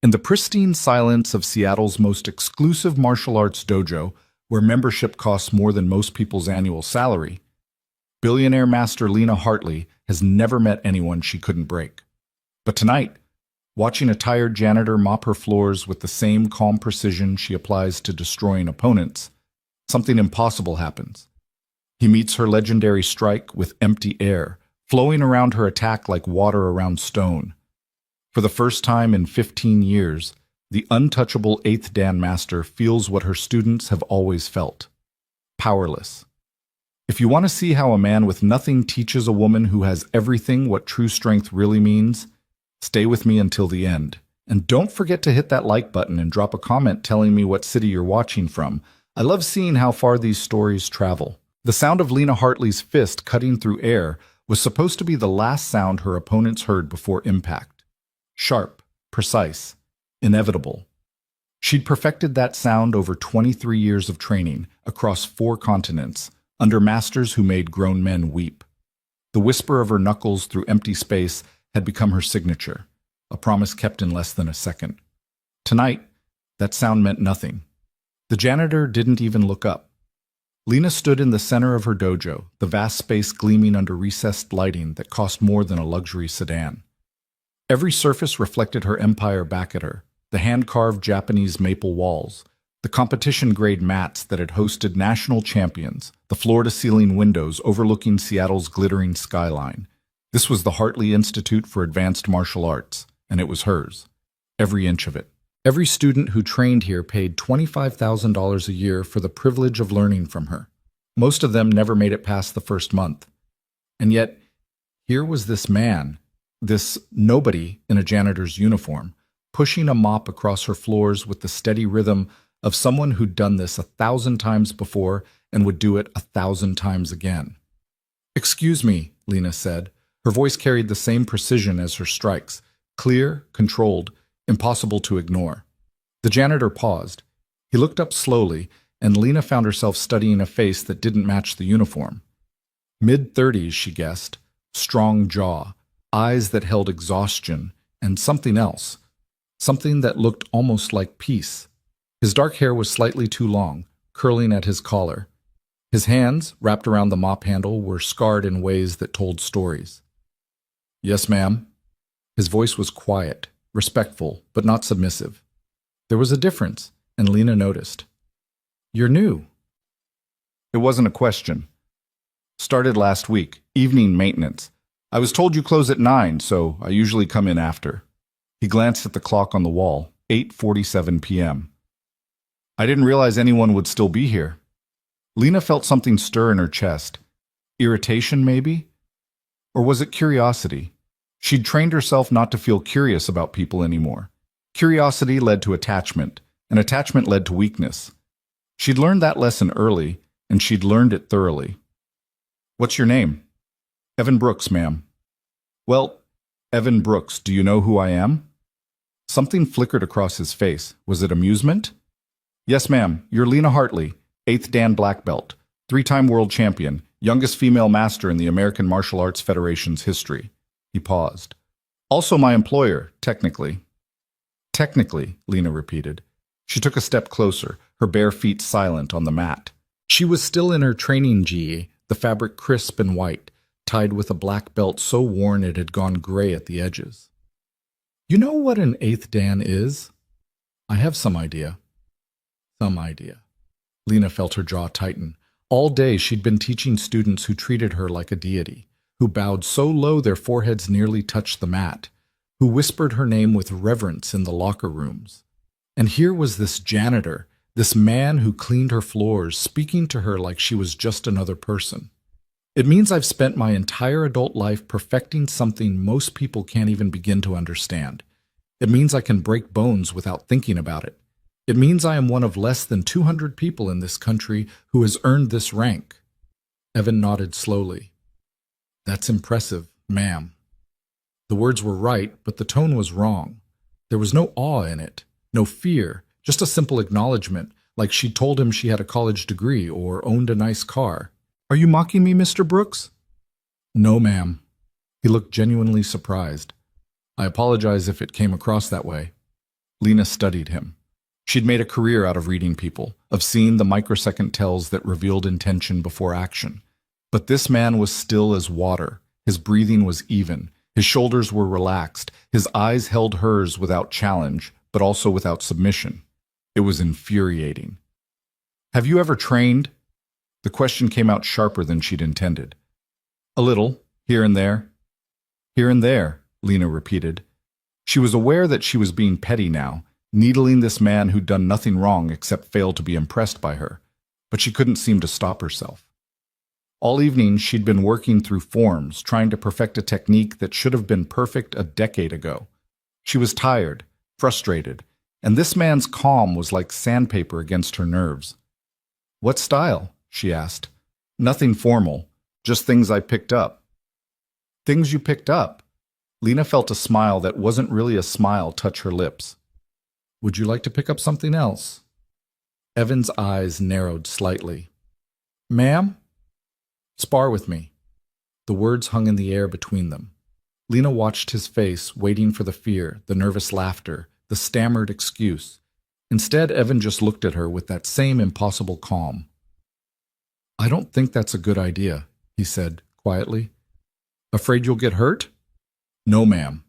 In the pristine silence of Seattle's most exclusive martial arts dojo, where membership costs more than most people's annual salary, billionaire master Lena Hartley has never met anyone she couldn't break. But tonight, watching a tired janitor mop her floors with the same calm precision she applies to destroying opponents, something impossible happens. He meets her legendary strike with empty air, flowing around her attack like water around stone. For the first time in 15 years, the untouchable 8th Dan Master feels what her students have always felt: powerless. If you want to see how a man with nothing teaches a woman who has everything what true strength really means, stay with me until the end. And don't forget to hit that like button and drop a comment telling me what city you're watching from. I love seeing how far these stories travel. The sound of Lena Hartley's fist cutting through air was supposed to be the last sound her opponents heard before impact. Sharp, precise, inevitable. She'd perfected that sound over 23 years of training across 4 continents, under masters who made grown men weep. The whisper of her knuckles through empty space had become her signature, a promise kept in less than a second. Tonight, that sound meant nothing. The janitor didn't even look up. Lena stood in the center of her dojo, the vast space gleaming under recessed lighting that cost more than a luxury sedan. Every surface reflected her empire back at her: the hand-carved Japanese maple walls, the competition-grade mats that had hosted national champions, the floor-to-ceiling windows overlooking Seattle's glittering skyline. This was the Hartley Institute for Advanced Martial Arts, and it was hers. Every inch of it. Every student who trained here paid $25,000 a year for the privilege of learning from her. Most of them never made it past the first month. And yet, here was this man, this nobody in a janitor's uniform, pushing a mop across her floors with the steady rhythm of someone who'd done this 1,000 times before and would do it 1,000 times again. "Excuse me," Lena said. Her voice carried the same precision as her strikes, clear, controlled, impossible to ignore. The janitor paused. He looked up slowly, and Lena found herself studying a face that didn't match the uniform. Mid-30s, she guessed, strong jaw, eyes that held exhaustion, and something else, something that looked almost like peace. His dark hair was slightly too long, curling at his collar. His hands, wrapped around the mop handle, were scarred in ways that told stories. "Yes, ma'am." His voice was quiet, respectful, but not submissive. There was a difference, and Lena noticed. "You're new." It wasn't a question. "Started last week, evening maintenance. I was told you close at 9, so I usually come in after." He glanced at the clock on the wall, 8:47 p.m. "I didn't realize anyone would still be here." Lena felt something stir in her chest. Irritation, maybe? Or was it curiosity? She'd trained herself not to feel curious about people anymore. Curiosity led to attachment, and attachment led to weakness. She'd learned that lesson early, and she'd learned it thoroughly. "What's your name?" "Evan Brooks, ma'am." "Well, Evan Brooks, do you know who I am?" Something flickered across his face. Was it amusement? "Yes, ma'am. You're Lena Hartley, 8th Dan Black Belt, 3-time world champion, youngest female master in the American Martial Arts Federation's history." He paused. "Also my employer, technically." "Technically," Lena repeated. She took a step closer, her bare feet silent on the mat. She was still in her training gi, the fabric crisp and white, tied with a black belt so worn it had gone gray at the edges. "You know what an 8th Dan is?" "I have some idea." Some idea. Lena felt her jaw tighten. All day she'd been teaching students who treated her like a deity, who bowed so low their foreheads nearly touched the mat, who whispered her name with reverence in the locker rooms. And here was this janitor, this man who cleaned her floors, speaking to her like she was just another person. "It means I've spent my entire adult life perfecting something most people can't even begin to understand. It means I can break bones without thinking about it. It means I am one of less than 200 people in this country who has earned this rank." Evan nodded slowly. "That's impressive, ma'am." The words were right, but the tone was wrong. There was no awe in it, no fear, just a simple acknowledgement, like she'd told him she had a college degree or owned a nice car. "Are you mocking me, Mr. Brooks?" "No, ma'am." He looked genuinely surprised. "I apologize if it came across that way." Lena studied him. She'd made a career out of reading people, of seeing the microsecond tells that revealed intention before action. But this man was still as water. His breathing was even. His shoulders were relaxed. His eyes held hers without challenge, but also without submission. It was infuriating. "Have you ever trained?" The question came out sharper than she'd intended. "A little, here and there." "Here and there," Lena repeated. She was aware that she was being petty now, needling this man who'd done nothing wrong except fail to be impressed by her, but she couldn't seem to stop herself. All evening, she'd been working through forms, trying to perfect a technique that should have been perfect a decade ago. She was tired, frustrated, and this man's calm was like sandpaper against her nerves. "What style?" she asked. "Nothing formal, just things I picked up." "Things you picked up?" Lena felt a smile that wasn't really a smile touch her lips. "Would you like to pick up something else?" Evan's eyes narrowed slightly. "Ma'am?" "Spar with me." The words hung in the air between them. Lena watched his face, waiting for the fear, the nervous laughter, the stammered excuse. Instead, Evan just looked at her with that same impossible calm. "I don't think that's a good idea," he said quietly. "Afraid you'll get hurt?" "No, ma'am."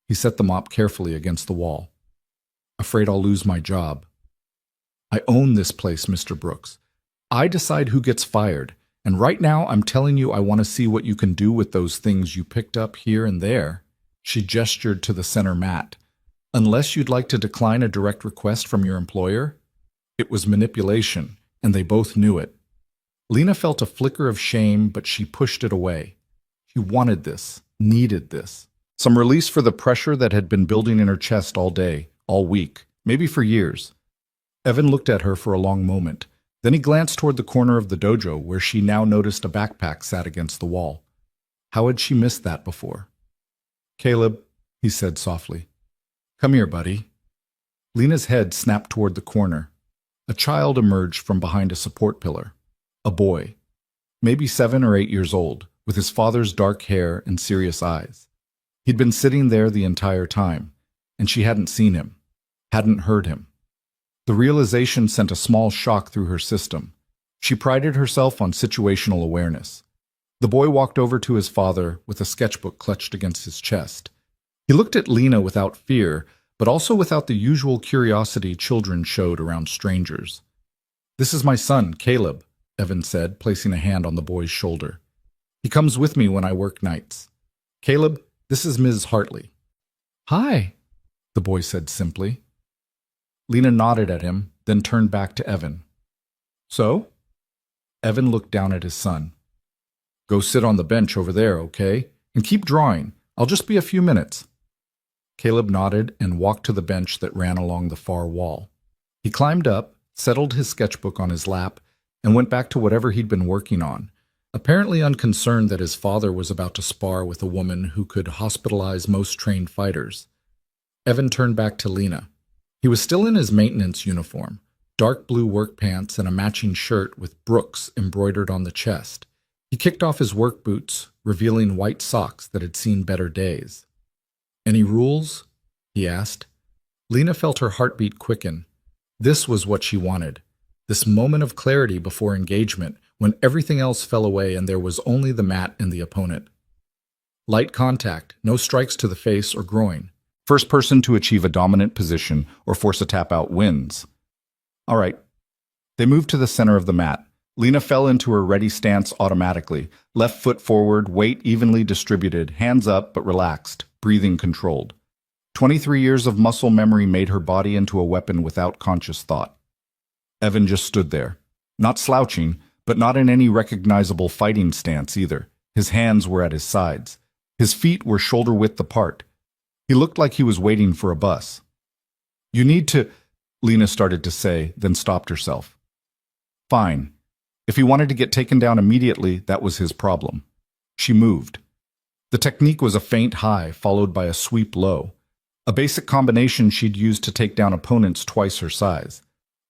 He set the mop carefully against the wall. "Afraid I'll lose my job." "I own this place, Mr. Brooks. I decide who gets fired. And right now, I'm telling you I want to see what you can do with those things you picked up here and there." She gestured to the center mat. "Unless you'd like to decline a direct request from your employer." It was manipulation, and they both knew it. Lena felt a flicker of shame, but she pushed it away. She wanted this, needed this. Some release for the pressure that had been building in her chest all day, all week, maybe for years. Evan looked at her for a long moment. Then he glanced toward the corner of the dojo where she now noticed a backpack sat against the wall. How had she missed that before? "Caleb," he said softly. "Come here, buddy." Lena's head snapped toward the corner. A child emerged from behind a support pillar. A boy, maybe 7 or 8 years old, with his father's dark hair and serious eyes. He'd been sitting there the entire time, and she hadn't seen him, hadn't heard him. The realization sent a small shock through her system. She prided herself on situational awareness. The boy walked over to his father with a sketchbook clutched against his chest. He looked at Lena without fear, but also without the usual curiosity children showed around strangers. "This is my son, Caleb," Evan said, placing a hand on the boy's shoulder. "He comes with me when I work nights. Caleb, this is Ms. Hartley." "Hi," the boy said simply. Lena nodded at him, then turned back to Evan. "So?" Evan looked down at his son. "Go sit on the bench over there, okay? And keep drawing. I'll just be a few minutes." Caleb nodded and walked to the bench that ran along the far wall. He climbed up, settled his sketchbook on his lap, and went back to whatever he'd been working on, apparently unconcerned that his father was about to spar with a woman who could hospitalize most trained fighters. Evan turned back to Lena. He was still in his maintenance uniform, dark blue work pants and a matching shirt with Brooks embroidered on the chest. He kicked off his work boots, revealing white socks that had seen better days. "Any rules?" he asked. Lena felt her heartbeat quicken. This was what she wanted. This moment of clarity before engagement, when everything else fell away and there was only the mat and the opponent. Light contact, no strikes to the face or groin. First person to achieve a dominant position or force a tap out wins. All right. They moved to the center of the mat. Lena fell into her ready stance automatically, left foot forward, weight evenly distributed, hands up but relaxed, breathing controlled. 23 years of muscle memory made her body into a weapon without conscious thought. Evan just stood there, not slouching, but not in any recognizable fighting stance either. His hands were at his sides. His feet were shoulder-width apart. He looked like he was waiting for a bus. "You need to," Lena started to say, then stopped herself. Fine. If he wanted to get taken down immediately, that was his problem. She moved. The technique was a feint high, followed by a sweep low. A basic combination she'd used to take down opponents twice her size.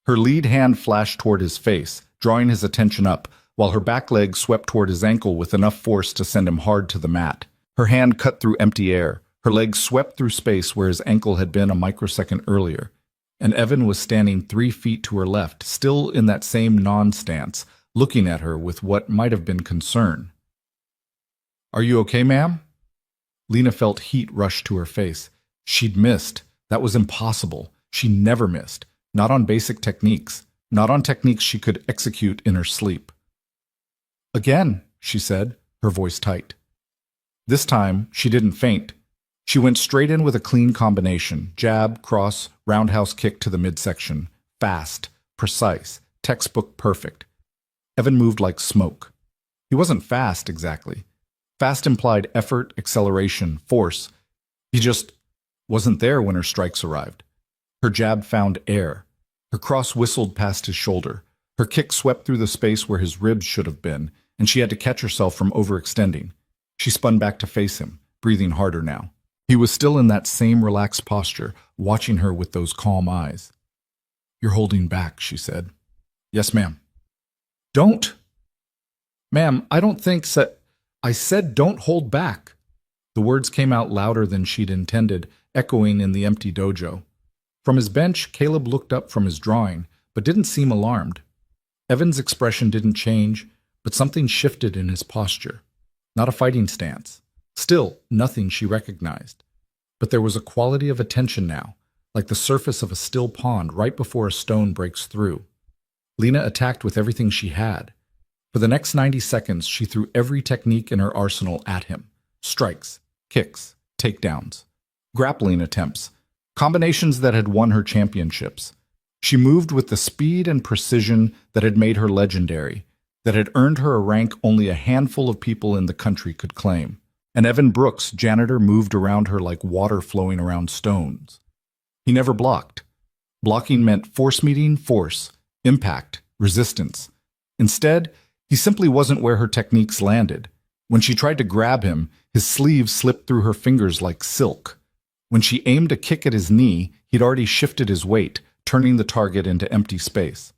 Her lead hand flashed toward his face, drawing his attention up, while her back leg swept toward his ankle with enough force to send him hard to the mat. Her hand cut through empty air, Her legs swept through space where his ankle had been a microsecond earlier, and Evan was standing 3 feet to her left, still in that same non-stance, looking at her with what might have been concern. "Are you okay, ma'am?" Lena felt heat rush to her face. She'd missed. That was impossible. She never missed. Not on basic techniques. Not on techniques she could execute in her sleep. "Again," she said, her voice tight. This time, she didn't faint. She went straight in with a clean combination: jab, cross, roundhouse kick to the midsection. Fast, precise, textbook perfect. Evan moved like smoke. He wasn't fast, exactly. Fast implied effort, acceleration, force. He just wasn't there when her strikes arrived. Her jab found air. Her cross whistled past his shoulder. Her kick swept through the space where his ribs should have been, and she had to catch herself from overextending. She spun back to face him, breathing harder now. He was still in that same relaxed posture, watching her with those calm eyes. "You're holding back," she said. "Yes, ma'am." "Don't." "Ma'am, I don't think so. I said don't hold back." The words came out louder than she'd intended, echoing in the empty dojo. From his bench, Caleb looked up from his drawing, but didn't seem alarmed. Evan's expression didn't change, but something shifted in his posture. Not a fighting stance. Still, nothing she recognized. But there was a quality of attention now, like the surface of a still pond right before a stone breaks through. Lena attacked with everything she had. For the next 90 seconds, she threw every technique in her arsenal at him. Strikes, kicks, takedowns, grappling attempts, combinations that had won her championships. She moved with the speed and precision that had made her legendary, that had earned her a rank only a handful of people in the country could claim. And Evan Brooks, janitor, moved around her like water flowing around stones. He never blocked. Blocking meant force meeting force, impact, resistance. Instead, he simply wasn't where her techniques landed. When she tried to grab him, his sleeve slipped through her fingers like silk. When she aimed a kick at his knee, he'd already shifted his weight, turning the target into empty space.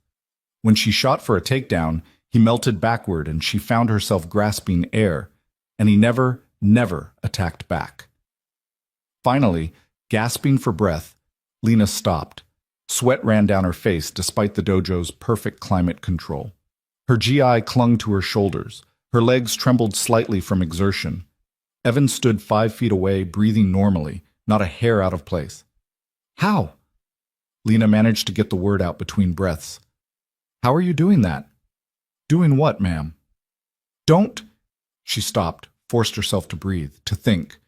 When she shot for a takedown, he melted backward and she found herself grasping air, and he never attacked back. Finally, gasping for breath, Lena stopped. Sweat ran down her face despite the dojo's perfect climate control. Her GI clung to her shoulders. Her legs trembled slightly from exertion. Evan stood 5 feet away, breathing normally, not a hair out of place. "How?" Lena managed to get the word out between breaths. "How are you doing that?" "Doing what, ma'am?" "Don't." She stopped, forced herself to breathe, to think.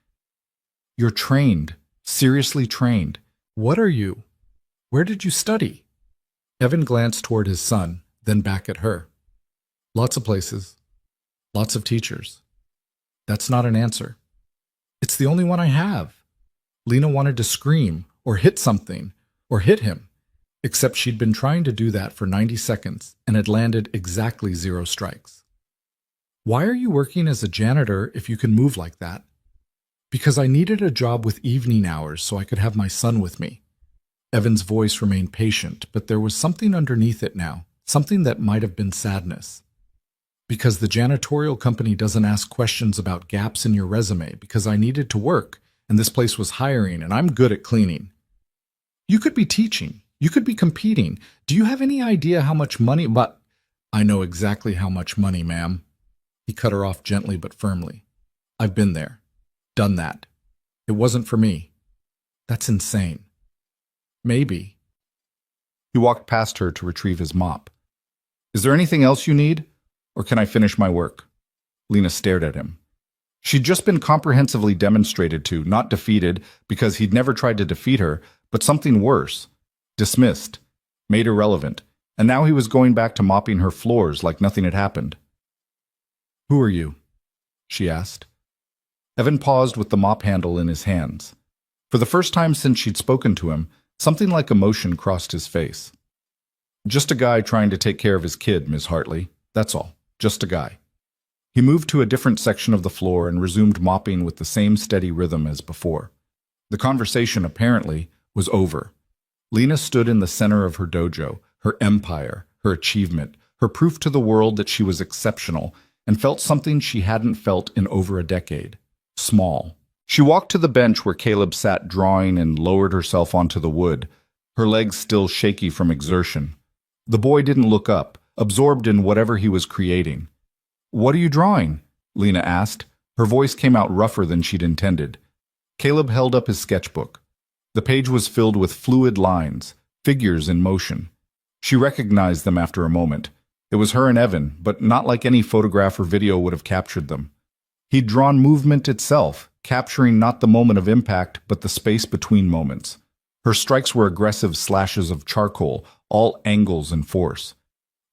"You're trained, seriously trained. What are you? Where did you study?" Evan glanced toward his son, then back at her. "Lots of places. Lots of teachers." "That's not an answer." "It's the only one I have." Lena wanted to scream, or hit something, or hit him, except she'd been trying to do that for 90 seconds and had landed exactly 0 strikes. "Why are you working as a janitor if you can move like that?" "Because I needed a job with evening hours so I could have my son with me." Evan's voice remained patient, but there was something underneath it now, something that might have been sadness. "Because the janitorial company doesn't ask questions about gaps in your resume, because I needed to work, and this place was hiring, and I'm good at cleaning." "You could be teaching. You could be competing. Do you have any idea how much money—" "But I know exactly how much money, ma'am." He cut her off gently but firmly. "I've been there. Done that. It wasn't for me." "That's insane." "Maybe." He walked past her to retrieve his mop. "Is there anything else you need? Or can I finish my work?" Lena stared at him. She'd just been comprehensively demonstrated to, not defeated, because he'd never tried to defeat her, but something worse. Dismissed. Made irrelevant. And now he was going back to mopping her floors like nothing had happened. "Who are you?" she asked. Evan paused with the mop handle in his hands. For the first time since she'd spoken to him, something like emotion crossed his face. "Just a guy trying to take care of his kid, Miss Hartley. That's all. Just a guy." He moved to a different section of the floor and resumed mopping with the same steady rhythm as before. The conversation, apparently, was over. Lena stood in the center of her dojo, her empire, her achievement, her proof to the world that she was exceptional, and felt something she hadn't felt in over a decade. Small. She walked to the bench where Caleb sat drawing and lowered herself onto the wood, her legs still shaky from exertion. The boy didn't look up, absorbed in whatever he was creating. "What are you drawing?" Lena asked. Her voice came out rougher than she'd intended. Caleb held up his sketchbook. The page was filled with fluid lines, figures in motion. She recognized them after a moment. It was her and Evan, but not like any photograph or video would have captured them. He'd drawn movement itself, capturing not the moment of impact, but the space between moments. Her strikes were aggressive slashes of charcoal, all angles and force.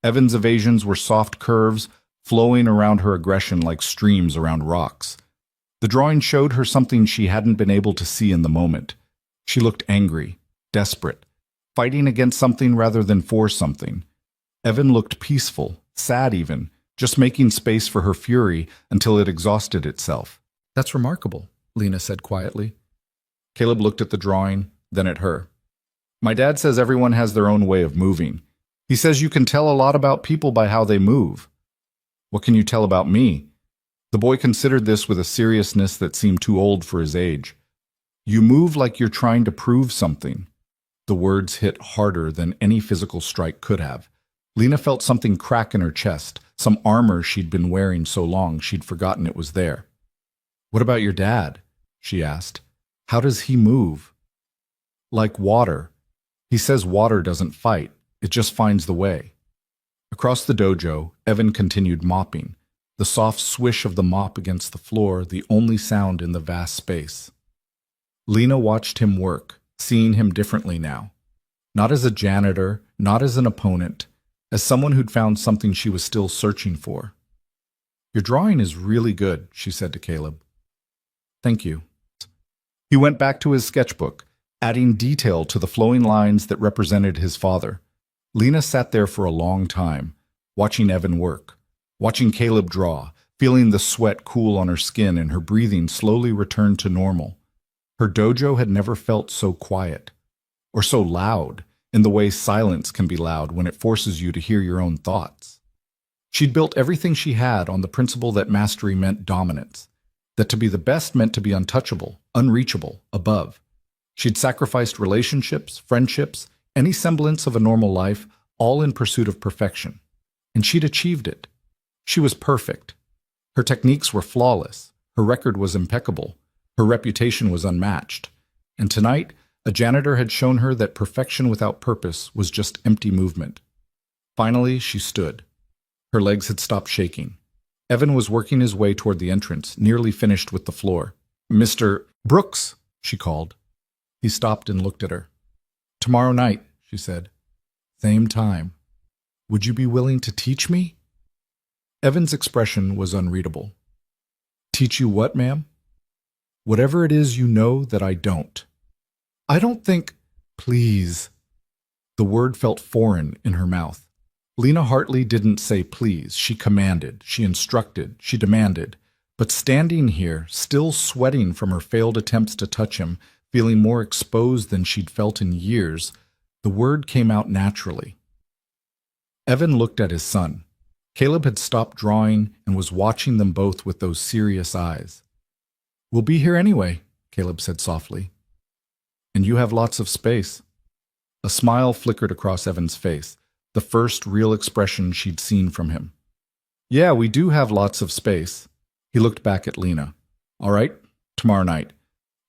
Evan's evasions were soft curves, flowing around her aggression like streams around rocks. The drawing showed her something she hadn't been able to see in the moment. She looked angry, desperate, fighting against something rather than for something. Evan looked peaceful, sad even, just making space for her fury until it exhausted itself. "That's remarkable," Lena said quietly. Caleb looked at the drawing, then at her. "My dad says everyone has their own way of moving. He says you can tell a lot about people by how they move." "What can you tell about me?" The boy considered this with a seriousness that seemed too old for his age. "You move like you're trying to prove something." The words hit harder than any physical strike could have. Lena felt something crack in her chest, some armor she'd been wearing so long she'd forgotten it was there. "What about your dad?" she asked. "How does he move?" "Like water. He says water doesn't fight, it just finds the way." Across the dojo, Evan continued mopping, the soft swish of the mop against the floor the only sound in the vast space. Lena watched him work, seeing him differently now. Not as a janitor, not as an opponent, as someone who'd found something she was still searching for. "Your drawing is really good," she said to Caleb. "Thank you." He went back to his sketchbook, adding detail to the flowing lines that represented his father. Lena sat there for a long time, watching Evan work, watching Caleb draw, feeling the sweat cool on her skin and her breathing slowly return to normal. Her dojo had never felt so quiet, or so loud, in the way silence can be loud when it forces you to hear your own thoughts. She'd built everything she had on the principle that mastery meant dominance, that to be the best meant to be untouchable, unreachable, above. She'd sacrificed relationships, friendships, any semblance of a normal life, all in pursuit of perfection. And she'd achieved it. She was perfect. Her techniques were flawless. Her record was impeccable. Her reputation was unmatched. And tonight, a janitor had shown her that perfection without purpose was just empty movement. Finally, she stood. Her legs had stopped shaking. Evan was working his way toward the entrance, nearly finished with the floor. "Mr. Brooks," she called. He stopped and looked at her. "Tomorrow night," she said. "Same time. Would you be willing to teach me?" Evan's expression was unreadable. "Teach you what, ma'am?" "Whatever it is you know that I don't." "I don't think—" "Please." The word felt foreign in her mouth. Lena Hartley didn't say please. She commanded, she instructed, she demanded. But standing here, still sweating from her failed attempts to touch him, feeling more exposed than she'd felt in years, the word came out naturally. Evan looked at his son. Caleb had stopped drawing and was watching them both with those serious eyes. "We'll be here anyway," Caleb said softly. "And you have lots of space." A smile flickered across Evan's face, the first real expression she'd seen from him. "Yeah, we do have lots of space." He looked back at Lena. "All right, tomorrow night.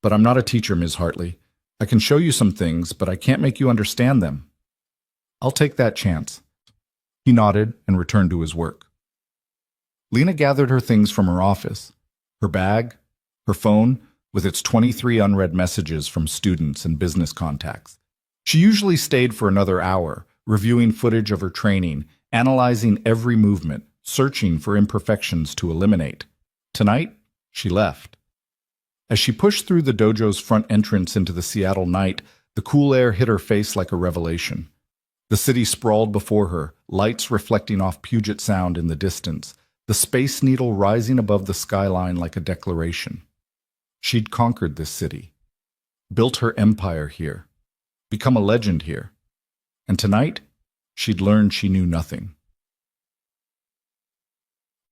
But I'm not a teacher, Ms. Hartley. I can show you some things, but I can't make you understand them." "I'll take that chance." He nodded and returned to his work. Lena gathered her things from her office, her bag, her phone, with its 23 unread messages from students and business contacts. She usually stayed for another hour, reviewing footage of her training, analyzing every movement, searching for imperfections to eliminate. Tonight, she left. As she pushed through the dojo's front entrance into the Seattle night, the cool air hit her face like a revelation. The city sprawled before her, lights reflecting off Puget Sound in the distance, the Space Needle rising above the skyline like a declaration. She'd conquered this city, built her empire here, become a legend here. And tonight, she'd learned she knew nothing.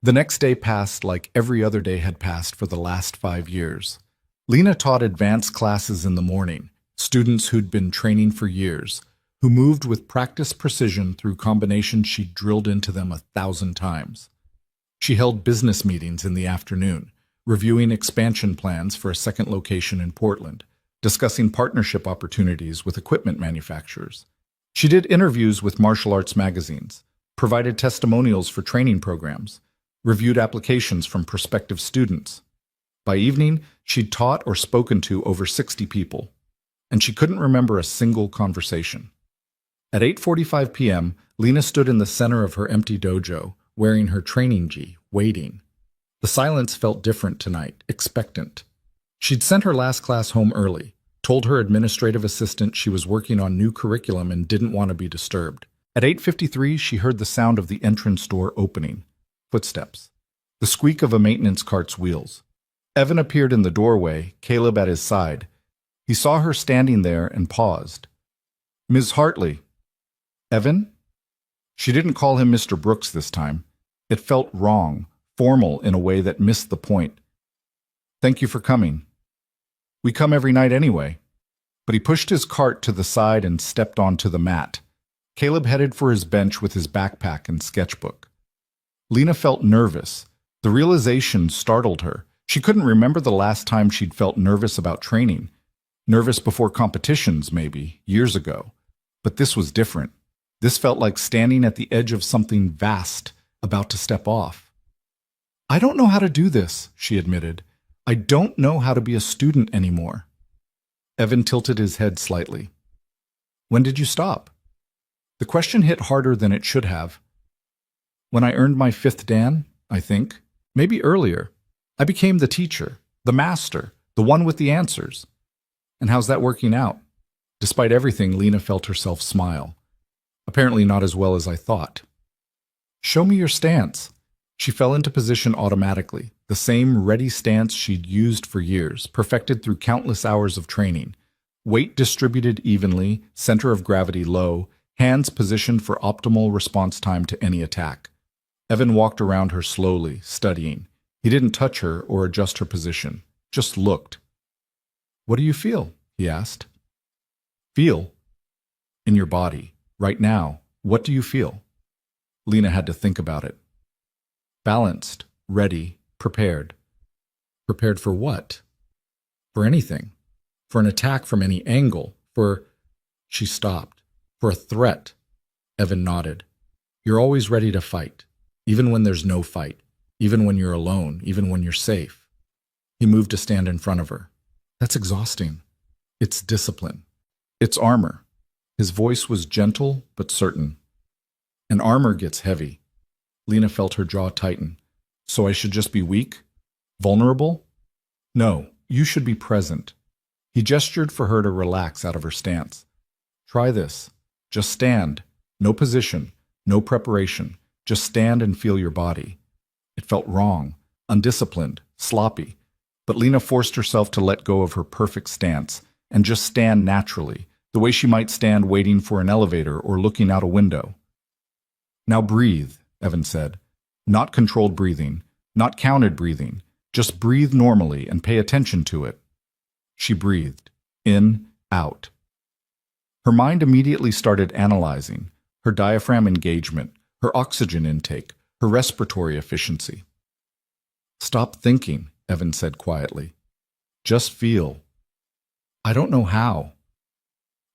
The next day passed like every other day had passed for the last 5 years. Lena taught advanced classes in the morning, students who'd been training for years, who moved with practiced precision through combinations she'd drilled into them 1,000 times. She held business meetings in the afternoon, reviewing expansion plans for a second location in Portland, discussing partnership opportunities with equipment manufacturers. She did interviews with martial arts magazines, provided testimonials for training programs, reviewed applications from prospective students. By evening, she'd taught or spoken to over 60 people, and she couldn't remember a single conversation. At 8:45 p.m., Lena stood in the center of her empty dojo, wearing her training gi, waiting. The silence felt different tonight, expectant. She'd sent her last class home early, told her administrative assistant she was working on new curriculum and didn't want to be disturbed. At 8:53, she heard the sound of the entrance door opening. Footsteps. The squeak of a maintenance cart's wheels. Evan appeared in the doorway, Caleb at his side. He saw her standing there and paused. "Ms. Hartley." "Evan?" She didn't call him Mr. Brooks this time. It felt wrong, formal in a way that missed the point. "Thank you for coming." "We come every night anyway." But he pushed his cart to the side and stepped onto the mat. Caleb headed for his bench with his backpack and sketchbook. Lena felt nervous. The realization startled her. She couldn't remember the last time she'd felt nervous about training. Nervous before competitions, maybe, years ago. But this was different. This felt like standing at the edge of something vast, about to step off. "I don't know how to do this," she admitted. "I don't know how to be a student anymore." Evan tilted his head slightly. "When did you stop?" The question hit harder than it should have. "When I earned my 5th Dan, I think. Maybe earlier. I became the teacher, the master, the one with the answers." "And how's that working out?" Despite everything, Lena felt herself smile. "Apparently not as well as I thought." "Show me your stance." She fell into position automatically, the same ready stance she'd used for years, perfected through countless hours of training. Weight distributed evenly, center of gravity low, hands positioned for optimal response time to any attack. Evan walked around her slowly, studying. He didn't touch her or adjust her position, just looked. "What do you feel?" he asked. "Feel?" "In your body. Right now, what do you feel?" Lena had to think about it. "Balanced, ready, prepared." Prepared for what? For anything. For an attack from any angle. She stopped. "For a threat." Evan nodded. "You're always ready to fight. Even when there's no fight. Even when you're alone. Even when you're safe." He moved to stand in front of her. "That's exhausting." "It's discipline. It's armor." His voice was gentle but certain. "And armor gets heavy." Lena felt her jaw tighten. "So I should just be weak? Vulnerable?" "No, you should be present." He gestured for her to relax out of her stance. "Try this. Just stand. No position. No preparation. Just stand and feel your body." It felt wrong, undisciplined, sloppy. But Lena forced herself to let go of her perfect stance and just stand naturally, the way she might stand waiting for an elevator or looking out a window. "Now breathe," Evan said. "Not controlled breathing, not counted breathing. Just breathe normally and pay attention to it." She breathed. In, out. Her mind immediately started analyzing her diaphragm engagement, her oxygen intake, her respiratory efficiency. "Stop thinking," Evan said quietly. "Just feel." "I don't know how."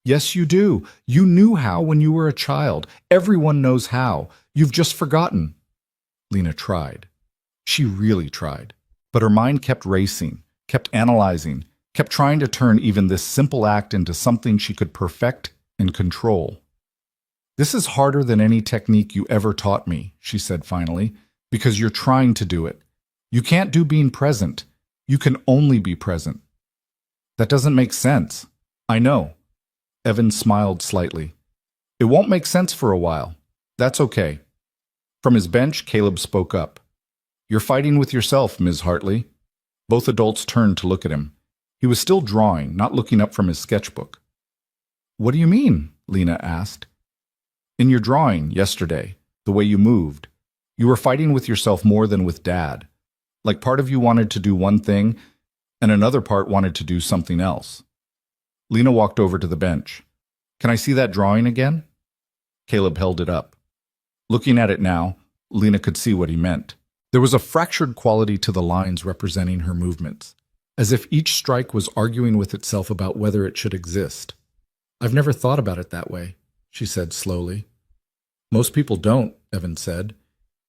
"Yes, you do. You knew how when you were a child. Everyone knows how. You've just forgotten." Lena tried. She really tried. But her mind kept racing, kept analyzing, kept trying to turn even this simple act into something she could perfect and control. "This is harder than any technique you ever taught me," she said finally, "because you're trying to do it. You can't do being present. You can only be present." "That doesn't make sense." "I know." Evan smiled slightly. "It won't make sense for a while. That's okay." From his bench, Caleb spoke up. "You're fighting with yourself, Ms. Hartley." Both adults turned to look at him. He was still drawing, not looking up from his sketchbook. "What do you mean?" Lena asked. "In your drawing yesterday, the way you moved, you were fighting with yourself more than with Dad. Like part of you wanted to do one thing, and another part wanted to do something else. Lena walked over to the bench. "Can I see that drawing again?" Caleb held it up. Looking at it now, Lena could see what he meant. There was a fractured quality to the lines representing her movements, as if each strike was arguing with itself about whether it should exist. "I've never thought about it that way," she said slowly. "Most people don't," Evan said.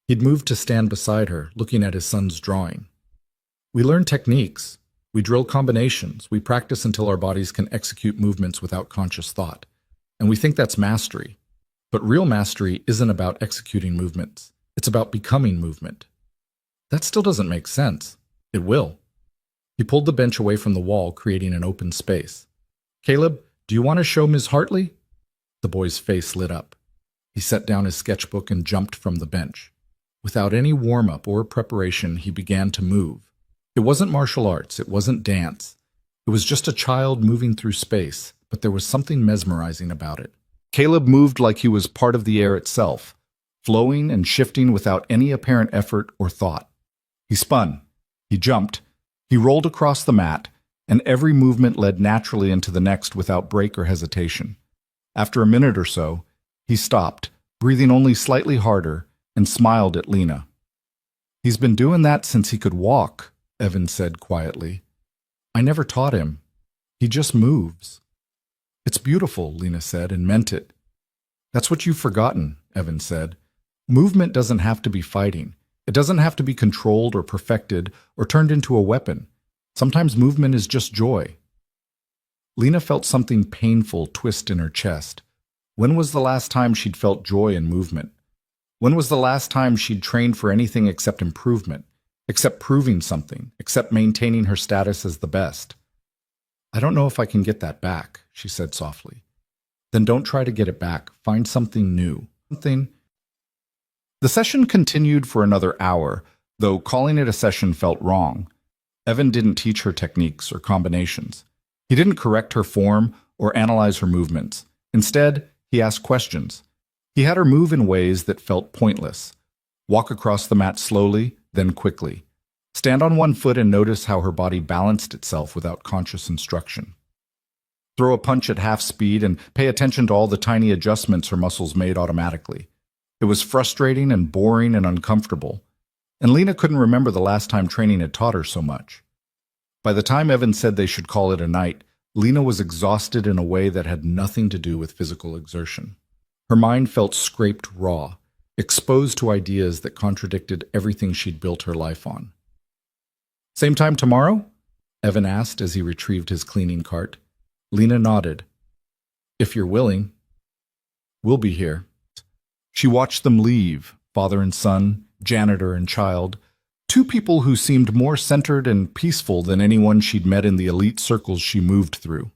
He'd moved to stand beside her, looking at his son's drawing. "We learn techniques. We drill combinations. We practice until our bodies can execute movements without conscious thought. And we think that's mastery. But real mastery isn't about executing movements. It's about becoming movement." "That still doesn't make sense." "It will." He pulled the bench away from the wall, creating an open space. "Caleb, do you want to show Ms. Hartley?" The boy's face lit up. He set down his sketchbook and jumped from the bench. Without any warm-up or preparation, he began to move. It wasn't martial arts, it wasn't dance. It was just a child moving through space, but there was something mesmerizing about it. Caleb moved like he was part of the air itself, flowing and shifting without any apparent effort or thought. He spun, he jumped, he rolled across the mat, and every movement led naturally into the next without break or hesitation. After a minute or so, he stopped, breathing only slightly harder, and smiled at Lena. "He's been doing that since he could walk," Evan said quietly. "I never taught him. He just moves." "It's beautiful," Lena said, and meant it. "That's what you've forgotten," Evan said. "Movement doesn't have to be fighting. It doesn't have to be controlled or perfected or turned into a weapon. Sometimes movement is just joy." Lena felt something painful twist in her chest. When was the last time she'd felt joy in movement? When was the last time she'd trained for anything except improvement, except proving something, except maintaining her status as the best? "I don't know if I can get that back," she said softly. "Then don't try to get it back. Find something new. Something." The session continued for another hour, though calling it a session felt wrong. Evan didn't teach her techniques or combinations. He didn't correct her form or analyze her movements. Instead, he asked questions. He had her move in ways that felt pointless. Walk across the mat slowly, then quickly. Stand on one foot and notice how her body balanced itself without conscious instruction. Throw a punch at half speed and pay attention to all the tiny adjustments her muscles made automatically. It was frustrating and boring and uncomfortable, and Lena couldn't remember the last time training had taught her so much. By the time Evan said they should call it a night, Lena was exhausted in a way that had nothing to do with physical exertion. Her mind felt scraped raw, exposed to ideas that contradicted everything she'd built her life on. "Same time tomorrow?" Evan asked as he retrieved his cleaning cart. Lena nodded. "If you're willing." "We'll be here." She watched them leave, father and son, janitor and child, two people who seemed more centered and peaceful than anyone she'd met in the elite circles she moved through.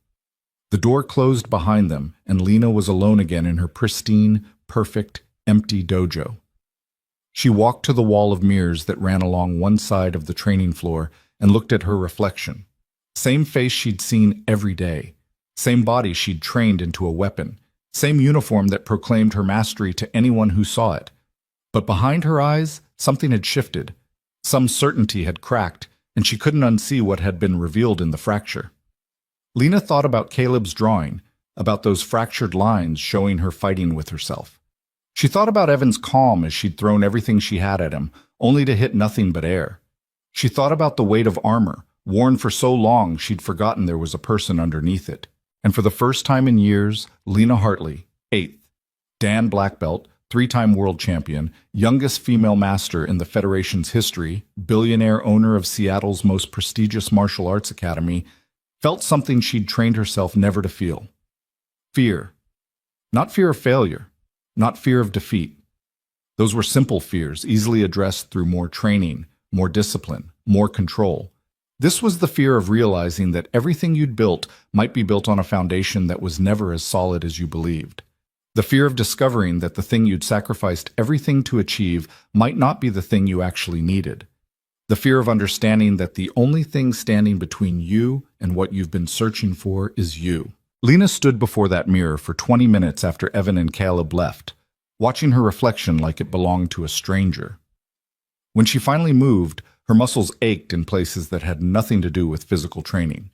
The door closed behind them, and Lena was alone again in her pristine, perfect, empty dojo. She walked to the wall of mirrors that ran along one side of the training floor and looked at her reflection. Same face she'd seen every day, same body she'd trained into a weapon, same uniform that proclaimed her mastery to anyone who saw it. But behind her eyes, something had shifted. Some certainty had cracked, and she couldn't unsee what had been revealed in the fracture. Lena thought about Caleb's drawing, about those fractured lines showing her fighting with herself. She thought about Evan's calm as she'd thrown everything she had at him, only to hit nothing but air. She thought about the weight of armor, worn for so long she'd forgotten there was a person underneath it. And for the first time in years, Lena Hartley, 8th, Dan Black Belt, 3-time world champion, youngest female master in the Federation's history, billionaire owner of Seattle's most prestigious martial arts academy, felt something she'd trained herself never to feel. Fear. Not fear of failure, not fear of defeat. Those were simple fears, easily addressed through more training, more discipline, more control. This was the fear of realizing that everything you'd built might be built on a foundation that was never as solid as you believed. The fear of discovering that the thing you'd sacrificed everything to achieve might not be the thing you actually needed. The fear of understanding that the only thing standing between you and what you've been searching for is you. Lena stood before that mirror for 20 minutes after Evan and Caleb left, watching her reflection like it belonged to a stranger. When she finally moved, Her muscles ached in places that had nothing to do with physical training.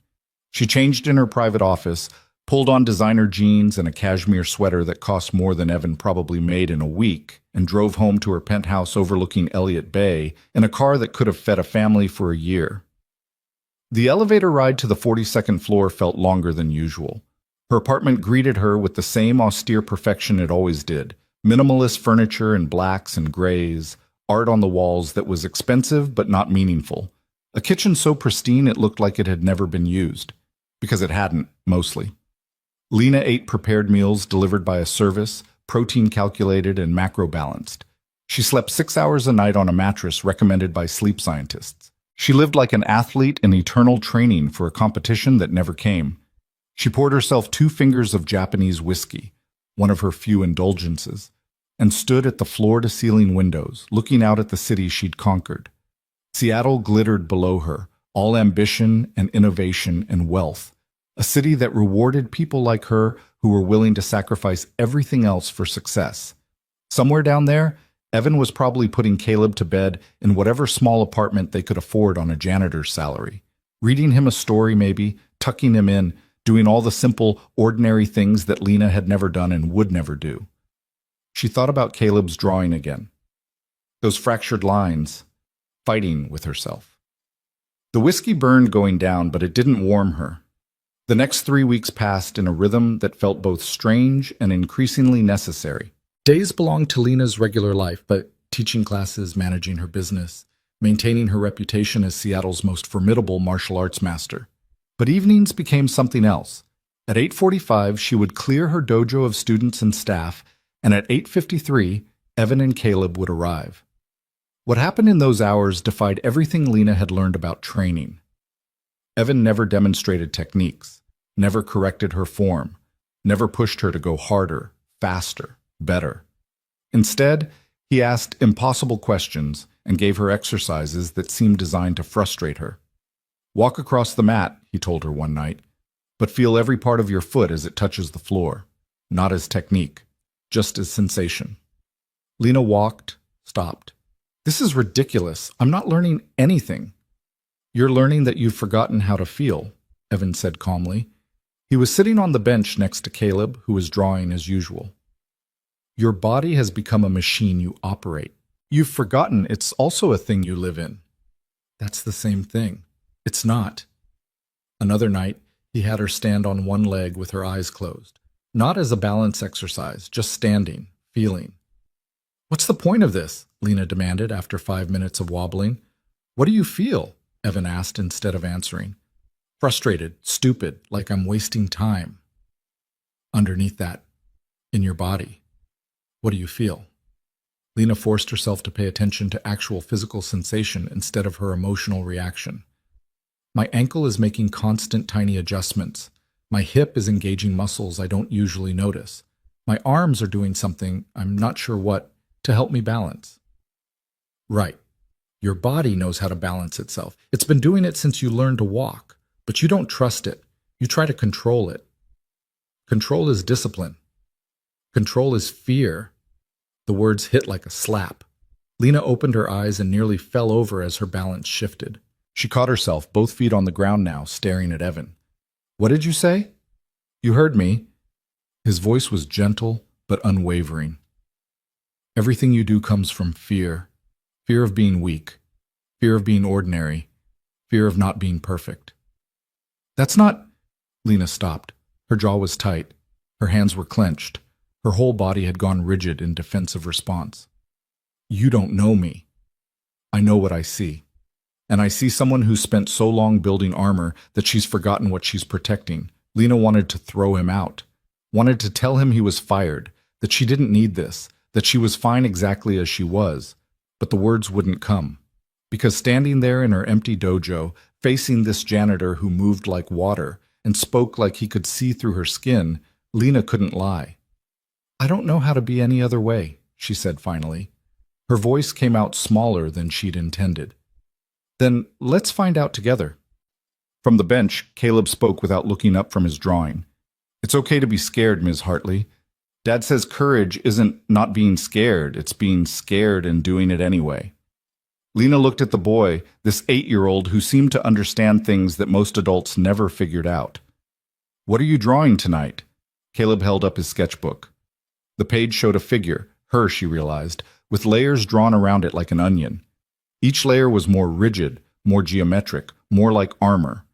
She changed in her private office, pulled on designer jeans and a cashmere sweater that cost more than Evan probably made in a week, and drove home to her penthouse overlooking Elliott Bay in a car that could have fed a family for a year. The elevator ride to the 42nd floor felt longer than usual. Her apartment greeted her with the same austere perfection it always did: minimalist furniture in blacks and grays, art on the walls that was expensive but not meaningful, a kitchen so pristine it looked like it had never been used, because it hadn't, mostly. Lena ate prepared meals delivered by a service, protein calculated and macro balanced. She slept 6 hours a night on a mattress recommended by sleep scientists. She lived like an athlete in eternal training for a competition that never came. She poured herself 2 fingers of Japanese whiskey, one of her few indulgences, and stood at the floor-to-ceiling windows, looking out at the city she'd conquered. Seattle glittered below her, all ambition and innovation and wealth, a city that rewarded people like her who were willing to sacrifice everything else for success. Somewhere down there, Evan was probably putting Caleb to bed in whatever small apartment they could afford on a janitor's salary, reading him a story maybe, tucking him in, doing all the simple, ordinary things that Lena had never done and would never do. She thought about Caleb's drawing again. Those fractured lines, fighting with herself. The whiskey burned going down, but it didn't warm her. The next 3 weeks passed in a rhythm that felt both strange and increasingly necessary. Days belonged to Lena's regular life, but teaching classes, managing her business, maintaining her reputation as Seattle's most formidable martial arts master. But evenings became something else. At 8:45, she would clear her dojo of students and staff, and at 8:53, Evan and Caleb would arrive. What happened in those hours defied everything Lena had learned about training. Evan never demonstrated techniques, never corrected her form, never pushed her to go harder, faster, better. Instead, he asked impossible questions and gave her exercises that seemed designed to frustrate her. Walk across the mat, he told her one night, but feel every part of your foot as it touches the floor, not as technique, just as sensation. Lena walked, stopped. This is ridiculous. I'm not learning anything. You're learning that you've forgotten how to feel, Evan said calmly. He was sitting on the bench next to Caleb, who was drawing as usual. Your body has become a machine you operate. You've forgotten it's also a thing you live in. That's the same thing. It's not. Another night, he had her stand on one leg with her eyes closed. Not as a balance exercise, just standing, feeling. What's the point of this? Lena demanded after 5 minutes of wobbling. What do you feel? Evan asked instead of answering. Frustrated, stupid, like I'm wasting time. Underneath that, in your body, what do you feel? Lena forced herself to pay attention to actual physical sensation instead of her emotional reaction. My ankle is making constant tiny adjustments. My hip is engaging muscles I don't usually notice. My arms are doing something, I'm not sure what, to help me balance. Right. Your body knows how to balance itself. It's been doing it since you learned to walk, but you don't trust it. You try to control it. Control is discipline. Control is fear. The words hit like a slap. Lena opened her eyes and nearly fell over as her balance shifted. She caught herself, both feet on the ground now, staring at Evan. What did you say? You heard me. His voice was gentle but unwavering. Everything you do comes from fear. Fear of being weak. Fear of being ordinary. Fear of not being perfect. That's not... Lena stopped. Her jaw was tight. Her hands were clenched. Her whole body had gone rigid in defensive response. You don't know me. I know what I see. And I see someone who's spent so long building armor that she's forgotten what she's protecting. Lena wanted to throw him out. Wanted to tell him he was fired, that she didn't need this, that she was fine exactly as she was. But the words wouldn't come. Because standing there in her empty dojo, facing this janitor who moved like water and spoke like he could see through her skin, Lena couldn't lie. I don't know how to be any other way, she said finally. Her voice came out smaller than she'd intended. Then let's find out together. From the bench, Caleb spoke without looking up from his drawing. It's okay to be scared, Ms. Hartley. Dad says courage isn't not being scared, it's being scared and doing it anyway. Lena looked at the boy, this 8-year-old who seemed to understand things that most adults never figured out. What are you drawing tonight? Caleb held up his sketchbook. The page showed a figure, her, she realized, with layers drawn around it like an onion. Each layer was more rigid, more geometric, more like armor.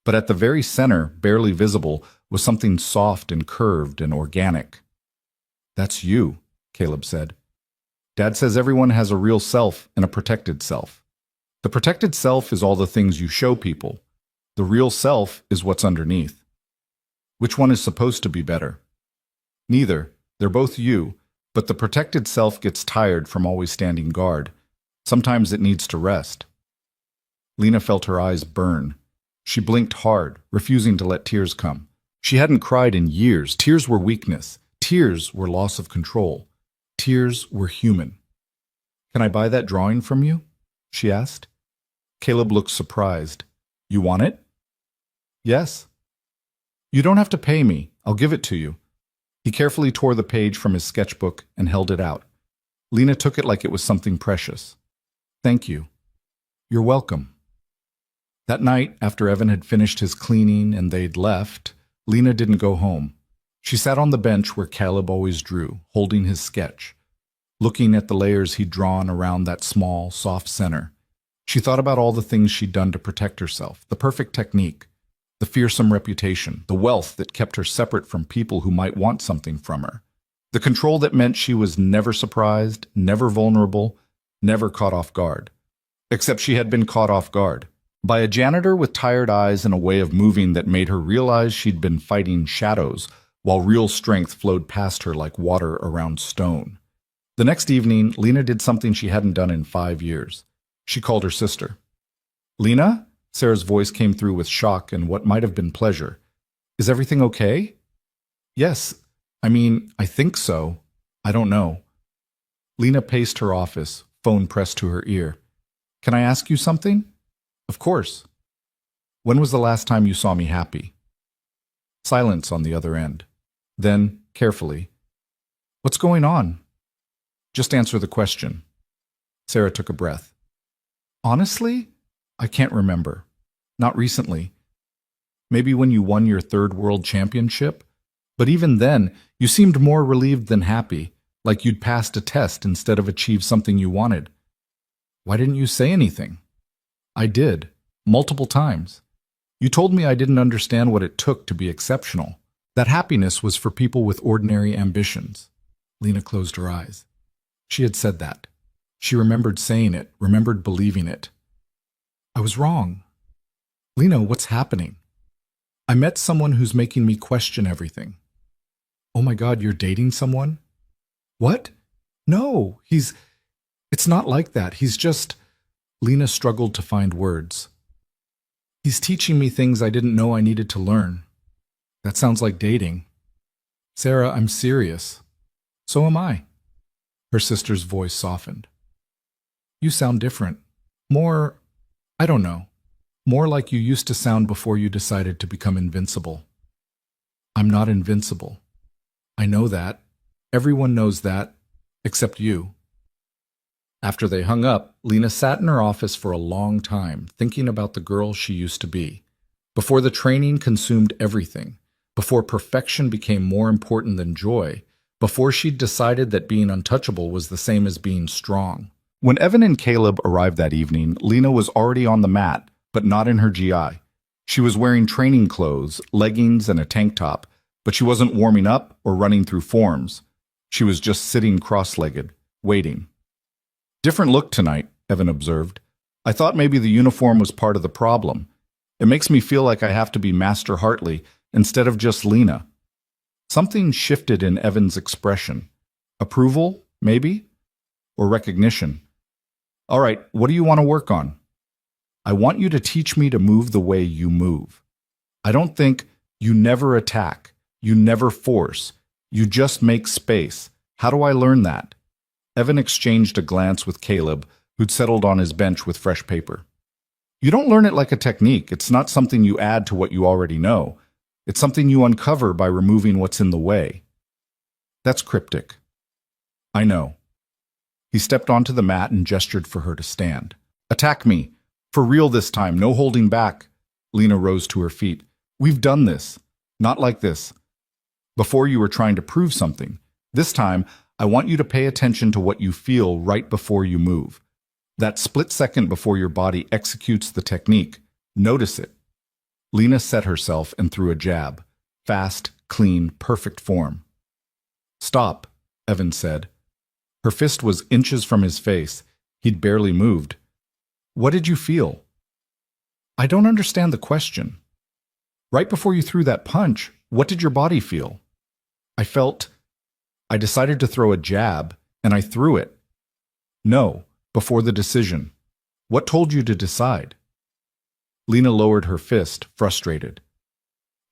But at the very center, barely visible, was something soft and curved and organic. That's you, Caleb said. Dad says everyone has a real self and a protected self. The protected self is all the things you show people. The real self is what's underneath. Which one is supposed to be better? Neither. They're both you, but the protected self gets tired from always standing guard. Sometimes it needs to rest. Lena felt her eyes burn. She blinked hard, refusing to let tears come. She hadn't cried in years. Tears were weakness. Tears were loss of control. Tears were human. Can I buy that drawing from you? She asked. Caleb looked surprised. You want it? Yes. You don't have to pay me. I'll give it to you. He carefully tore the page from his sketchbook and held it out. Lena took it like it was something precious. Thank you. You're welcome. That night, after Evan had finished his cleaning and they'd left, Lena didn't go home. She sat on the bench where Caleb always drew, holding his sketch, looking at the layers he'd drawn around that small, soft center. She thought about all the things she'd done to protect herself, the perfect technique, the fearsome reputation, the wealth that kept her separate from people who might want something from her, the control that meant she was never surprised, never vulnerable, never caught off guard. Except she had been caught off guard by a janitor with tired eyes and a way of moving that made her realize she'd been fighting shadows while real strength flowed past her like water around stone. The next evening, Lena did something she hadn't done in 5 years. She called her sister. Lena? Sarah's voice came through with shock and what might have been pleasure. Is everything okay? Yes. I think so. I don't know. Lena paced her office, phone pressed to her ear. Can I ask you something? Of course. When was the last time you saw me happy? Silence on the other end. Then, carefully, what's going on? Just answer the question. Sarah took a breath. Honestly, I can't remember. Not recently. Maybe when you won your 3rd world championship? But even then, you seemed more relieved than happy, like you'd passed a test instead of achieved something you wanted. Why didn't you say anything? I did, multiple times. You told me I didn't understand what it took to be exceptional. That happiness was for people with ordinary ambitions. Lena closed her eyes. She had said that. She remembered saying it, remembered believing it. I was wrong. Lena, what's happening? I met someone who's making me question everything. Oh my God, you're dating someone? What? No, it's not like that. He's just... Lena struggled to find words. He's teaching me things I didn't know I needed to learn. That sounds like dating. Sarah, I'm serious. So am I. Her sister's voice softened. You sound different. More, I don't know. More like you used to sound before you decided to become invincible. I'm not invincible. I know that. Everyone knows that, except you. After they hung up, Lena sat in her office for a long time, thinking about the girl she used to be. Before the training consumed everything, before perfection became more important than joy, before she'd decided that being untouchable was the same as being strong. When Evan and Caleb arrived that evening, Lena was already on the mat, but not in her GI. She was wearing training clothes, leggings, and a tank top, but she wasn't warming up or running through forms. She was just sitting cross-legged, waiting. Different look tonight, Evan observed. I thought maybe the uniform was part of the problem. It makes me feel like I have to be Master Hartley instead of just Lena. Something shifted in Evan's expression. Approval, maybe? Or recognition. All right, what do you want to work on? I want you to teach me to move the way you move. I don't think you never attack, you never force, you just make space. How do I learn that? Evan exchanged a glance with Caleb, who'd settled on his bench with fresh paper. You don't learn it like a technique. It's not something you add to what you already know. It's something you uncover by removing what's in the way. That's cryptic. I know. He stepped onto the mat and gestured for her to stand. Attack me. For real this time, no holding back. Lena rose to her feet. We've done this. Not like this. Before you were trying to prove something. This time, I want you to pay attention to what you feel right before you move. That split second before your body executes the technique. Notice it. Lena set herself and threw a jab. Fast, clean, perfect form. Stop, Evan said. Her fist was inches from his face. He'd barely moved. What did you feel? I don't understand the question. Right before you threw that punch, what did your body feel? I decided to throw a jab, and I threw it. No, before the decision. What told you to decide? Lena lowered her fist, frustrated.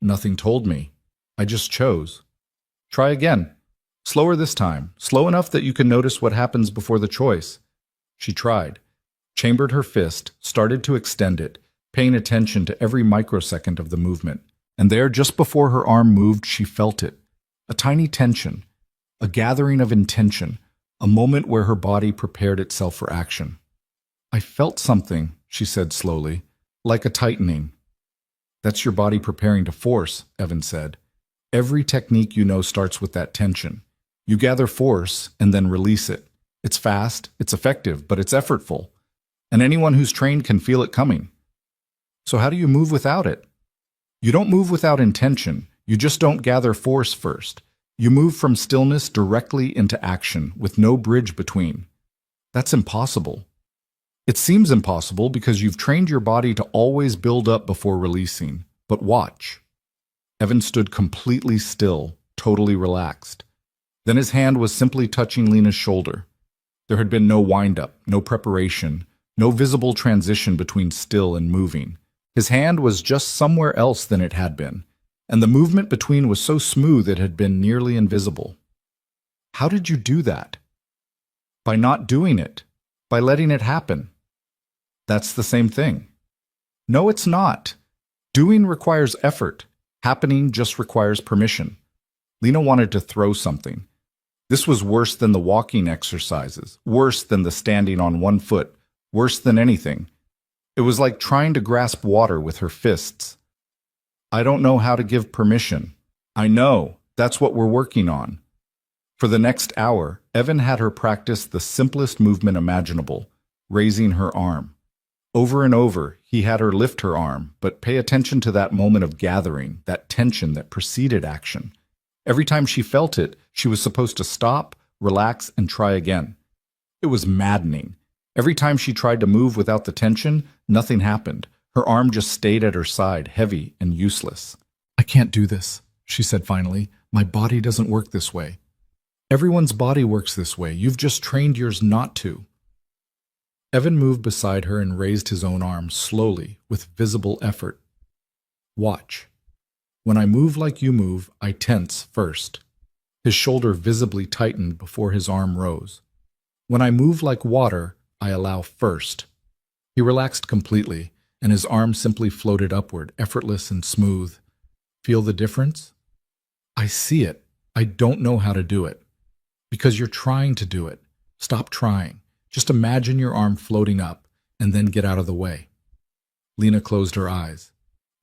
Nothing told me. I just chose. Try again. Slower this time, slow enough that you can notice what happens before the choice. She tried, chambered her fist, started to extend it, paying attention to every microsecond of the movement. And there, just before her arm moved, she felt it. A tiny tension, a gathering of intention, a moment where her body prepared itself for action. I felt something, she said slowly, like a tightening. That's your body preparing to force, Evan said. Every technique you know starts with that tension. You gather force and then release it. It's fast, it's effective, but it's effortful. And anyone who's trained can feel it coming. So how do you move without it? You don't move without intention. You just don't gather force first. You move from stillness directly into action with no bridge between. That's impossible. It seems impossible because you've trained your body to always build up before releasing. But watch. Evan stood completely still, totally relaxed. Then his hand was simply touching Lena's shoulder. There had been no wind-up, no preparation, no visible transition between still and moving. His hand was just somewhere else than it had been, and the movement between was so smooth it had been nearly invisible. How did you do that? By not doing it, by letting it happen. That's the same thing. No, it's not. Doing requires effort. Happening just requires permission. Lena wanted to throw something. This was worse than the walking exercises, worse than the standing on one foot, worse than anything. It was like trying to grasp water with her fists. I don't know how to give permission. I know. That's what we're working on. For the next hour, Evan had her practice the simplest movement imaginable, raising her arm. Over and over, he had her lift her arm, but pay attention to that moment of gathering, that tension that preceded action. Every time she felt it, she was supposed to stop, relax, and try again. It was maddening. Every time she tried to move without the tension, nothing happened. Her arm just stayed at her side, heavy and useless. I can't do this, she said finally. My body doesn't work this way. Everyone's body works this way. You've just trained yours not to. Evan moved beside her and raised his own arm slowly, with visible effort. Watch. When I move like you move, I tense first. His shoulder visibly tightened before his arm rose. When I move like water, I allow first. He relaxed completely, and his arm simply floated upward, effortless and smooth. Feel the difference? I see it. I don't know how to do it. Because you're trying to do it. Stop trying. Just imagine your arm floating up, and then get out of the way. Lena closed her eyes,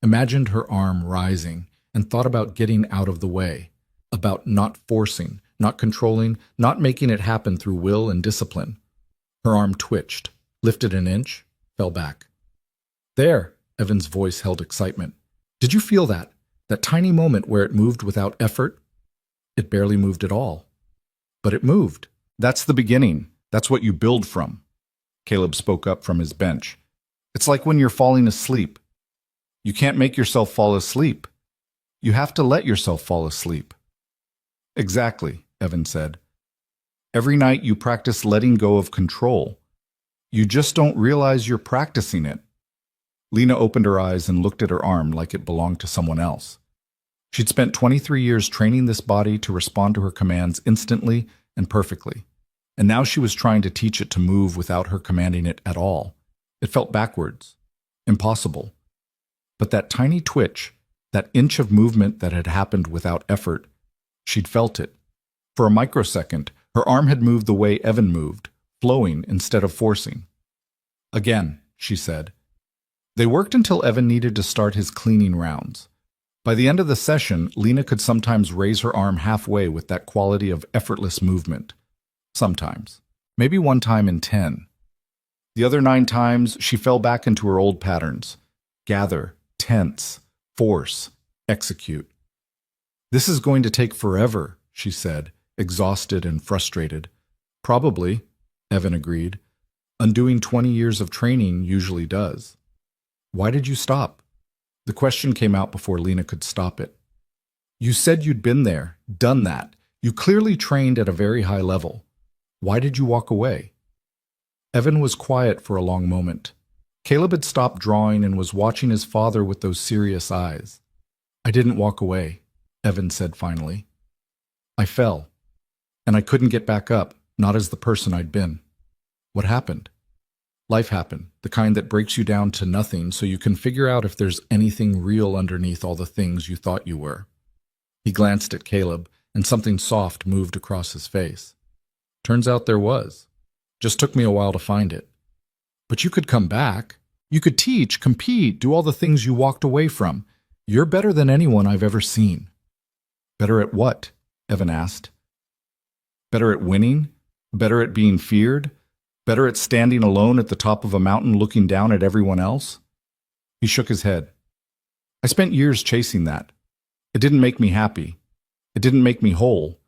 imagined her arm rising, and thought about getting out of the way, about not forcing, not controlling, not making it happen through will and discipline. Her arm twitched, lifted an inch, fell back. There, Evan's voice held excitement. Did you feel that? That tiny moment where it moved without effort? It barely moved at all. But it moved. That's the beginning. That's what you build from. Caleb spoke up from his bench. It's like when you're falling asleep. You can't make yourself fall asleep. You have to let yourself fall asleep. Exactly, Evan said. Every night you practice letting go of control. You just don't realize you're practicing it. Lena opened her eyes and looked at her arm like it belonged to someone else. She'd spent 23 years training this body to respond to her commands instantly and perfectly. And now she was trying to teach it to move without her commanding it at all. It felt backwards, impossible. But that tiny twitch, that inch of movement that had happened without effort, she'd felt it. For a microsecond, her arm had moved the way Evan moved, flowing instead of forcing. Again, she said. They worked until Evan needed to start his cleaning rounds. By the end of the session, Lena could sometimes raise her arm halfway with that quality of effortless movement. Sometimes. Maybe one time in 10. The other 9 times, she fell back into her old patterns. Gather, tense, force, execute. This is going to take forever, she said, exhausted and frustrated. Probably, Evan agreed. Undoing 20 years of training usually does. Why did you stop? The question came out before Lena could stop it. You said you'd been there, done that. You clearly trained at a very high level. Why did you walk away? Evan was quiet for a long moment. Caleb had stopped drawing and was watching his father with those serious eyes. I didn't walk away, Evan said finally. I fell, and I couldn't get back up, not as the person I'd been. What happened? Life happened, the kind that breaks you down to nothing so you can figure out if there's anything real underneath all the things you thought you were. He glanced at Caleb, and something soft moved across his face. Turns out there was. Just took me a while to find it. But you could come back. You could teach, compete, do all the things you walked away from. You're better than anyone I've ever seen. Better at what? Evan asked. Better at winning? Better at being feared? Better at standing alone at the top of a mountain looking down at everyone else? He shook his head. I spent years chasing that. It didn't make me happy. It didn't make me whole.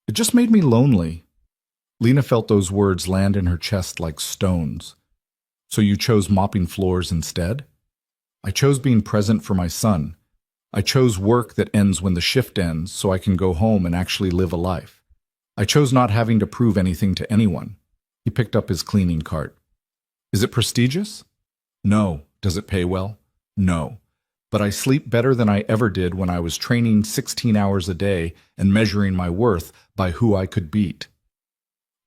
It just made me lonely. Lena felt those words land in her chest like stones. So you chose mopping floors instead? I chose being present for my son. I chose work that ends when the shift ends so I can go home and actually live a life. I chose not having to prove anything to anyone. He picked up his cleaning cart. Is it prestigious? No. Does it pay well? No. But I sleep better than I ever did when I was training 16 hours a day and measuring my worth by who I could beat.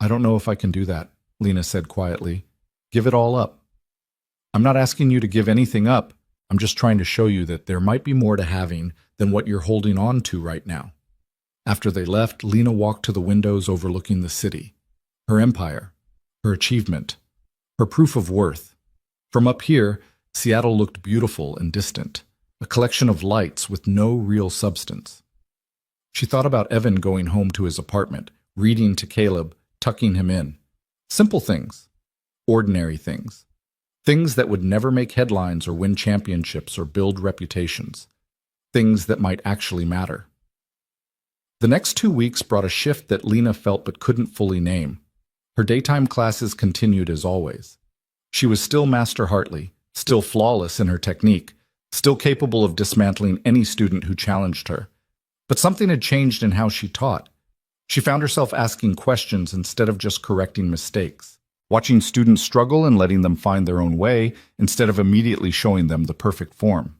I don't know if I can do that, Lena said quietly. Give it all up. I'm not asking you to give anything up. I'm just trying to show you that there might be more to having than what you're holding on to right now. After they left, Lena walked to the windows overlooking the city. Her empire. Her achievement, her proof of worth. From up here, Seattle looked beautiful and distant, a collection of lights with no real substance. She thought about Evan going home to his apartment, reading to Caleb, tucking him in. Simple things, ordinary things, things that would never make headlines or win championships or build reputations, things that might actually matter. The next 2 weeks brought a shift that Lena felt but couldn't fully name. Her daytime classes continued as always. She was still Master Hartley, still flawless in her technique, still capable of dismantling any student who challenged her. But something had changed in how she taught. She found herself asking questions instead of just correcting mistakes, watching students struggle and letting them find their own way instead of immediately showing them the perfect form.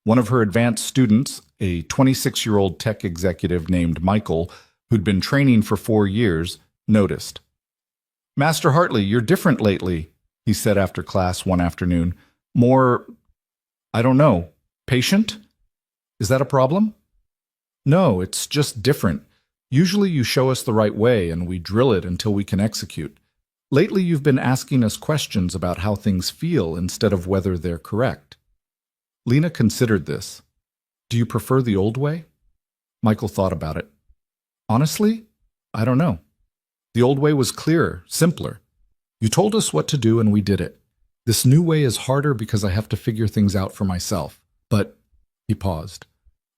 One of her advanced students, a 26-year-old tech executive named Michael, who'd been training for 4 years, noticed. Master Hartley, you're different lately, he said after class one afternoon. More, I don't know, patient? Is that a problem? No, it's just different. Usually you show us the right way and we drill it until we can execute. Lately you've been asking us questions about how things feel instead of whether they're correct. Lena considered this. Do you prefer the old way? Michael thought about it. Honestly, I don't know. The old way was clearer, simpler. You told us what to do and we did it. This new way is harder because I have to figure things out for myself. But, he paused,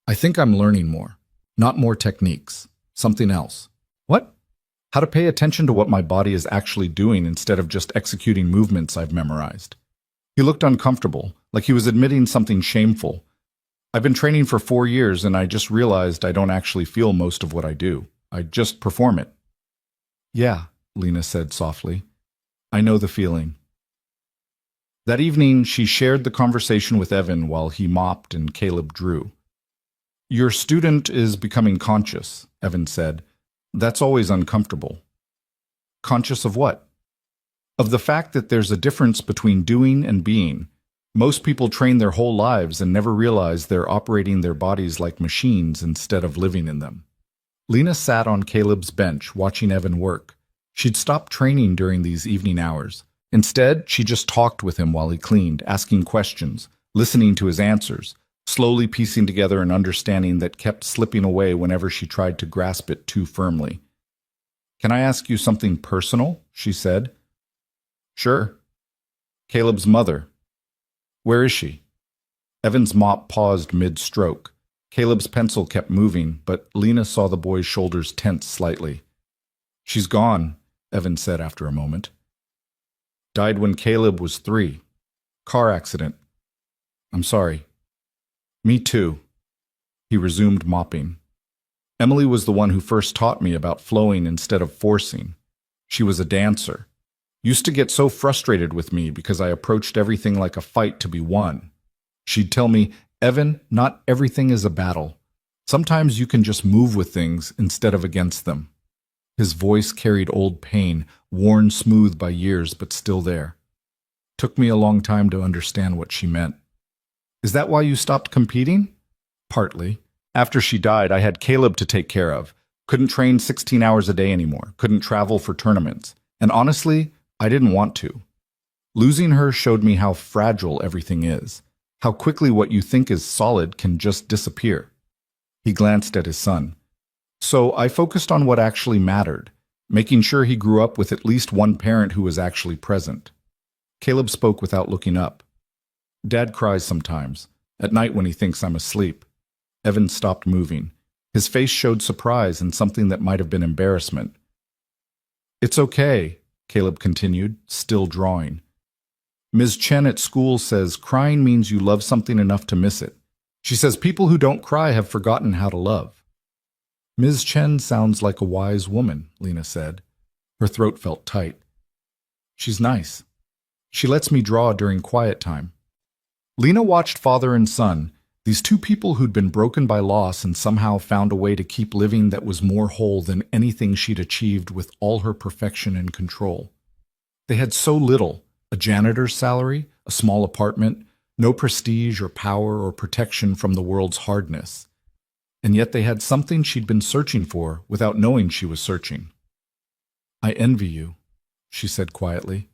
I think I'm learning more. Not more techniques. Something else. What? How to pay attention to what my body is actually doing instead of just executing movements I've memorized. He looked uncomfortable, like he was admitting something shameful. I've been training for 4 years and I just realized I don't actually feel most of what I do. I just perform it. Yeah, Lena said softly. I know the feeling. That evening, she shared the conversation with Evan while he mopped and Caleb drew. Your student is becoming conscious, Evan said. That's always uncomfortable. Conscious of what? Of the fact that there's a difference between doing and being. Most people train their whole lives and never realize they're operating their bodies like machines instead of living in them. Lena sat on Caleb's bench watching Evan work. She'd stopped training during these evening hours. Instead, she just talked with him while he cleaned, asking questions, listening to his answers, slowly piecing together an understanding that kept slipping away whenever she tried to grasp it too firmly. "Can I ask you something personal?" she said. "Sure." "Caleb's mother. Where is she?" Evan's mop paused mid-stroke. Caleb's pencil kept moving, but Lena saw the boy's shoulders tense slightly. "She's gone," Evan said after a moment. "Died when Caleb was 3. Car accident. I'm sorry." "Me too." He resumed mopping. "Emily was the one who first taught me about flowing instead of forcing. She was a dancer. Used to get so frustrated with me because I approached everything like a fight to be won. She'd tell me, 'Evan, not everything is a battle. Sometimes you can just move with things instead of against them.'" His voice carried old pain, worn smooth by years but still there. "Took me a long time to understand what she meant." "Is that why you stopped competing?" "Partly. After she died, I had Caleb to take care of. Couldn't train 16 hours a day anymore, couldn't travel for tournaments. And honestly, I didn't want to. Losing her showed me how fragile everything is, how quickly what you think is solid can just disappear." He glanced at his son. "So I focused on what actually mattered, making sure he grew up with at least one parent who was actually present." Caleb spoke without looking up. "Dad cries sometimes, at night when he thinks I'm asleep." Evan stopped moving. His face showed surprise and something that might have been embarrassment. "It's okay," Caleb continued, still drawing. "Ms. Chen at school says crying means you love something enough to miss it. She says people who don't cry have forgotten how to love." "Ms. Chen sounds like a wise woman," Lena said. Her throat felt tight. "She's nice. She lets me draw during quiet time." Lena watched father and son, these two people who'd been broken by loss and somehow found a way to keep living that was more whole than anything she'd achieved with all her perfection and control. They had so little, a janitor's salary, a small apartment, no prestige or power or protection from the world's hardness. And yet they had something she'd been searching for without knowing she was searching. "I envy you," she said quietly.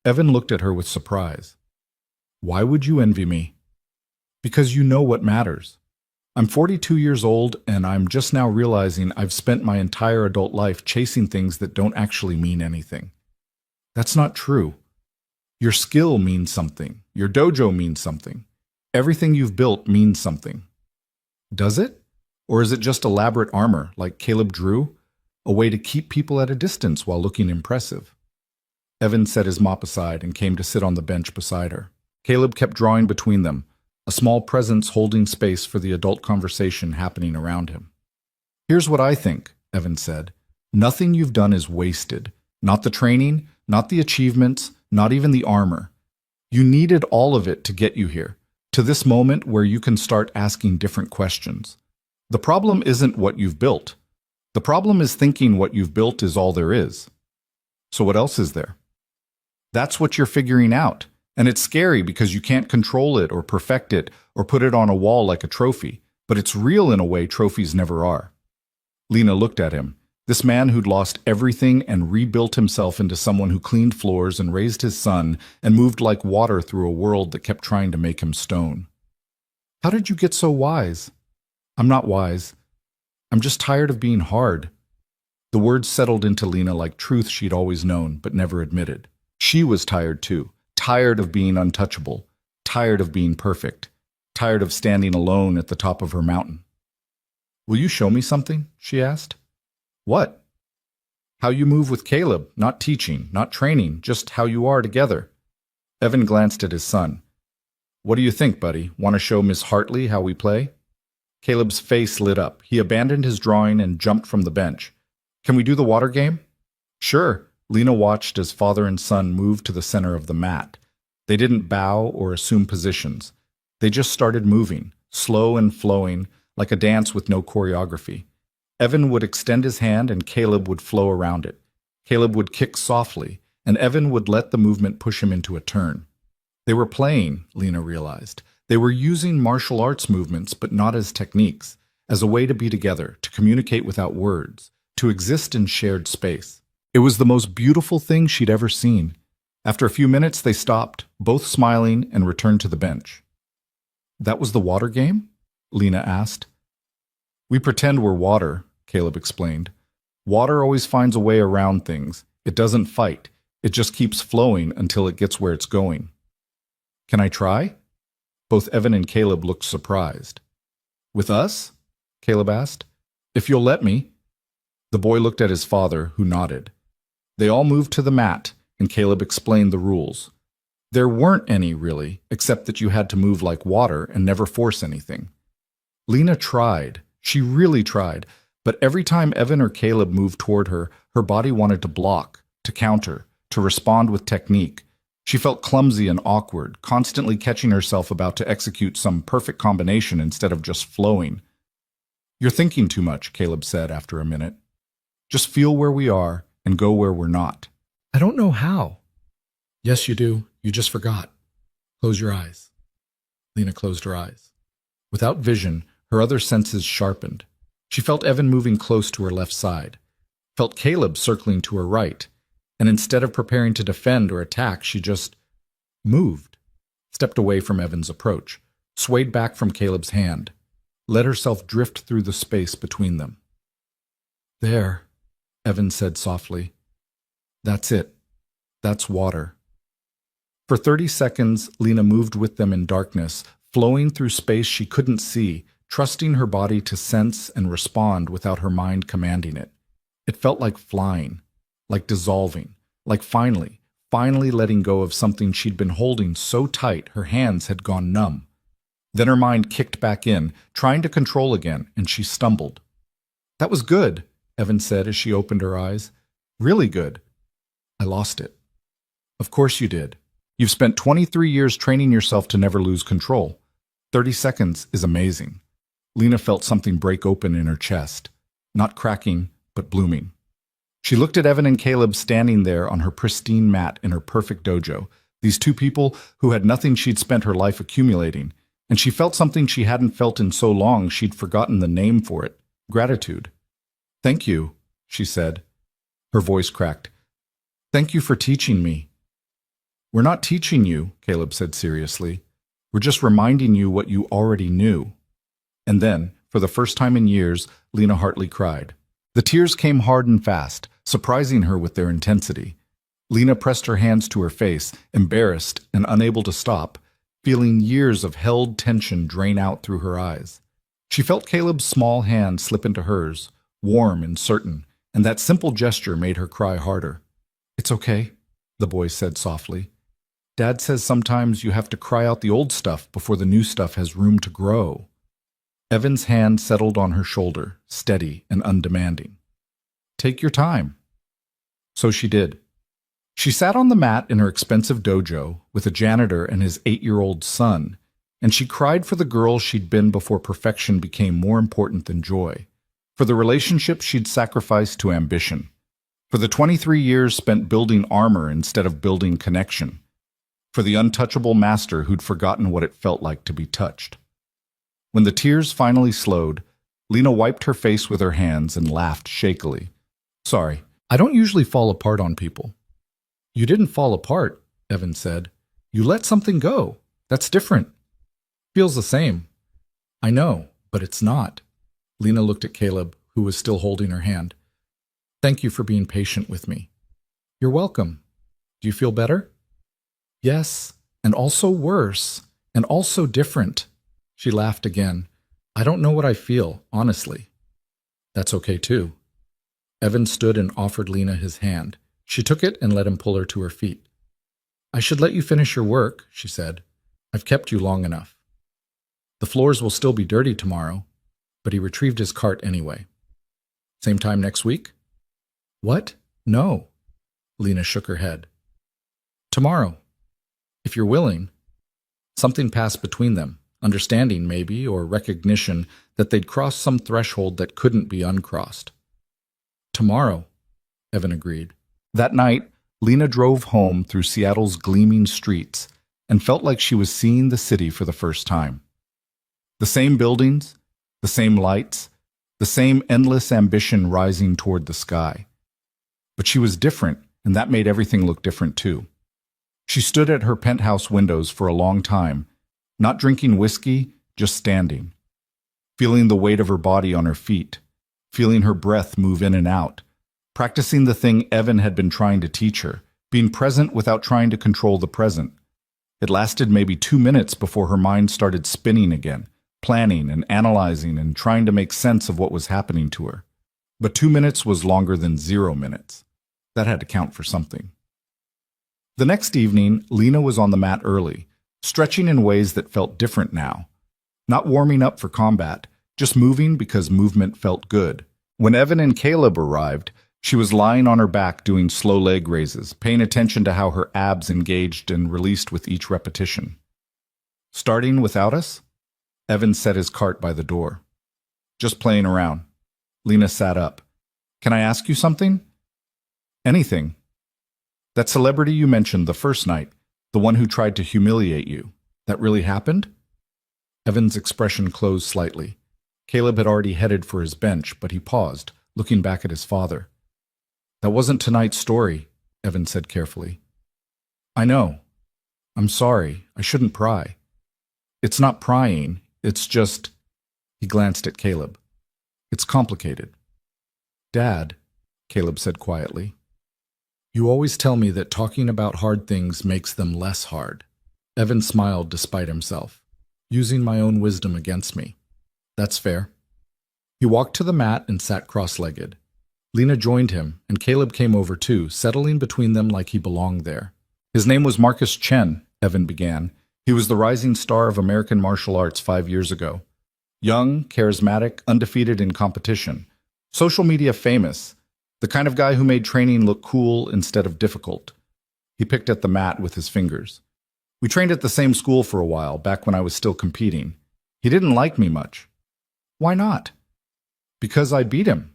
Evan looked at her with surprise. "Why would you envy me?" "Because you know what matters. I'm 42 years old, and I'm just now realizing I've spent my entire adult life chasing things that don't actually mean anything. That's not true. Your skill means something. Your dojo means something. Everything you've built means something. Does it? Or is it just elaborate armor, like Caleb drew? A way to keep people at a distance while looking impressive?" Evan set his mop aside and came to sit on the bench beside her. Caleb kept drawing between them, a small presence holding space for the adult conversation happening around him. "Here's what I think," Evan said. "Nothing you've done is wasted. Not the training, not the achievements, not even the armor. You needed all of it to get you here, to this moment where you can start asking different questions. The problem isn't what you've built. The problem is thinking what you've built is all there is. So what else is there? That's what you're figuring out. And it's scary because you can't control it or perfect it or put it on a wall like a trophy, but it's real in a way trophies never are." Lena looked at him, this man who'd lost everything and rebuilt himself into someone who cleaned floors and raised his son and moved like water through a world that kept trying to make him stone. "How did you get so wise?" "I'm not wise. I'm just tired of being hard." The words settled into Lena like truth she'd always known but never admitted. She was tired too. Tired of being untouchable, tired of being perfect, tired of standing alone at the top of her mountain. "Will you show me something?" she asked. "What?" "How you move with Caleb, not teaching, not training, just how you are together." Evan glanced at his son. "What do you think, buddy? Want to show Miss Hartley how we play?" Caleb's face lit up. He abandoned his drawing and jumped from the bench. "Can we do the water game?" "Sure." Lena watched as father and son moved to the center of the mat. They didn't bow or assume positions. They just started moving, slow and flowing, like a dance with no choreography. Evan would extend his hand and Caleb would flow around it. Caleb would kick softly, and Evan would let the movement push him into a turn. They were playing, Lena realized. They were using martial arts movements, but not as techniques, as a way to be together, to communicate without words, to exist in shared space. It was the most beautiful thing she'd ever seen. After a few minutes, they stopped, both smiling, and returned to the bench. That was the water game? Lena asked. We pretend we're water, Caleb explained. Water always finds a way around things. It doesn't fight. It just keeps flowing until it gets where it's going. Can I try? Both Evan and Caleb looked surprised. With us? Caleb asked. If you'll let me. The boy looked at his father, who nodded. They all moved to the mat, and Caleb explained the rules. There weren't any, really, except that you had to move like water and never force anything. Lena tried. She really tried. But every time Evan or Caleb moved toward her, her body wanted to block, to counter, to respond with technique. She felt clumsy and awkward, constantly catching herself about to execute some perfect combination instead of just flowing. You're thinking too much, Caleb said after a minute. Just feel where we are and go where we're not. I don't know how. Yes, you do. You just forgot. Close your eyes. Lena closed her eyes. Without vision, her other senses sharpened. She felt Evan moving close to her left side, felt Caleb circling to her right, and instead of preparing to defend or attack, she just moved, stepped away from Evan's approach, swayed back from Caleb's hand, let herself drift through the space between them. There, Evan said softly. That's it. That's water. For 30 seconds, Lena moved with them in darkness, flowing through space she couldn't see, trusting her body to sense and respond without her mind commanding it. It felt like flying, like dissolving, like finally letting go of something she'd been holding so tight her hands had gone numb. Then her mind kicked back in, trying to control again, and she stumbled. That was good, Evan said as she opened her eyes. Really good. I lost it. Of course you did. You've spent 23 years training yourself to never lose control. 30 seconds is amazing. Lena felt something break open in her chest, not cracking, but blooming. She looked at Evan and Caleb standing there on her pristine mat in her perfect dojo, these two people who had nothing she'd spent her life accumulating, and she felt something she hadn't felt in so long she'd forgotten the name for it, gratitude. Thank you, she said. Her voice cracked. Thank you for teaching me. We're not teaching you, Caleb said seriously. We're just reminding you what you already knew. And then, for the first time in years, Lena Hartley cried. The tears came hard and fast, surprising her with their intensity. Lena pressed her hands to her face, embarrassed and unable to stop, feeling years of held tension drain out through her eyes. She felt Caleb's small hand slip into hers, warm and certain, and that simple gesture made her cry harder. It's okay, the boy said softly. Dad says sometimes you have to cry out the old stuff before the new stuff has room to grow. Evan's hand settled on her shoulder, steady and undemanding. Take your time. So she did. She sat on the mat in her expensive dojo with a janitor and his 8-year-old son, and she cried for the girl she'd been before perfection became more important than joy, for the relationship she'd sacrificed to ambition, for the 23 years spent building armor instead of building connection, for the untouchable master who'd forgotten what it felt like to be touched. When the tears finally slowed, Lena wiped her face with her hands and laughed shakily. Sorry, I don't usually fall apart on people. You didn't fall apart, Evan said. You let something go. That's different. Feels the same. I know, but it's not. Lena looked at Caleb, who was still holding her hand. Thank you for being patient with me. You're welcome. Do you feel better? Yes, and also worse, and also different. She laughed again. I don't know what I feel, honestly. That's okay, too. Evan stood and offered Lena his hand. She took it and let him pull her to her feet. I should let you finish your work, she said. I've kept you long enough. The floors will still be dirty tomorrow, but he retrieved his cart anyway. Same time next week? What? No. Lena shook her head. Tomorrow, if you're willing. Something passed between them. Understanding, maybe, or recognition that they'd crossed some threshold that couldn't be uncrossed. Tomorrow, Evan agreed. That night, Lena drove home through Seattle's gleaming streets and felt like she was seeing the city for the first time. The same buildings, the same lights, the same endless ambition rising toward the sky. But she was different, and that made everything look different too. She stood at her penthouse windows for a long time, not drinking whiskey, just standing, feeling the weight of her body on her feet, feeling her breath move in and out, practicing the thing Evan had been trying to teach her, being present without trying to control the present. It lasted maybe 2 minutes before her mind started spinning again, planning and analyzing and trying to make sense of what was happening to her. But 2 minutes was longer than 0 minutes. That had to count for something. The next evening, Lena was on the mat early, stretching in ways that felt different now. Not warming up for combat, just moving because movement felt good. When Evan and Caleb arrived, she was lying on her back doing slow leg raises, paying attention to how her abs engaged and released with each repetition. Starting without us? Evan set his cart by the door. Just playing around. Lena sat up. Can I ask you something? Anything. That celebrity you mentioned the first night, the one who tried to humiliate you, that really happened? Evan's expression closed slightly. Caleb had already headed for his bench, but he paused, looking back at his father. That wasn't tonight's story, Evan said carefully. I know. I'm sorry. I shouldn't pry. It's not prying. It's just... He glanced at Caleb. It's complicated. Dad, Caleb said quietly, you always tell me that talking about hard things makes them less hard. Evan smiled despite himself, using my own wisdom against me. That's fair. He walked to the mat and sat cross-legged. Lena joined him, and Caleb came over too, settling between them like he belonged there. His name was Marcus Chen, Evan began. He was the rising star of American martial arts 5 years ago. Young, charismatic, undefeated in competition. Social media famous. The kind of guy who made training look cool instead of difficult. He picked at the mat with his fingers. We trained at the same school for a while, back when I was still competing. He didn't like me much. Why not? Because I beat him.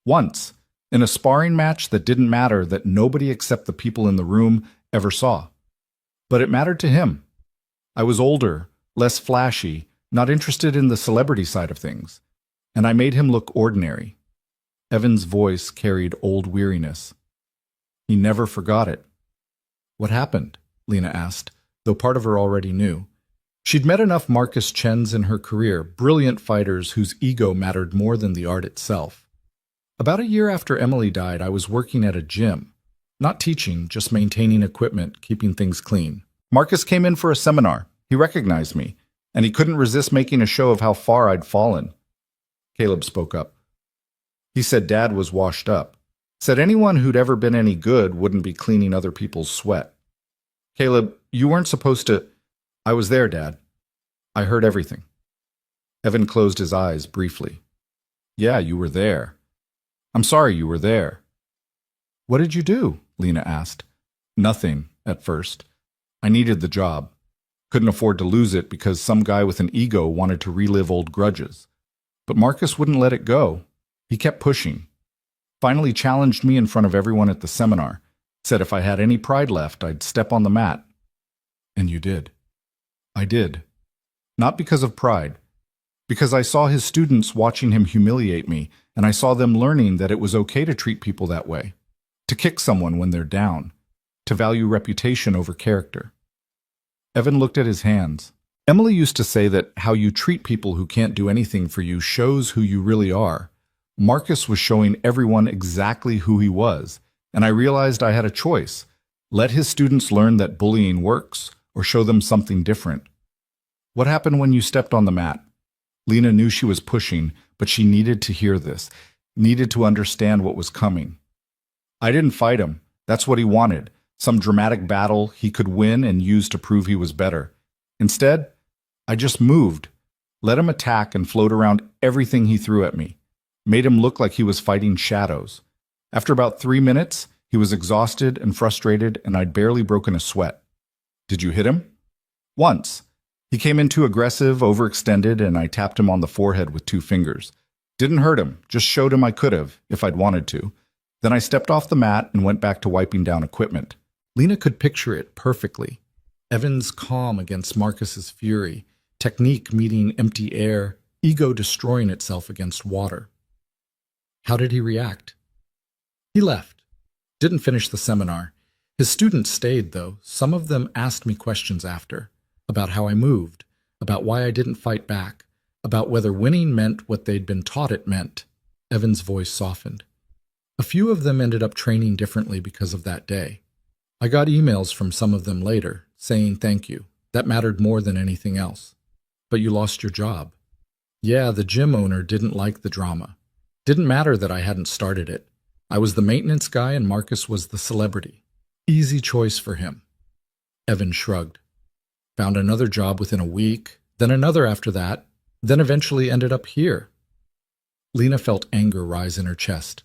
Once. In a sparring match that didn't matter, that nobody except the people in the room ever saw. But it mattered to him. I was older, less flashy, not interested in the celebrity side of things. And I made him look ordinary. Evan's voice carried old weariness. He never forgot it. What happened? Lena asked, though part of her already knew. She'd met enough Marcus Chens in her career, brilliant fighters whose ego mattered more than the art itself. About a year after Emily died, I was working at a gym. Not teaching, just maintaining equipment, keeping things clean. Marcus came in for a seminar. He recognized me, and he couldn't resist making a show of how far I'd fallen. Caleb spoke up. He said Dad was washed up. Said anyone who'd ever been any good wouldn't be cleaning other people's sweat. Caleb, you weren't supposed to... I was there, Dad. I heard everything. Evan closed his eyes briefly. Yeah, you were there. I'm sorry you were there. What did you do? Lena asked. Nothing, at first. I needed the job. Couldn't afford to lose it because some guy with an ego wanted to relive old grudges. But Marcus wouldn't let it go. He kept pushing. Finally challenged me in front of everyone at the seminar. Said if I had any pride left, I'd step on the mat. And you did. I did. Not because of pride. Because I saw his students watching him humiliate me, and I saw them learning that it was okay to treat people that way. To kick someone when they're down. To value reputation over character. Evan looked at his hands. Emily used to say that how you treat people who can't do anything for you shows who you really are. Marcus was showing everyone exactly who he was, and I realized I had a choice. Let his students learn that bullying works, or show them something different. What happened when you stepped on the mat? Lena knew she was pushing, but she needed to hear this, needed to understand what was coming. I didn't fight him. That's what he wanted. Some dramatic battle he could win and use to prove he was better. Instead, I just moved, let him attack and float around everything he threw at me. Made him look like he was fighting shadows. After about 3 minutes, he was exhausted and frustrated, and I'd barely broken a sweat. Did you hit him? Once. He came in too aggressive, overextended, and I tapped him on the forehead with 2 fingers. Didn't hurt him, just showed him I could have, if I'd wanted to. Then I stepped off the mat and went back to wiping down equipment. Lena could picture it perfectly. Evan's calm against Marcus's fury, technique meeting empty air, ego destroying itself against water. How did he react? He left. Didn't finish the seminar. His students stayed, though. Some of them asked me questions after, about how I moved, about why I didn't fight back, about whether winning meant what they'd been taught it meant. Evan's voice softened. A few of them ended up training differently because of that day. I got emails from some of them later, saying thank you. That mattered more than anything else. But you lost your job. Yeah, the gym owner didn't like the drama. Didn't matter that I hadn't started it. I was the maintenance guy and Marcus was the celebrity. Easy choice for him. Evan shrugged. Found another job within a week, then another after that, then eventually ended up here. Lena felt anger rise in her chest.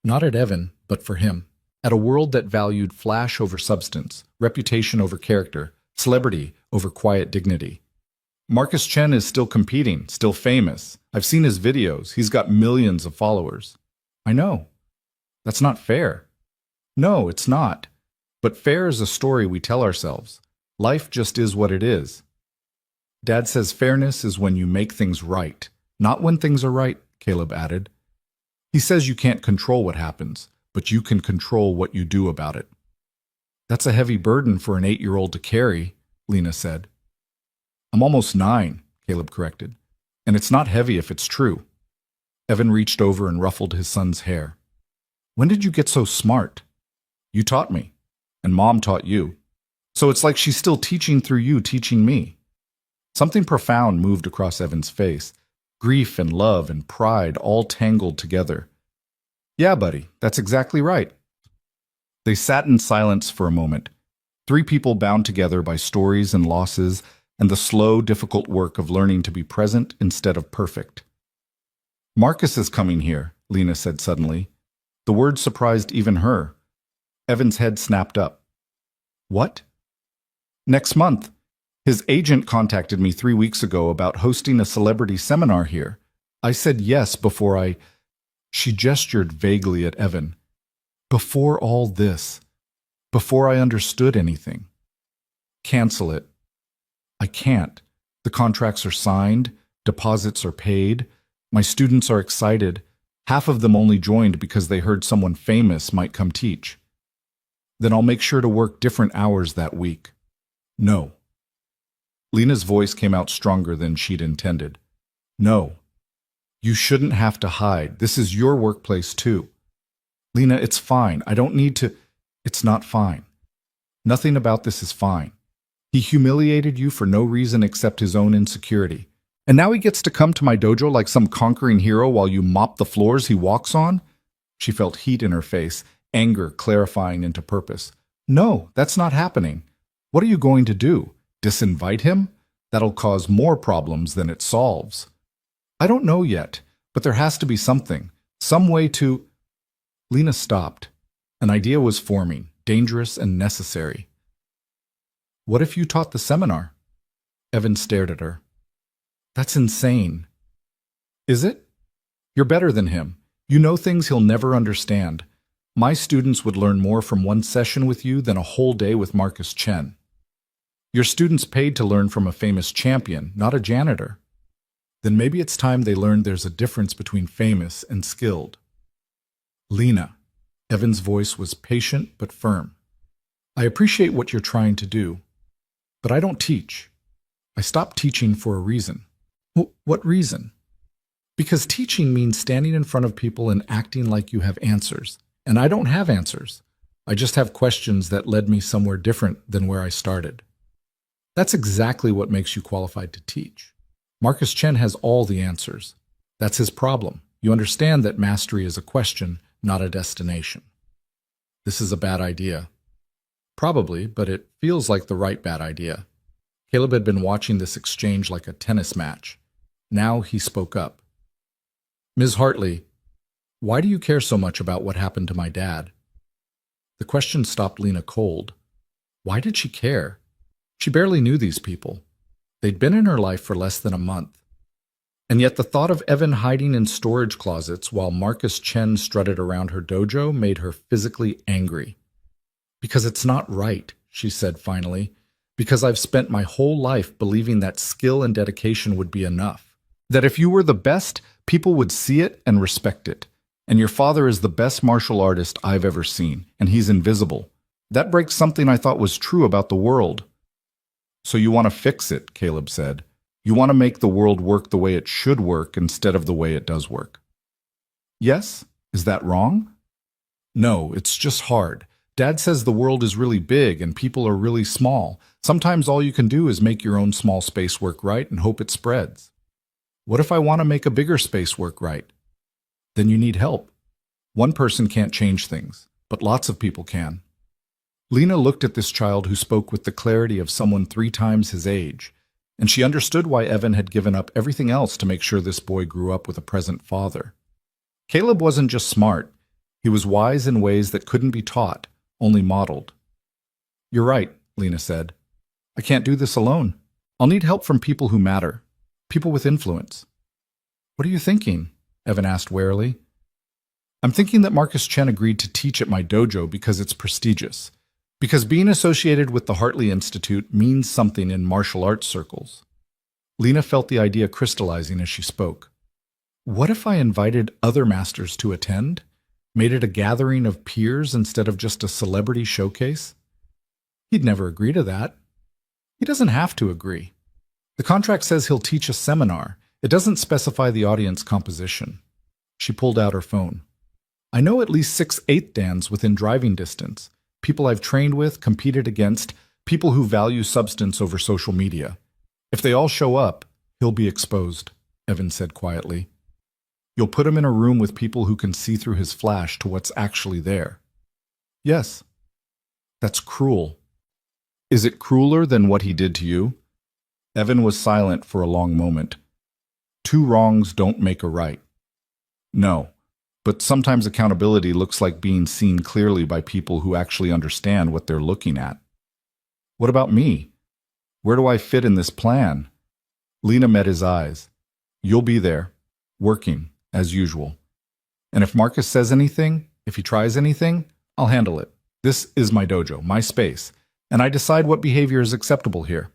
Not at Evan, but for him. At a world that valued flash over substance, reputation over character, celebrity over quiet dignity. Marcus Chen is still competing, still famous. I've seen his videos. He's got millions of followers. I know. That's not fair. No, it's not. But fair is a story we tell ourselves. Life just is what it is. Dad says fairness is when you make things right, not when things are right, Caleb added. He says you can't control what happens, but you can control what you do about it. That's a heavy burden for an 8-year-old to carry, Lena said. I'm almost 9, Caleb corrected. And it's not heavy if it's true. Evan reached over and ruffled his son's hair. When did you get so smart? You taught me, and Mom taught you. So it's like she's still teaching through you teaching me. Something profound moved across Evan's face. Grief and love and pride all tangled together. Yeah, buddy, that's exactly right. They sat in silence for a moment. 3 people bound together by stories and losses and the slow, difficult work of learning to be present instead of perfect. Marcus is coming here, Lena said suddenly. The word surprised even her. Evan's head snapped up. What? Next month. His agent contacted me 3 weeks ago about hosting a celebrity seminar here. I said yes before I... She gestured vaguely at Evan. Before all this. Before I understood anything. Cancel it. I can't. The contracts are signed. Deposits are paid. My students are excited. Half of them only joined because they heard someone famous might come teach. Then I'll make sure to work different hours that week. No. Lena's voice came out stronger than she'd intended. No. You shouldn't have to hide. This is your workplace too. Lena, it's fine. I don't need to... It's not fine. Nothing about this is fine. He humiliated you for no reason except his own insecurity. And now he gets to come to my dojo like some conquering hero while you mop the floors he walks on? She felt heat in her face, anger clarifying into purpose. No, that's not happening. What are you going to do? Disinvite him? That'll cause more problems than it solves. I don't know yet, but there has to be something. Some way to... Lena stopped. An idea was forming, dangerous and necessary. What if you taught the seminar? Evan stared at her. That's insane. Is it? You're better than him. You know things he'll never understand. My students would learn more from one session with you than a whole day with Marcus Chen. Your students paid to learn from a famous champion, not a janitor. Then maybe it's time they learned there's a difference between famous and skilled. Lena. Evan's voice was patient but firm. I appreciate what you're trying to do, but I don't teach. I stopped teaching for a reason. What reason? Because teaching means standing in front of people and acting like you have answers. And I don't have answers. I just have questions that led me somewhere different than where I started. That's exactly what makes you qualified to teach. Marcus Chen has all the answers. That's his problem. You understand that mastery is a question, not a destination. This is a bad idea. Probably, but it feels like the right bad idea. Caleb had been watching this exchange like a tennis match. Now he spoke up. Ms. Hartley, why do you care so much about what happened to my dad? The question stopped Lena cold. Why did she care? She barely knew these people. They'd been in her life for less than a month. And yet the thought of Evan hiding in storage closets while Marcus Chen strutted around her dojo made her physically angry. Because it's not right, she said finally. Because I've spent my whole life believing that skill and dedication would be enough. That if you were the best, people would see it and respect it. And your father is the best martial artist I've ever seen, and he's invisible. That breaks something I thought was true about the world. So you want to fix it, Caleb said. You want to make the world work the way it should work instead of the way it does work. Yes? Is that wrong? No, it's just hard. Dad says the world is really big and people are really small. Sometimes all you can do is make your own small space work right and hope it spreads. What if I want to make a bigger space work right? Then you need help. One person can't change things, but lots of people can. Lena looked at this child who spoke with the clarity of someone 3 times his age, and she understood why Evan had given up everything else to make sure this boy grew up with a present father. Caleb wasn't just smart, he was wise in ways that couldn't be taught, only modeled. You're right, Lena said. I can't do this alone. I'll need help from people who matter, people with influence. What are you thinking? Evan asked warily. I'm thinking that Marcus Chen agreed to teach at my dojo because it's prestigious. Because being associated with the Hartley Institute means something in martial arts circles. Lena felt the idea crystallizing as she spoke. What if I invited other masters to attend? Made it a gathering of peers instead of just a celebrity showcase? He'd never agree to that. He doesn't have to agree. The contract says he'll teach a seminar. It doesn't specify the audience composition. She pulled out her phone. I know at least 6 eighth dans within driving distance. People I've trained with, competed against, people who value substance over social media. If they all show up, he'll be exposed, Evan said quietly. You'll put him in a room with people who can see through his flash to what's actually there. Yes. That's cruel. Is it crueler than what he did to you? Evan was silent for a long moment. 2 wrongs don't make a right. No. But sometimes accountability looks like being seen clearly by people who actually understand what they're looking at. What about me? Where do I fit in this plan? Lena met his eyes. You'll be there, working, as usual. And if Marcus says anything, if he tries anything, I'll handle it. This is my dojo, my space, and I decide what behavior is acceptable here.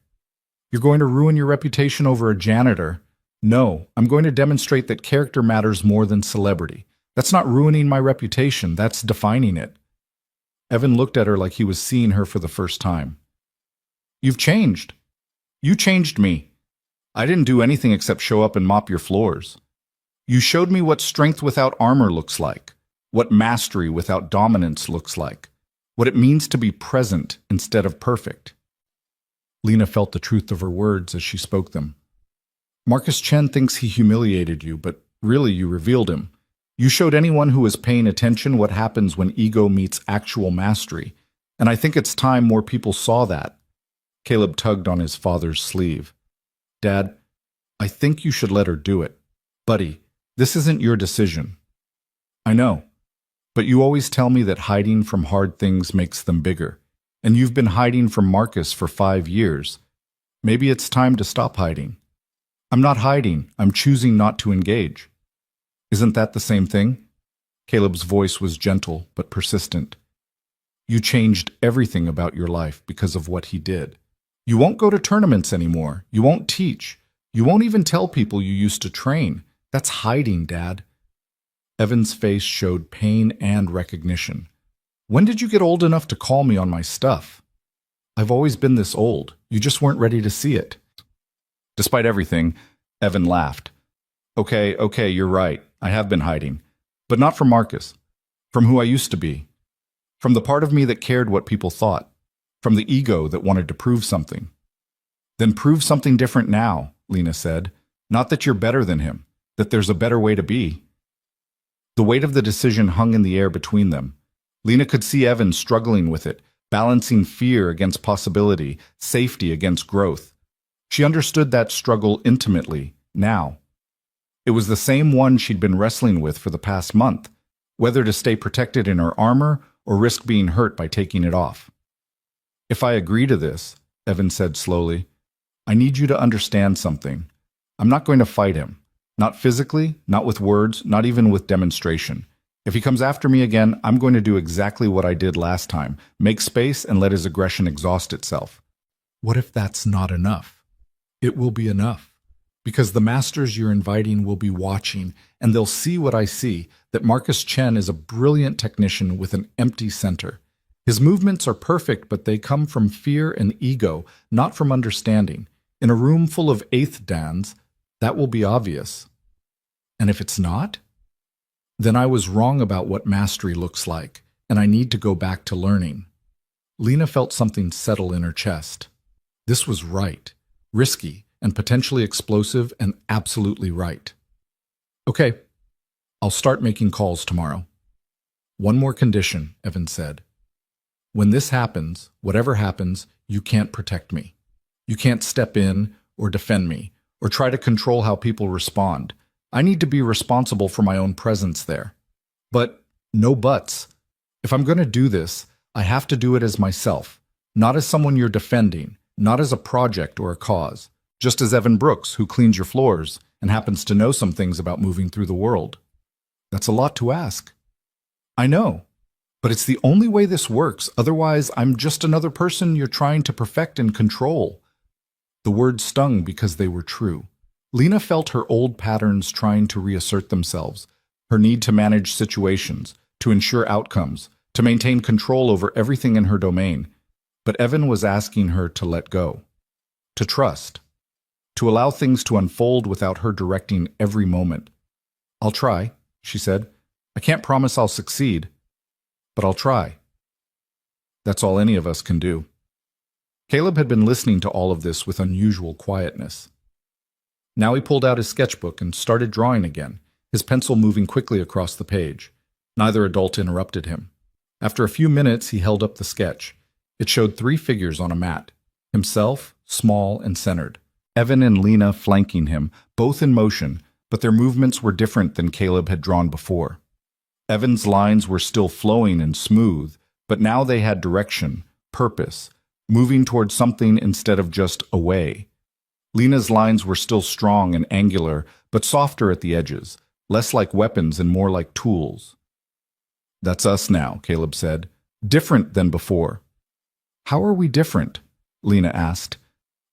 You're going to ruin your reputation over a janitor. No, I'm going to demonstrate that character matters more than celebrity. That's not ruining my reputation, that's defining it. Evan looked at her like he was seeing her for the first time. You've changed. You changed me. I didn't do anything except show up and mop your floors. You showed me what strength without armor looks like, what mastery without dominance looks like, what it means to be present instead of perfect. Lena felt the truth of her words as she spoke them. Marcus Chen thinks he humiliated you, but really you revealed him. You showed anyone who is paying attention what happens when ego meets actual mastery, and I think it's time more people saw that. Caleb tugged on his father's sleeve. Dad, I think you should let her do it. Buddy, this isn't your decision. I know, but you always tell me that hiding from hard things makes them bigger, and you've been hiding from Marcus for 5 years. Maybe it's time to stop hiding. I'm not hiding, I'm choosing not to engage. Isn't that the same thing? Caleb's voice was gentle but persistent. You changed everything about your life because of what he did. You won't go to tournaments anymore. You won't teach. You won't even tell people you used to train. That's hiding, Dad. Evan's face showed pain and recognition. When did you get old enough to call me on my stuff? I've always been this old. You just weren't ready to see it. Despite everything, Evan laughed. Okay, you're right. I have been hiding. But not from Marcus. From who I used to be. From the part of me that cared what people thought. From the ego that wanted to prove something. Then prove something different now, Lena said. Not that you're better than him. That there's a better way to be. The weight of the decision hung in the air between them. Lena could see Evan struggling with it, balancing fear against possibility, safety against growth. She understood that struggle intimately, now. It was the same one she'd been wrestling with for the past month, whether to stay protected in her armor or risk being hurt by taking it off. If I agree to this, Evan said slowly, I need you to understand something. I'm not going to fight him. Not physically, not with words, not even with demonstration. If he comes after me again, I'm going to do exactly what I did last time, make space and let his aggression exhaust itself. What if that's not enough? It will be enough. Because the masters you're inviting will be watching, and they'll see what I see, that Marcus Chen is a brilliant technician with an empty center. His movements are perfect, but they come from fear and ego, not from understanding. In a room full of eighth dans, that will be obvious. And if it's not? Then I was wrong about what mastery looks like, and I need to go back to learning. Lena felt something settle in her chest. This was right, risky, and potentially explosive, and absolutely right. Okay, I'll start making calls tomorrow. One more condition, Evan said. When this happens, whatever happens, you can't protect me. You can't step in or defend me or try to control how people respond. I need to be responsible for my own presence there. But no buts. If I'm going to do this, I have to do it as myself, not as someone you're defending, not as a project or a cause, just as Evan Brooks, who cleans your floors and happens to know some things about moving through the world. That's a lot to ask. I know. But it's the only way this works. Otherwise, I'm just another person you're trying to perfect and control. The words stung because they were true. Lena felt her old patterns trying to reassert themselves, her need to manage situations, to ensure outcomes, to maintain control over everything in her domain. But Evan was asking her to let go, to trust, to allow things to unfold without her directing every moment. I'll try, she said. I can't promise I'll succeed, but I'll try. That's all any of us can do. Caleb had been listening to all of this with unusual quietness. Now he pulled out his sketchbook and started drawing again, his pencil moving quickly across the page. Neither adult interrupted him. After a few minutes, he held up the sketch. It showed 3 figures on a mat, himself, small and centered. Evan and Lena flanking him, both in motion, but their movements were different than Caleb had drawn before. Evan's lines were still flowing and smooth, but now they had direction, purpose, moving towards something instead of just away. Lena's lines were still strong and angular, but softer at the edges, less like weapons and more like tools. That's us now, Caleb said. Different than before. How are we different? Lena asked.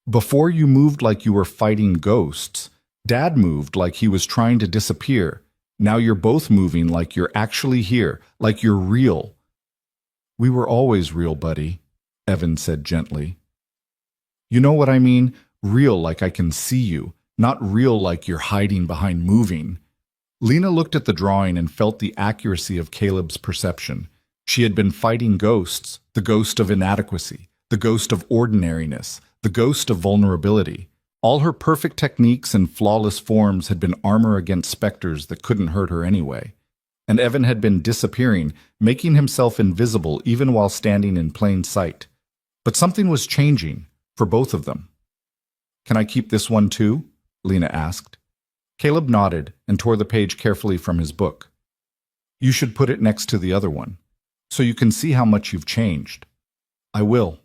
Before you moved like you were fighting ghosts. Dad moved like he was trying to disappear. Now you're both moving like you're actually here, like you're real. We were always real, buddy, Evan said gently. You know what I mean? Real like I can see you, not real like you're hiding behind moving. Lena looked at the drawing and felt the accuracy of Caleb's perception. She had been fighting ghosts, the ghost of inadequacy, the ghost of ordinariness, the ghost of vulnerability. All her perfect techniques and flawless forms had been armor against specters that couldn't hurt her anyway. And Evan had been disappearing, making himself invisible even while standing in plain sight. But something was changing, for both of them. Can I keep this one too? Lena asked. Caleb nodded and tore the page carefully from his book. You should put it next to the other one, so you can see how much you've changed. I will.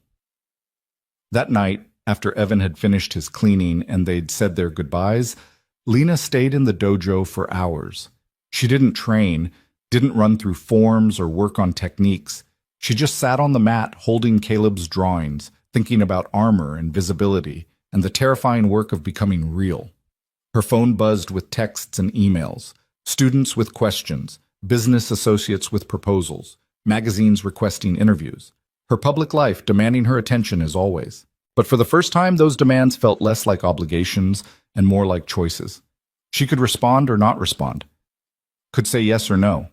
That night, after Evan had finished his cleaning and they'd said their goodbyes, Lena stayed in the dojo for hours. She didn't train, didn't run through forms or work on techniques. She just sat on the mat holding Caleb's drawings, thinking about armor and visibility and the terrifying work of becoming real. Her phone buzzed with texts and emails, students with questions, business associates with proposals, magazines requesting interviews. Her public life demanding her attention as always. But for the first time, those demands felt less like obligations and more like choices. She could respond or not respond. Could say yes or no.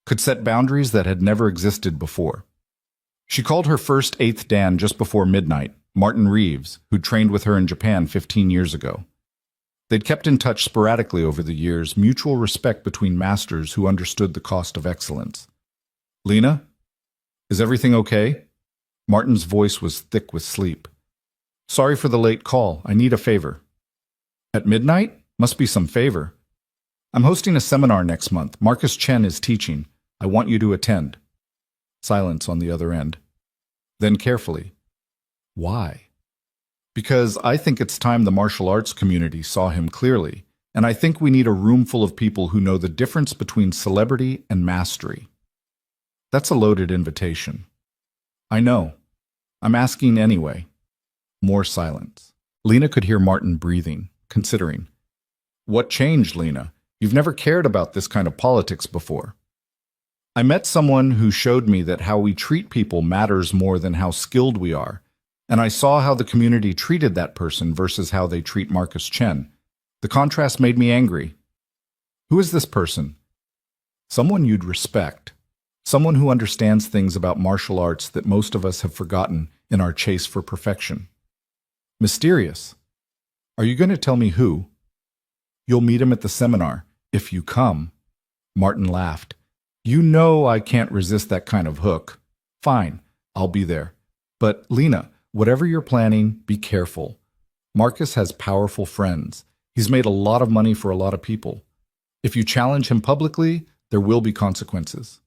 Could set boundaries that had never existed before. She called her first 8th Dan just before midnight, Martin Reeves, who'd trained with her in Japan 15 years ago. They'd kept in touch sporadically over the years, mutual respect between masters who understood the cost of excellence. Lena? Is everything okay? Martin's voice was thick with sleep. Sorry for the late call. I need a favor. At midnight? Must be some favor. I'm hosting a seminar next month. Marcus Chen is teaching. I want you to attend. Silence on the other end. Then carefully. Why? Because I think it's time the martial arts community saw him clearly, and I think we need a room full of people who know the difference between celebrity and mastery. That's a loaded invitation. I know. I'm asking anyway. More silence. Lena could hear Martin breathing, considering. What changed, Lena? You've never cared about this kind of politics before. I met someone who showed me that how we treat people matters more than how skilled we are, and I saw how the community treated that person versus how they treat Marcus Chen. The contrast made me angry. Who is this person? Someone you'd respect. Someone who understands things about martial arts that most of us have forgotten in our chase for perfection. Mysterious. Are you going to tell me who? You'll meet him at the seminar, if you come. Martin laughed. You know I can't resist that kind of hook. Fine, I'll be there. But, Lena, whatever you're planning, be careful. Marcus has powerful friends. He's made a lot of money for a lot of people. If you challenge him publicly, there will be consequences.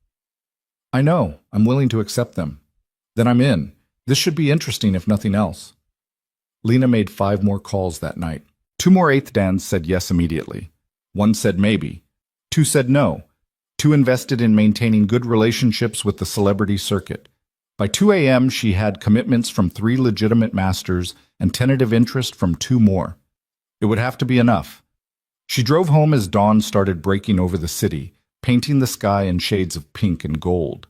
I know. I'm willing to accept them. Then I'm in. This should be interesting if nothing else. Lena made 5 more calls that night. 2 more eighth dans said yes immediately. 1 said maybe. 2 said no. 2 invested in maintaining good relationships with the celebrity circuit. By 2 a.m., she had commitments from 3 legitimate masters and tentative interest from 2 more. It would have to be enough. She drove home as dawn started breaking over the city, painting the sky in shades of pink and gold.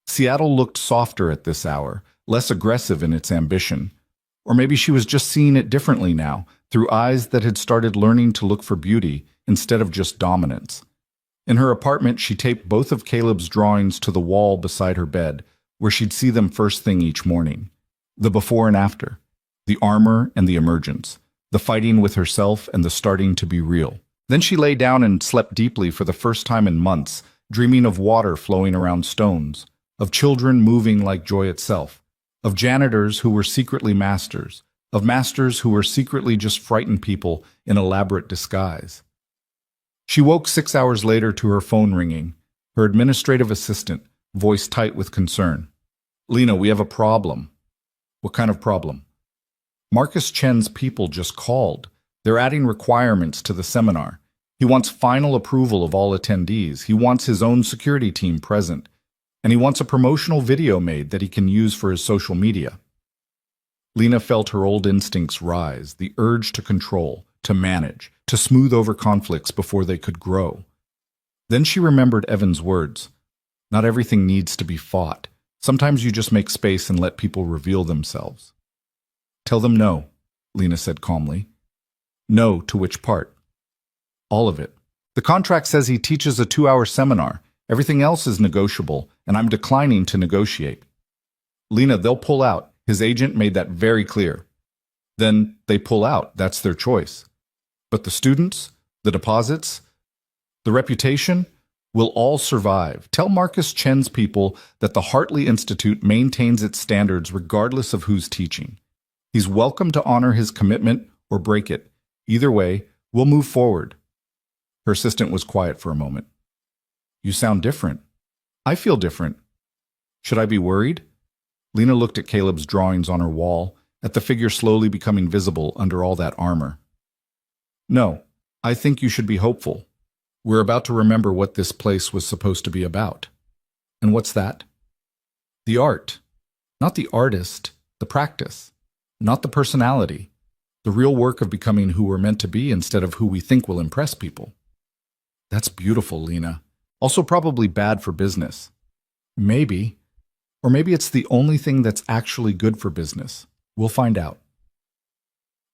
Seattle looked softer at this hour, less aggressive in its ambition. Or maybe she was just seeing it differently now, through eyes that had started learning to look for beauty instead of just dominance. In her apartment, she taped both of Caleb's drawings to the wall beside her bed, where she'd see them first thing each morning. The before and after, the armor and the emergence, the fighting with herself and the starting to be real. Then she lay down and slept deeply for the first time in months, dreaming of water flowing around stones, of children moving like joy itself, of janitors who were secretly masters, of masters who were secretly just frightened people in elaborate disguise. She woke 6 hours later to her phone ringing, her administrative assistant, voice tight with concern. Lena, we have a problem. What kind of problem? Marcus Chen's people just called. They're adding requirements to the seminar. He wants final approval of all attendees. He wants his own security team present. And he wants a promotional video made that he can use for his social media. Lena felt her old instincts rise, the urge to control, to manage, to smooth over conflicts before they could grow. Then she remembered Evan's words. Not everything needs to be fought. Sometimes you just make space and let people reveal themselves. Tell them no, Lena said calmly. No to which part? All of it. The contract says he teaches a 2-hour seminar. Everything else is negotiable, and I'm declining to negotiate. Lena, they'll pull out. His agent made that very clear. Then they pull out. That's their choice. But the students, the deposits, the reputation will all survive. Tell Marcus Chen's people that the Hartley Institute maintains its standards regardless of who's teaching. He's welcome to honor his commitment or break it. Either way, we'll move forward. Her assistant was quiet for a moment. You sound different. I feel different. Should I be worried? Lena looked at Caleb's drawings on her wall, at the figure slowly becoming visible under all that armor. No, I think you should be hopeful. We're about to remember what this place was supposed to be about. And what's that? The art. Not the artist, the practice. Not the personality. The real work of becoming who we're meant to be instead of who we think will impress people. That's beautiful, Lena. Also probably bad for business. Maybe. Or maybe it's the only thing that's actually good for business. We'll find out.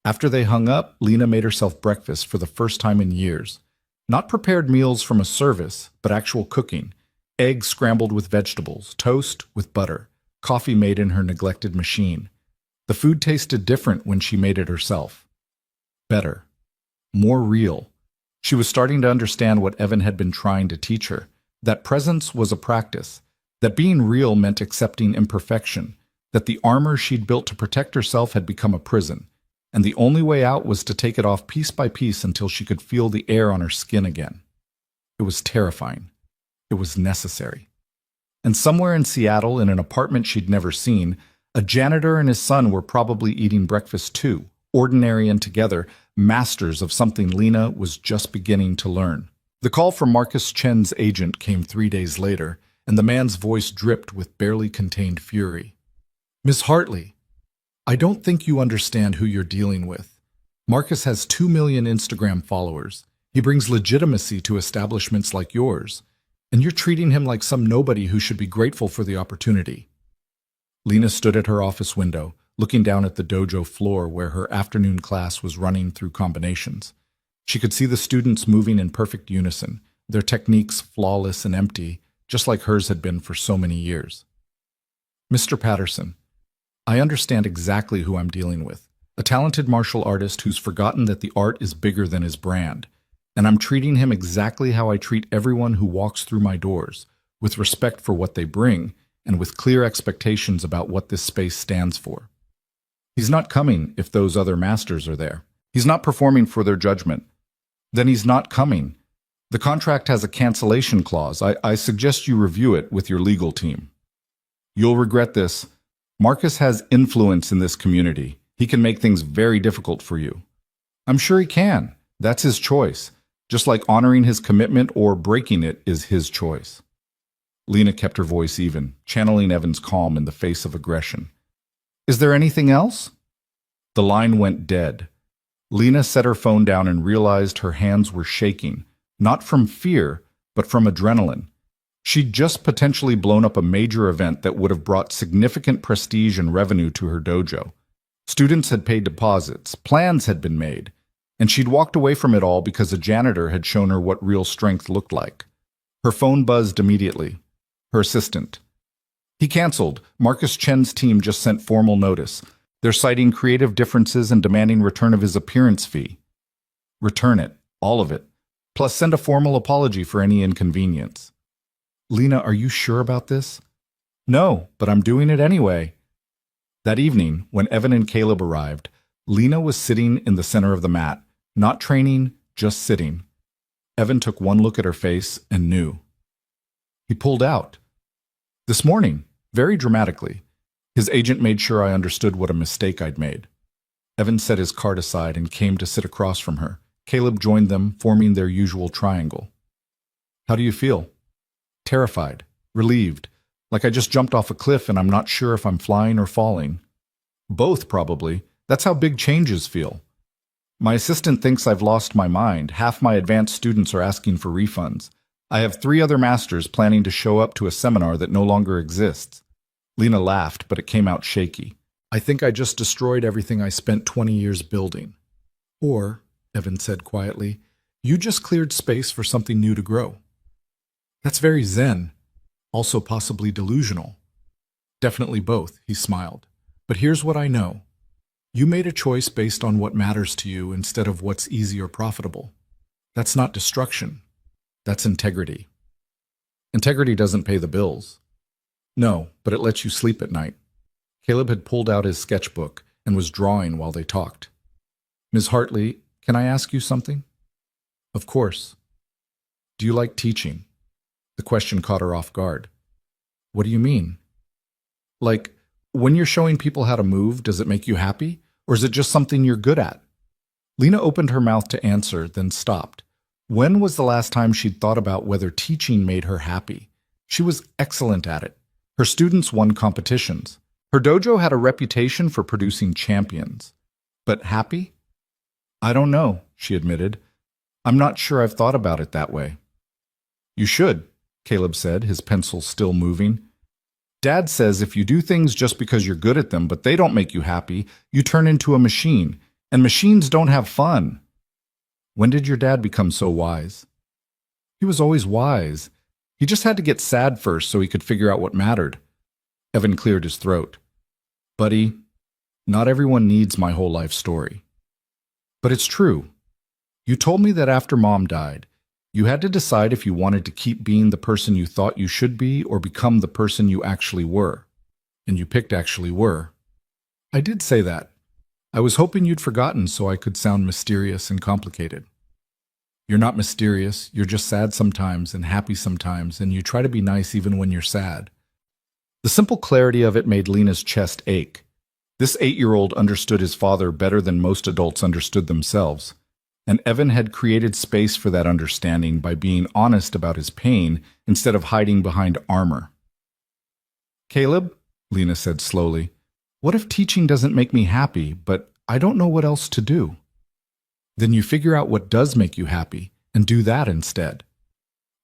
After they hung up, Lena made herself breakfast for the first time in years. Not prepared meals from a service, but actual cooking. Eggs scrambled with vegetables, toast with butter, coffee made in her neglected machine. The food tasted different when she made it herself. Better. More real. She was starting to understand what Evan had been trying to teach her, that presence was a practice, that being real meant accepting imperfection, that the armor she'd built to protect herself had become a prison, and the only way out was to take it off piece by piece until she could feel the air on her skin again. It was terrifying. It was necessary. And somewhere in Seattle, in an apartment she'd never seen, a janitor and his son were probably eating breakfast too, ordinary and together, masters of something Lena was just beginning to learn. The call from Marcus Chen's agent came 3 days later, and the man's voice dripped with barely contained fury. Miss Hartley, I don't think you understand who you're dealing with. Marcus has 2 million Instagram followers. He brings legitimacy to establishments like yours. And you're treating him like some nobody who should be grateful for the opportunity. Lena stood at her office window, looking down at the dojo floor where her afternoon class was running through combinations. She could see the students moving in perfect unison, their techniques flawless and empty, just like hers had been for so many years. Mr. Patterson, I understand exactly who I'm dealing with. A talented martial artist who's forgotten that the art is bigger than his brand. And I'm treating him exactly how I treat everyone who walks through my doors, with respect for what they bring, and with clear expectations about what this space stands for. He's not coming if those other masters are there. He's not performing for their judgment. Then he's not coming. The contract has a cancellation clause. I suggest you review it with your legal team. You'll regret this. Marcus has influence in this community. He can make things very difficult for you. I'm sure he can. That's his choice. Just like honoring his commitment or breaking it is his choice. Lena kept her voice even, channeling Evan's calm in the face of aggression. Is there anything else? The line went dead. Lena set her phone down and realized her hands were shaking, not from fear, but from adrenaline. She'd just potentially blown up a major event that would have brought significant prestige and revenue to her dojo. Students had paid deposits, plans had been made, and she'd walked away from it all because a janitor had shown her what real strength looked like. Her phone buzzed immediately. Her assistant. He canceled. Marcus Chen's team just sent formal notice. They're citing creative differences and demanding return of his appearance fee. Return it, all of it, plus send a formal apology for any inconvenience. Lena, are you sure about this? No, but I'm doing it anyway. That evening, when Evan and Caleb arrived, Lena was sitting in the center of the mat, not training, just sitting. Evan took one look at her face and knew. He pulled out. This morning, very dramatically. His agent made sure I understood what a mistake I'd made. Evan set his card aside and came to sit across from her. Caleb joined them, forming their usual triangle. How do you feel? Terrified, relieved, like I just jumped off a cliff and I'm not sure if I'm flying or falling. Both, probably. That's how big changes feel. My assistant thinks I've lost my mind. Half my advanced students are asking for refunds. I have 3 other masters planning to show up to a seminar that no longer exists. Lena laughed, but it came out shaky. I think I just destroyed everything I spent 20 years building. Or, Evan said quietly, you just cleared space for something new to grow. That's very zen, also possibly delusional. Definitely both, he smiled. But here's what I know. You made a choice based on what matters to you instead of what's easy or profitable. That's not destruction. That's integrity. Integrity doesn't pay the bills. No, but it lets you sleep at night. Caleb had pulled out his sketchbook and was drawing while they talked. Ms. Hartley, can I ask you something? Of course. Do you like teaching? The question caught her off guard. What do you mean? Like, when you're showing people how to move, does it make you happy? Or is it just something you're good at? Lena opened her mouth to answer, then stopped. When was the last time she'd thought about whether teaching made her happy? She was excellent at it. Her students won competitions. Her dojo had a reputation for producing champions. But happy? I don't know, she admitted. I'm not sure I've thought about it that way. You should, Caleb said, his pencil still moving. Dad says if you do things just because you're good at them but they don't make you happy, you turn into a machine, and machines don't have fun. When did your dad become so wise? He was always wise. He just had to get sad first so he could figure out what mattered. Evan cleared his throat. Buddy, not everyone needs my whole life story. But it's true. You told me that after Mom died, you had to decide if you wanted to keep being the person you thought you should be or become the person you actually were. And you picked actually were. I did say that. I was hoping you'd forgotten so I could sound mysterious and complicated. You're not mysterious, you're just sad sometimes and happy sometimes, and you try to be nice even when you're sad. The simple clarity of it made Lena's chest ache. This 8-year-old understood his father better than most adults understood themselves, and Evan had created space for that understanding by being honest about his pain instead of hiding behind armor. Caleb, Lena said slowly, what if teaching doesn't make me happy, but I don't know what else to do? Then you figure out what does make you happy and do that instead.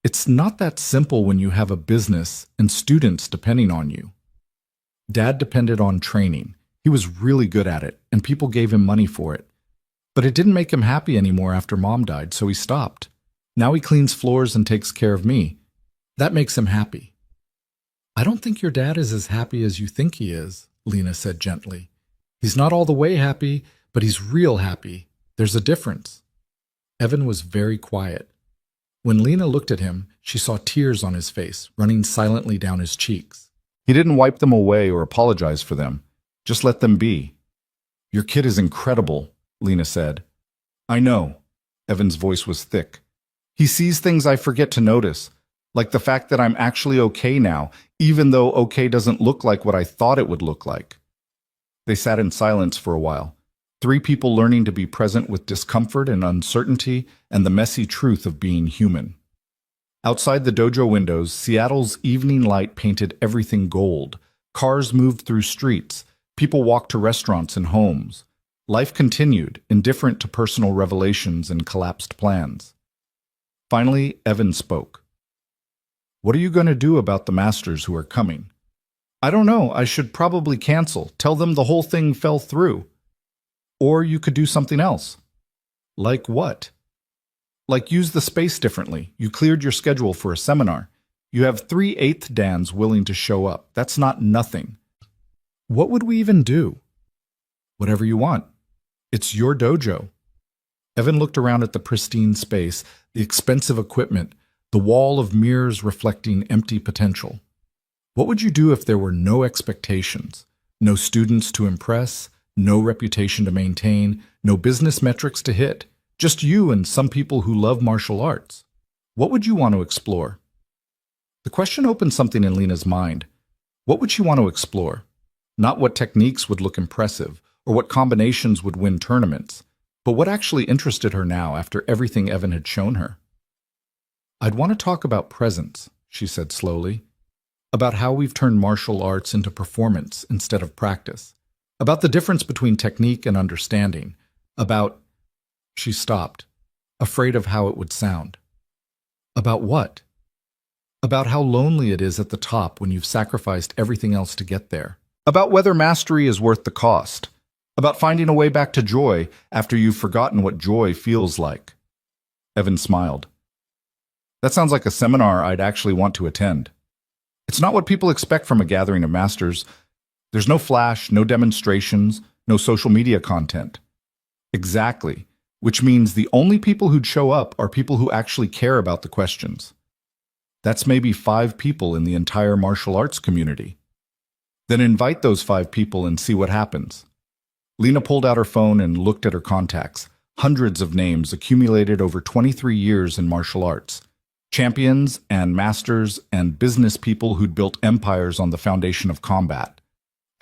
It's not that simple when you have a business and students depending on you. Dad depended on training. He was really good at it, and people gave him money for it. But it didn't make him happy anymore after Mom died, so he stopped. Now he cleans floors and takes care of me. That makes him happy. I don't think your dad is as happy as you think he is, Lena said gently. He's not all the way happy, but he's real happy. There's a difference. Evan was very quiet. When Lena looked at him, she saw tears on his face, running silently down his cheeks. He didn't wipe them away or apologize for them. Just let them be. Your kid is incredible, Lena said. I know. Evan's voice was thick. He sees things I forget to notice, like the fact that I'm actually okay now, even though okay doesn't look like what I thought it would look like. They sat in silence for a while, 3 people learning to be present with discomfort and uncertainty and the messy truth of being human. Outside the dojo windows, Seattle's evening light painted everything gold. Cars moved through streets. People walked to restaurants and homes. Life continued, indifferent to personal revelations and collapsed plans. Finally, Evan spoke. What are you going to do about the masters who are coming? I don't know. I should probably cancel. Tell them the whole thing fell through. Or you could do something else. Like what? Like use the space differently. You cleared your schedule for a seminar. You have 3 8th Dans willing to show up. That's not nothing. What would we even do? Whatever you want. It's your dojo. Evan looked around at the pristine space, the expensive equipment, the wall of mirrors reflecting empty potential. What would you do if there were no expectations, no students to impress, no reputation to maintain, no business metrics to hit, just you and some people who love martial arts? What would you want to explore? The question opened something in Lena's mind. What would she want to explore? Not what techniques would look impressive, or what combinations would win tournaments, but what actually interested her now after everything Evan had shown her. I'd want to talk about presence, she said slowly, about how we've turned martial arts into performance instead of practice, about the difference between technique and understanding, about... She stopped, afraid of how it would sound. About what? About how lonely it is at the top when you've sacrificed everything else to get there. About whether mastery is worth the cost. About finding a way back to joy after you've forgotten what joy feels like. Evan smiled. That sounds like a seminar I'd actually want to attend. It's not what people expect from a gathering of masters. There's no flash, no demonstrations, no social media content. Exactly. Which means the only people who'd show up are people who actually care about the questions. That's maybe 5 people in the entire martial arts community. Then invite those 5 people and see what happens. Lena pulled out her phone and looked at her contacts. Hundreds of names accumulated over 23 years in martial arts. Champions and masters and business people who'd built empires on the foundation of combat.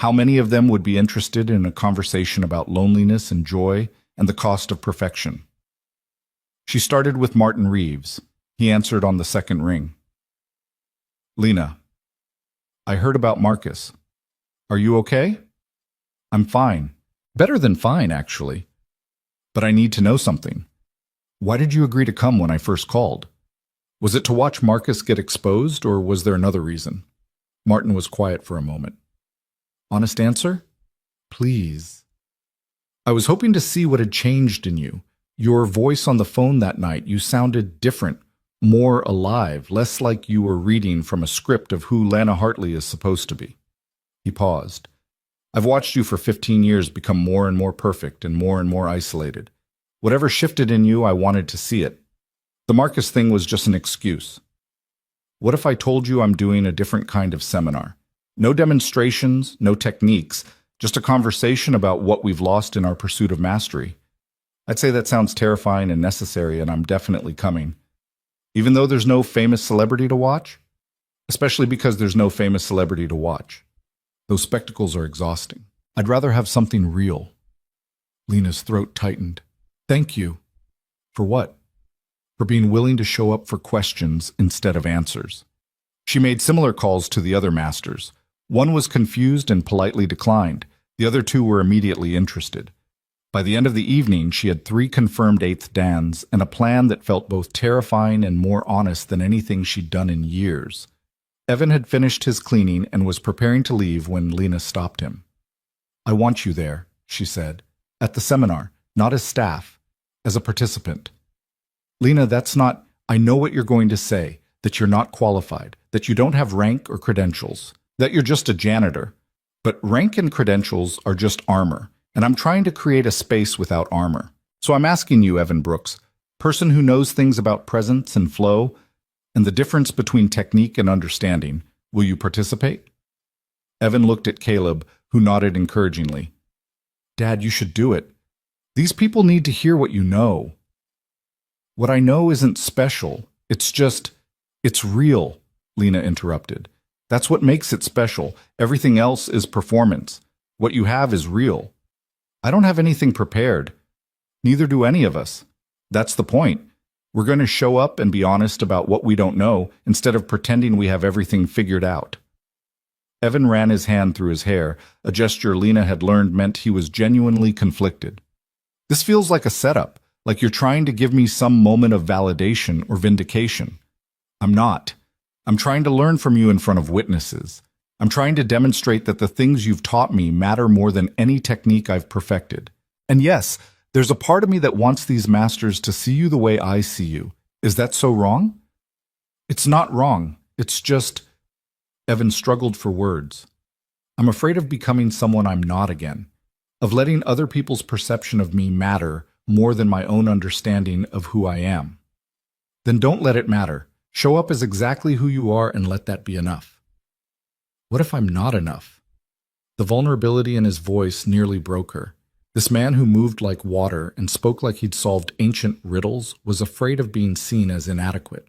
How many of them would be interested in a conversation about loneliness and joy and the cost of perfection? She started with Martin Reeves. He answered on the second ring. Lena, I heard about Marcus. Are you okay? I'm fine. Better than fine, actually. But I need to know something. Why did you agree to come when I first called? Was it to watch Marcus get exposed, or was there another reason? Martin was quiet for a moment. Honest answer? Please. I was hoping to see what had changed in you. Your voice on the phone that night, you sounded different, more alive, less like you were reading from a script of who Lana Hartley is supposed to be. He paused. I've watched you for 15 years become more and more perfect and more isolated. Whatever shifted in you, I wanted to see it. The Marcus thing was just an excuse. What if I told you I'm doing a different kind of seminar? No demonstrations, no techniques, just a conversation about what we've lost in our pursuit of mastery. I'd say that sounds terrifying and necessary, and I'm definitely coming. Even though there's no famous celebrity to watch? Especially because there's no famous celebrity to watch. Those spectacles are exhausting. I'd rather have something real. Lena's throat tightened. Thank you. For what? For being willing to show up for questions instead of answers. She made similar calls to the other masters. One was confused and politely declined. The other 2 were immediately interested. By the end of the evening, she had 3 confirmed eighth dans and a plan that felt both terrifying and more honest than anything she'd done in years. Evan had finished his cleaning and was preparing to leave when Lena stopped him. "I want you there," she said. "At the seminar, not as staff, as a participant." "Lena, that's not— I know what you're going to say, that you're not qualified, that you don't have rank or credentials, that you're just a janitor. But rank and credentials are just armor, and I'm trying to create a space without armor. So I'm asking you, Evan Brooks, person who knows things about presence and flow, and the difference between technique and understanding, will you participate?" Evan looked at Caleb, who nodded encouragingly. "Dad, you should do it. These people need to hear what you know." "What I know isn't special. It's real," Lena interrupted. "That's what makes it special. Everything else is performance. What you have is real. I don't have anything prepared. Neither do any of us. That's the point. We're going to show up and be honest about what we don't know instead of pretending we have everything figured out." Evan ran his hand through his hair, a gesture Lena had learned meant he was genuinely conflicted. "This feels like a setup, like you're trying to give me some moment of validation or vindication. I'm not. I'm trying to learn from you in front of witnesses. I'm trying to demonstrate that the things you've taught me matter more than any technique I've perfected. And yes, there's a part of me that wants these masters to see you the way I see you. Is that so wrong?" "It's not wrong. It's just—" Evan struggled for words. "I'm afraid of becoming someone I'm not again, of letting other people's perception of me matter more than my own understanding of who I am." "Then don't let it matter. Show up as exactly who you are and let that be enough." "What if I'm not enough?" The vulnerability in his voice nearly broke her. This man who moved like water and spoke like he'd solved ancient riddles was afraid of being seen as inadequate.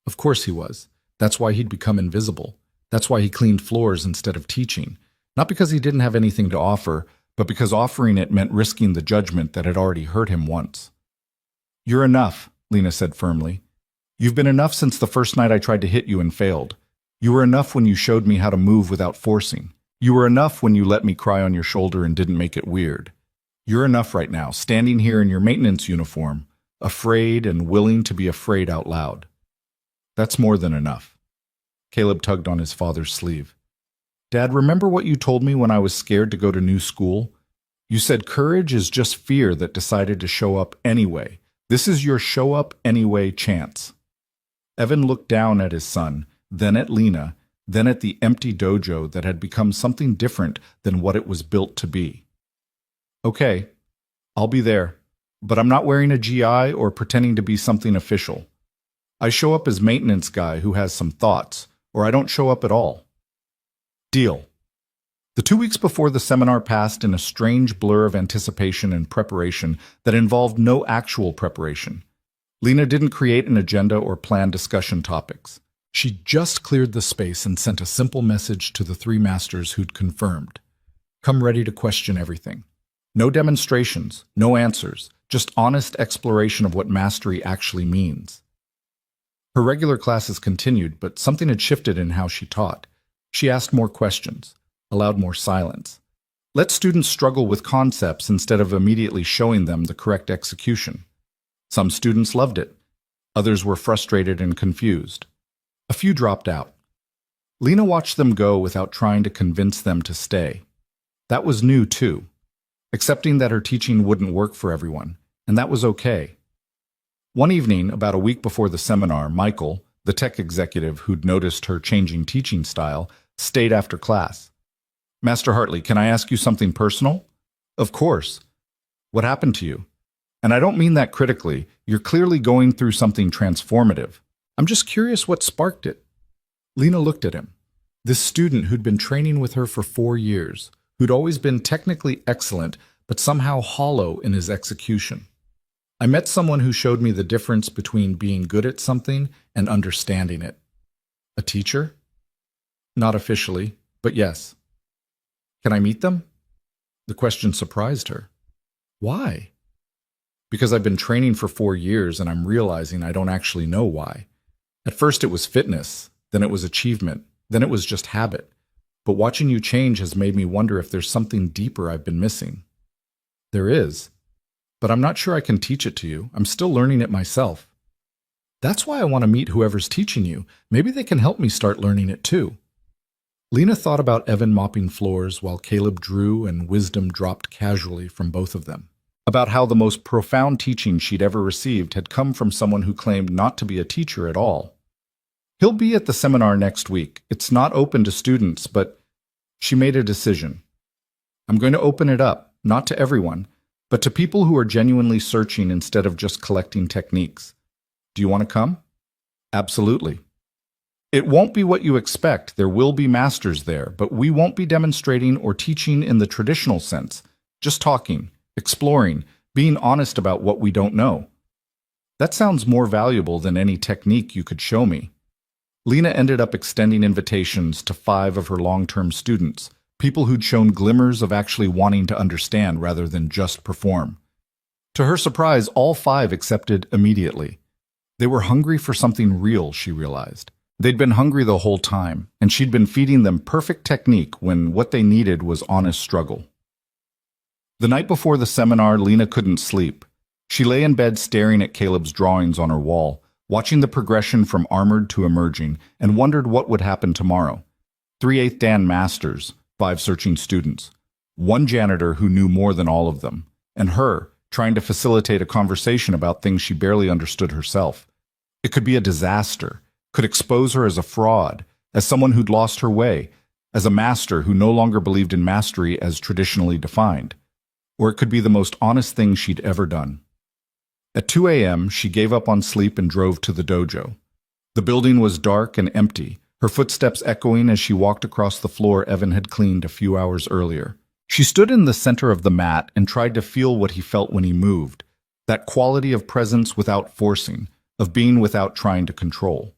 Of course he was. That's why he'd become invisible. That's why he cleaned floors instead of teaching. Not because he didn't have anything to offer, but because offering it meant risking the judgment that had already hurt him once. "You're enough," Lena said firmly. "You've been enough since the first night I tried to hit you and failed. You were enough when you showed me how to move without forcing. You were enough when you let me cry on your shoulder and didn't make it weird. You're enough right now, standing here in your maintenance uniform, afraid and willing to be afraid out loud. That's more than enough." Caleb tugged on his father's sleeve. "Dad, remember what you told me when I was scared to go to new school? You said courage is just fear that decided to show up anyway. This is your show up anyway chance." Evan looked down at his son, then at Lena, then at the empty dojo that had become something different than what it was built to be. "Okay, I'll be there, but I'm not wearing a GI or pretending to be something official. I show up as maintenance guy who has some thoughts, or I don't show up at all." Deal. The 2 weeks before the seminar passed in a strange blur of anticipation and preparation that involved no actual preparation. Lena didn't create an agenda or plan discussion topics. She just cleared the space and sent a simple message to the 3 masters who'd confirmed. Come ready to question everything. No demonstrations, no answers, just honest exploration of what mastery actually means. Her regular classes continued, but something had shifted in how she taught. She asked more questions, allowed more silence. Let students struggle with concepts instead of immediately showing them the correct execution. Some students loved it. Others were frustrated and confused. A few dropped out. Lena watched them go without trying to convince them to stay. That was new, too. Accepting that her teaching wouldn't work for everyone, and that was okay. One evening, about a week before the seminar, Michael, the tech executive who'd noticed her changing teaching style, stayed after class. "Master Hartley, can I ask you something personal?" "Of course." "What happened to you? And I don't mean that critically. You're clearly going through something transformative. I'm just curious what sparked it." Lena looked at him. This student who'd been training with her for 4 years, who'd always been technically excellent, but somehow hollow in his execution. "I met someone who showed me the difference between being good at something and understanding it." "A teacher?" "Not officially, but yes." "Can I meet them?" The question surprised her. "Why?" "Because I've been training for 4 years and I'm realizing I don't actually know why. At first it was fitness, then it was achievement, then it was just habit. But watching you change has made me wonder if there's something deeper I've been missing." "There is." but I'm not sure I can teach it to you. I'm still learning it myself. That's why I want to meet whoever's teaching you. Maybe they can help me start learning it too. Lena thought about Evan mopping floors while Caleb drew and wisdom dropped casually from both of them. About how the most profound teaching she'd ever received had come from someone who claimed not to be a teacher at all. He'll be at the seminar next week. It's not open to students, but she made a decision. I'm going to open it up, not to everyone, but to people who are genuinely searching instead of just collecting techniques. Do you want to come? Absolutely. It won't be what you expect. There will be masters there, but we won't be demonstrating or teaching in the traditional sense, just talking, exploring, being honest about what we don't know. That sounds more valuable than any technique you could show me. Lena ended up extending invitations to 5 of her long-term students, people who'd shown glimmers of actually wanting to understand rather than just perform. To her surprise, all 5 accepted immediately. They were hungry for something real, she realized. They'd been hungry the whole time, and she'd been feeding them perfect technique when what they needed was honest struggle. The night before the seminar, Lena couldn't sleep. She lay in bed staring at Caleb's drawings on her wall, watching the progression from armored to emerging, and wondered what would happen tomorrow. 3/8 Dan masters, 5 searching students, 1 janitor who knew more than all of them, and her, trying to facilitate a conversation about things she barely understood herself. It could be a disaster, could expose her as a fraud, as someone who'd lost her way, as a master who no longer believed in mastery as traditionally defined. Or it could be the most honest thing she'd ever done. At 2 a.m., she gave up on sleep and drove to the dojo. The building was dark and empty, her footsteps echoing as she walked across the floor Evan had cleaned a few hours earlier. She stood in the center of the mat and tried to feel what he felt when he moved, that quality of presence without forcing, of being without trying to control.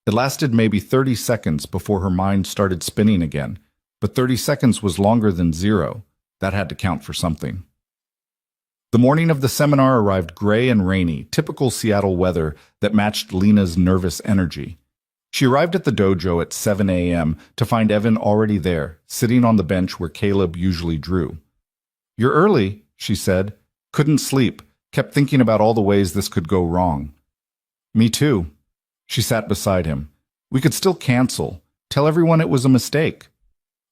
It lasted maybe 30 seconds before her mind started spinning again, but 30 seconds was longer than 0. That had to count for something. The morning of the seminar arrived gray and rainy, typical Seattle weather that matched Lena's nervous energy. She arrived at the dojo at 7 a.m. to find Evan already there, sitting on the bench where Caleb usually drew. "You're early," she said. "Couldn't sleep. Kept thinking about all the ways this could go wrong." "Me too." She sat beside him. "We could still cancel. Tell everyone it was a mistake."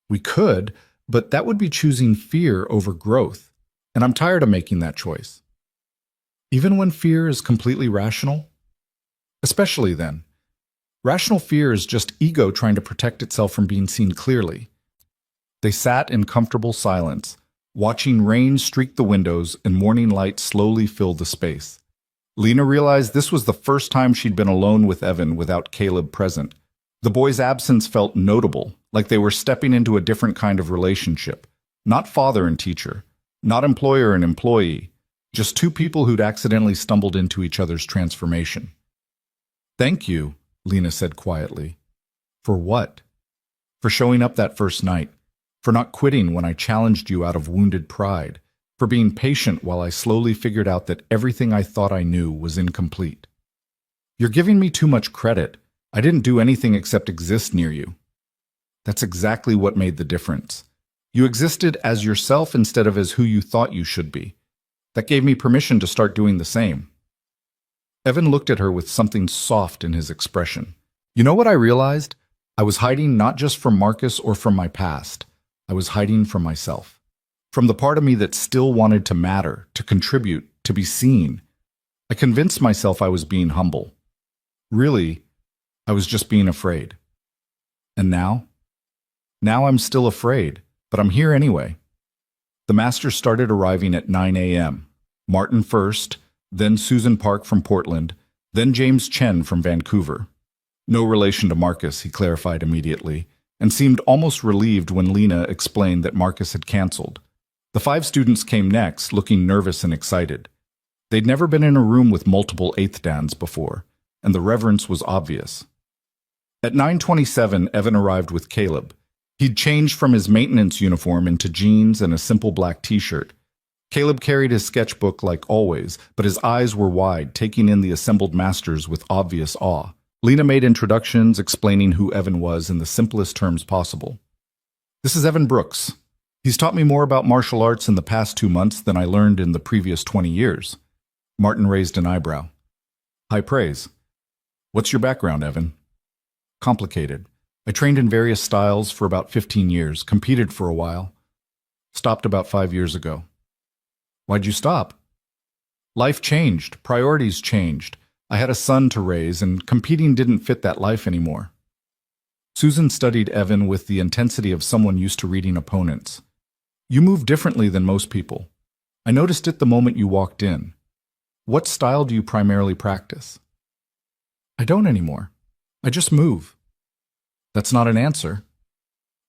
"We could, but that would be choosing fear over growth, and I'm tired of making that choice." "Even when fear is completely rational?" "Especially then. Rational fear is just ego trying to protect itself from being seen clearly." They sat in comfortable silence, watching rain streak the windows and morning light slowly fill the space. Lena realized this was the first time she'd been alone with Evan without Caleb present. The boy's absence felt notable, like they were stepping into a different kind of relationship. Not father and teacher, not employer and employee, just 2 people who'd accidentally stumbled into each other's transformation. "Thank you," Lena said quietly. "For what?" "For showing up that first night, for not quitting when I challenged you out of wounded pride, for being patient while I slowly figured out that everything I thought I knew was incomplete." "You're giving me too much credit. I didn't do anything except exist near you." "That's exactly what made the difference. You existed as yourself instead of as who you thought you should be. That gave me permission to start doing the same." Evan looked at her with something soft in his expression. "You know what I realized? I was hiding not just from Marcus or from my past. I was hiding from myself. From the part of me that still wanted to matter, to contribute, to be seen. I convinced myself I was being humble. Really, I was just being afraid. And now? Now I'm still afraid, but I'm here anyway." The masters started arriving at 9 a.m. Martin first, then Susan Park from Portland, then James Chen from Vancouver. No relation to Marcus, he clarified immediately, and seemed almost relieved when Lena explained that Marcus had canceled. The 5 students came next, looking nervous and excited. They'd never been in a room with multiple 8th Dans before, and the reverence was obvious. At 9:27, Evan arrived with Caleb. He'd changed from his maintenance uniform into jeans and a simple black t-shirt. Caleb carried his sketchbook like always, but his eyes were wide, taking in the assembled masters with obvious awe. Lena made introductions, explaining who Evan was in the simplest terms possible. "This is Evan Brooks. He's taught me more about martial arts in the past 2 months than I learned in the previous 20 years. Martin raised an eyebrow. High praise. What's your background, Evan? Complicated. I trained in various styles for about 15 years, competed for a while. Stopped about 5 years ago. Why'd you stop? Life changed. Priorities changed. I had a son to raise, and competing didn't fit that life anymore. Susan studied Evan with the intensity of someone used to reading opponents. You move differently than most people. I noticed it the moment you walked in. What style do you primarily practice? I don't anymore. I just move. That's not an answer.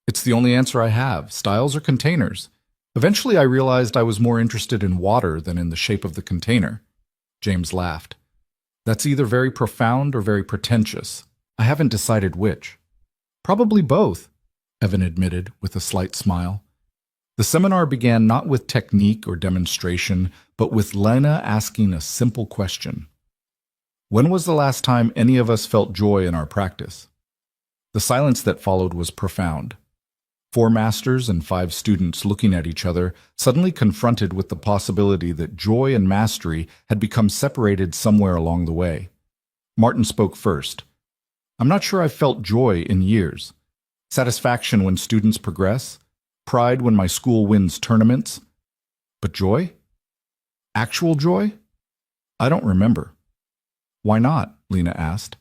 It's the only answer I have. Styles are containers. Eventually I realized I was more interested in water than in the shape of the container. James laughed. That's either very profound or very pretentious. I haven't decided which. Probably both, Evan admitted with a slight smile. The seminar began not with technique or demonstration, but with Lena asking a simple question. When was the last time any of us felt joy in our practice? The silence that followed was profound. 4 masters and 5 students looking at each other, suddenly confronted with the possibility that joy and mastery had become separated somewhere along the way. Martin spoke first. I'm not sure I've felt joy in years. Satisfaction when students progress, pride when my school wins tournaments. But joy? Actual joy? I don't remember. Why not? Lena asked.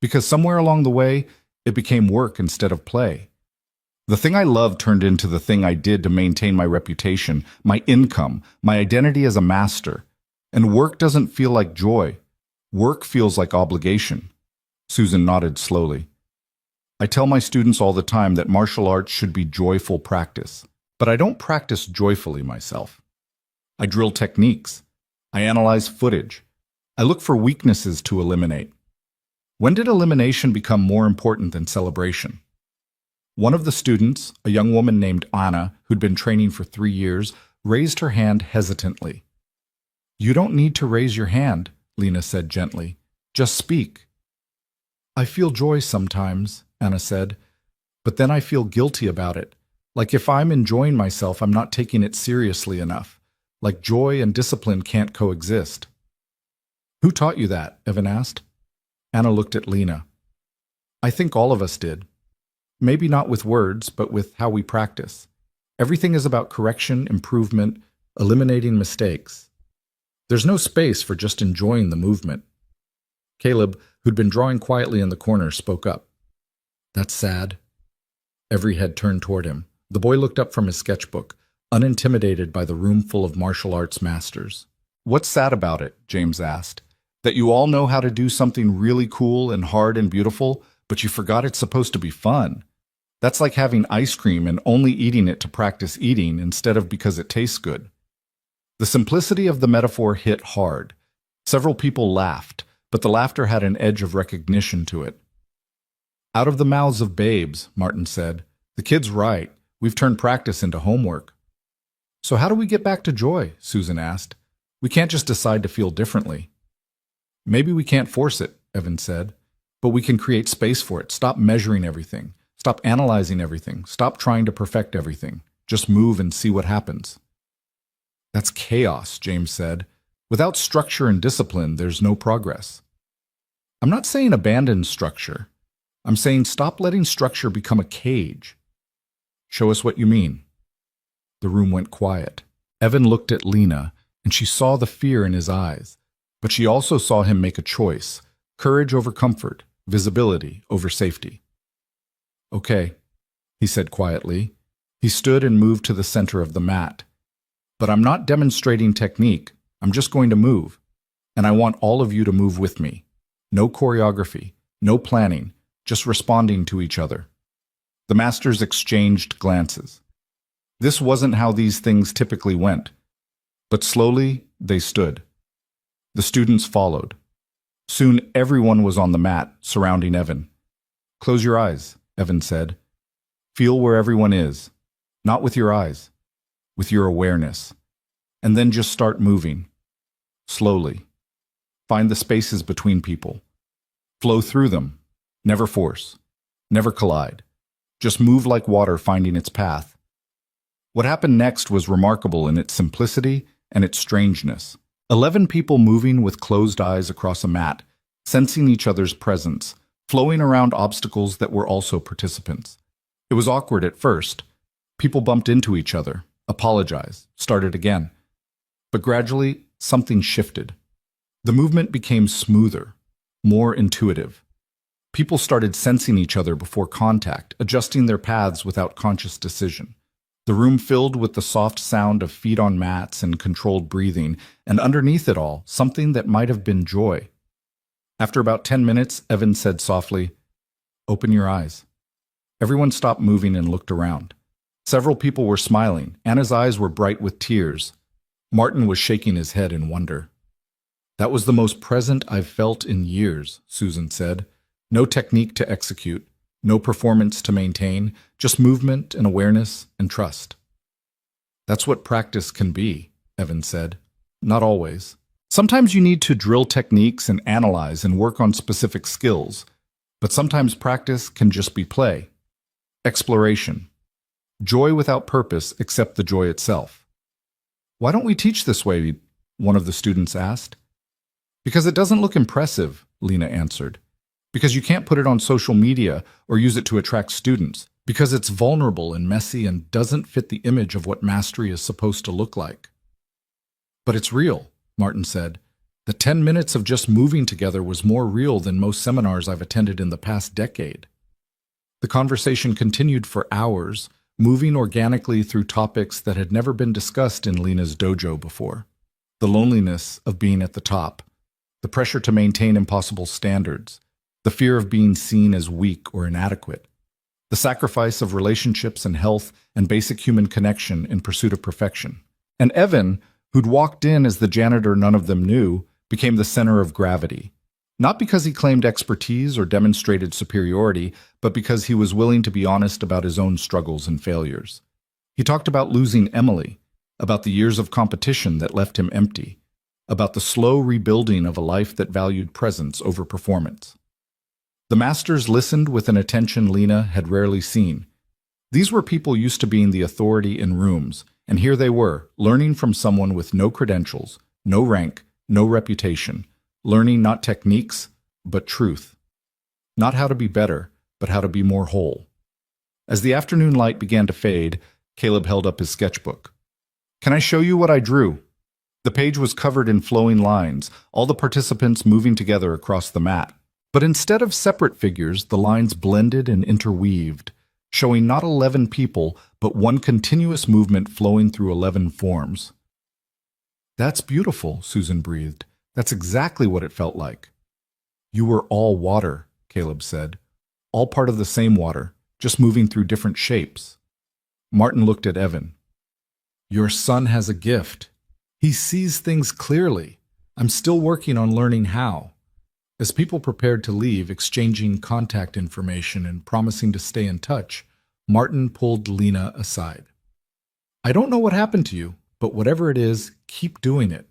Because somewhere along the way, it became work instead of play. The thing I loved turned into the thing I did to maintain my reputation, my income, my identity as a master. And work doesn't feel like joy. Work feels like obligation. Susan nodded slowly. I tell my students all the time that martial arts should be joyful practice, but I don't practice joyfully myself. I drill techniques. I analyze footage. I look for weaknesses to eliminate. When did elimination become more important than celebration? One of the students, a young woman named Anna, who'd been training for 3 years, raised her hand hesitantly. You don't need to raise your hand, Lena said gently. Just speak. I feel joy sometimes, Anna said, but then I feel guilty about it. Like if I'm enjoying myself, I'm not taking it seriously enough. Like joy and discipline can't coexist. Who taught you that? Evan asked. Anna looked at Lena. I think all of us did. Maybe not with words, but with how we practice. Everything is about correction, improvement, eliminating mistakes. There's no space for just enjoying the movement. Caleb, who'd been drawing quietly in the corner, spoke up. That's sad. Every head turned toward him. The boy looked up from his sketchbook, unintimidated by the room full of martial arts masters. What's sad about it? James asked. That you all know how to do something really cool and hard and beautiful, but you forgot it's supposed to be fun. That's like having ice cream and only eating it to practice eating instead of because it tastes good. The simplicity of the metaphor hit hard. Several people laughed, but the laughter had an edge of recognition to it. Out of the mouths of babes, Martin said. The kid's right. We've turned practice into homework. So how do we get back to joy? Susan asked. We can't just decide to feel differently. Maybe we can't force it, Evan said, but we can create space for it. Stop measuring everything. Stop analyzing everything. Stop trying to perfect everything. Just move and see what happens. That's chaos, James said. Without structure and discipline, there's no progress. I'm not saying abandon structure. I'm saying stop letting structure become a cage. Show us what you mean. The room went quiet. Evan looked at Lena, and she saw the fear in his eyes. But she also saw him make a choice, courage over comfort, visibility over safety. Okay, he said quietly. He stood and moved to the center of the mat. But I'm not demonstrating technique. I'm just going to move. And I want all of you to move with me. No choreography, no planning, just responding to each other. The masters exchanged glances. This wasn't how these things typically went. But slowly, they stood. The students followed. Soon everyone was on the mat, surrounding Evan. Close your eyes, Evan said. Feel where everyone is. Not with your eyes, with your awareness. And then just start moving. Slowly. Find the spaces between people. Flow through them. Never force. Never collide. Just move like water finding its path. What happened next was remarkable in its simplicity and its strangeness. 11 people moving with closed eyes across a mat, sensing each other's presence, flowing around obstacles that were also participants. It was awkward at first. People bumped into each other, apologized, started again. But gradually, something shifted. The movement became smoother, more intuitive. People started sensing each other before contact, adjusting their paths without conscious decision. The room filled with the soft sound of feet on mats and controlled breathing, and underneath it all, something that might have been joy. After about 10 minutes, Evan said softly, "Open your eyes." Everyone stopped moving and looked around. Several people were smiling. Anna's eyes were bright with tears. Martin was shaking his head in wonder. "That was the most present I've felt in years," Susan said. "No technique to execute, no performance to maintain, just movement and awareness and trust." "That's what practice can be," Evan said. "Not always. Sometimes you need to drill techniques and analyze and work on specific skills, but sometimes practice can just be play. Exploration. Joy without purpose except the joy itself." "Why don't we teach this way?" one of the students asked. "Because it doesn't look impressive," Lena answered. "Because you can't put it on social media or use it to attract students. Because it's vulnerable and messy and doesn't fit the image of what mastery is supposed to look like." "But it's real," Martin said. "The 10 minutes of just moving together was more real than most seminars I've attended in the past decade." The conversation continued for hours, moving organically through topics that had never been discussed in Lena's dojo before. The loneliness of being at the top, the pressure to maintain impossible standards, the fear of being seen as weak or inadequate, the sacrifice of relationships and health and basic human connection in pursuit of perfection. And Evan, who'd walked in as the janitor none of them knew, became the center of gravity. Not because he claimed expertise or demonstrated superiority, but because he was willing to be honest about his own struggles and failures. He talked about losing Emily, about the years of competition that left him empty, about the slow rebuilding of a life that valued presence over performance. The masters listened with an attention Lena had rarely seen. These were people used to being the authority in rooms, and here they were, learning from someone with no credentials, no rank, no reputation, learning not techniques, but truth. Not how to be better, but how to be more whole. As the afternoon light began to fade, Caleb held up his sketchbook. "Can I show you what I drew?" The page was covered in flowing lines, all the participants moving together across the mat. But instead of separate figures, the lines blended and interweaved, showing not 11 people, but one continuous movement flowing through 11 forms. "That's beautiful," Susan breathed. "That's exactly what it felt like." "You were all water," Caleb said. "All part of the same water, just moving through different shapes." Martin looked at Evan. "Your son has a gift. He sees things clearly. I'm still working on learning how." As people prepared to leave, exchanging contact information and promising to stay in touch, Martin pulled Lena aside. "I don't know what happened to you, but whatever it is, keep doing it.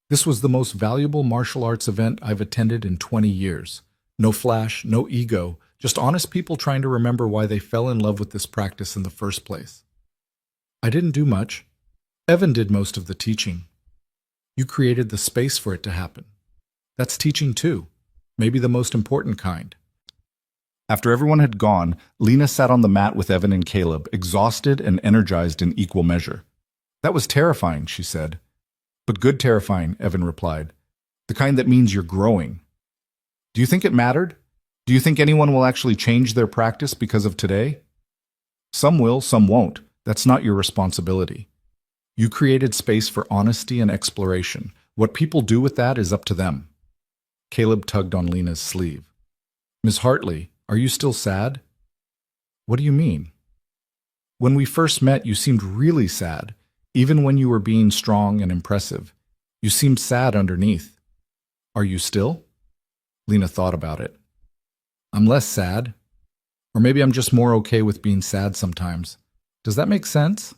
This was the most valuable martial arts event I've attended in 20 years. No flash, no ego, just honest people trying to remember why they fell in love with this practice in the first place." "I didn't do much. Evan did most of the teaching. You created the space for it to happen. That's teaching too, maybe the most important kind." After everyone had gone, Lena sat on the mat with Evan and Caleb, exhausted and energized in equal measure. "That was terrifying," she said. "But good terrifying," Evan replied. "The kind that means you're growing." "Do you think it mattered? Do you think anyone will actually change their practice because of today?" "Some will, some won't. That's not your responsibility. You created space for honesty and exploration. What people do with that is up to them." Caleb tugged on Lena's sleeve. "Ms. Hartley, are you still sad?" "What do you mean?" "When we first met, you seemed really sad, even when you were being strong and impressive. You seemed sad underneath. Are you still?" Lena thought about it. "I'm less sad. Or maybe I'm just more okay with being sad sometimes. Does that make sense?"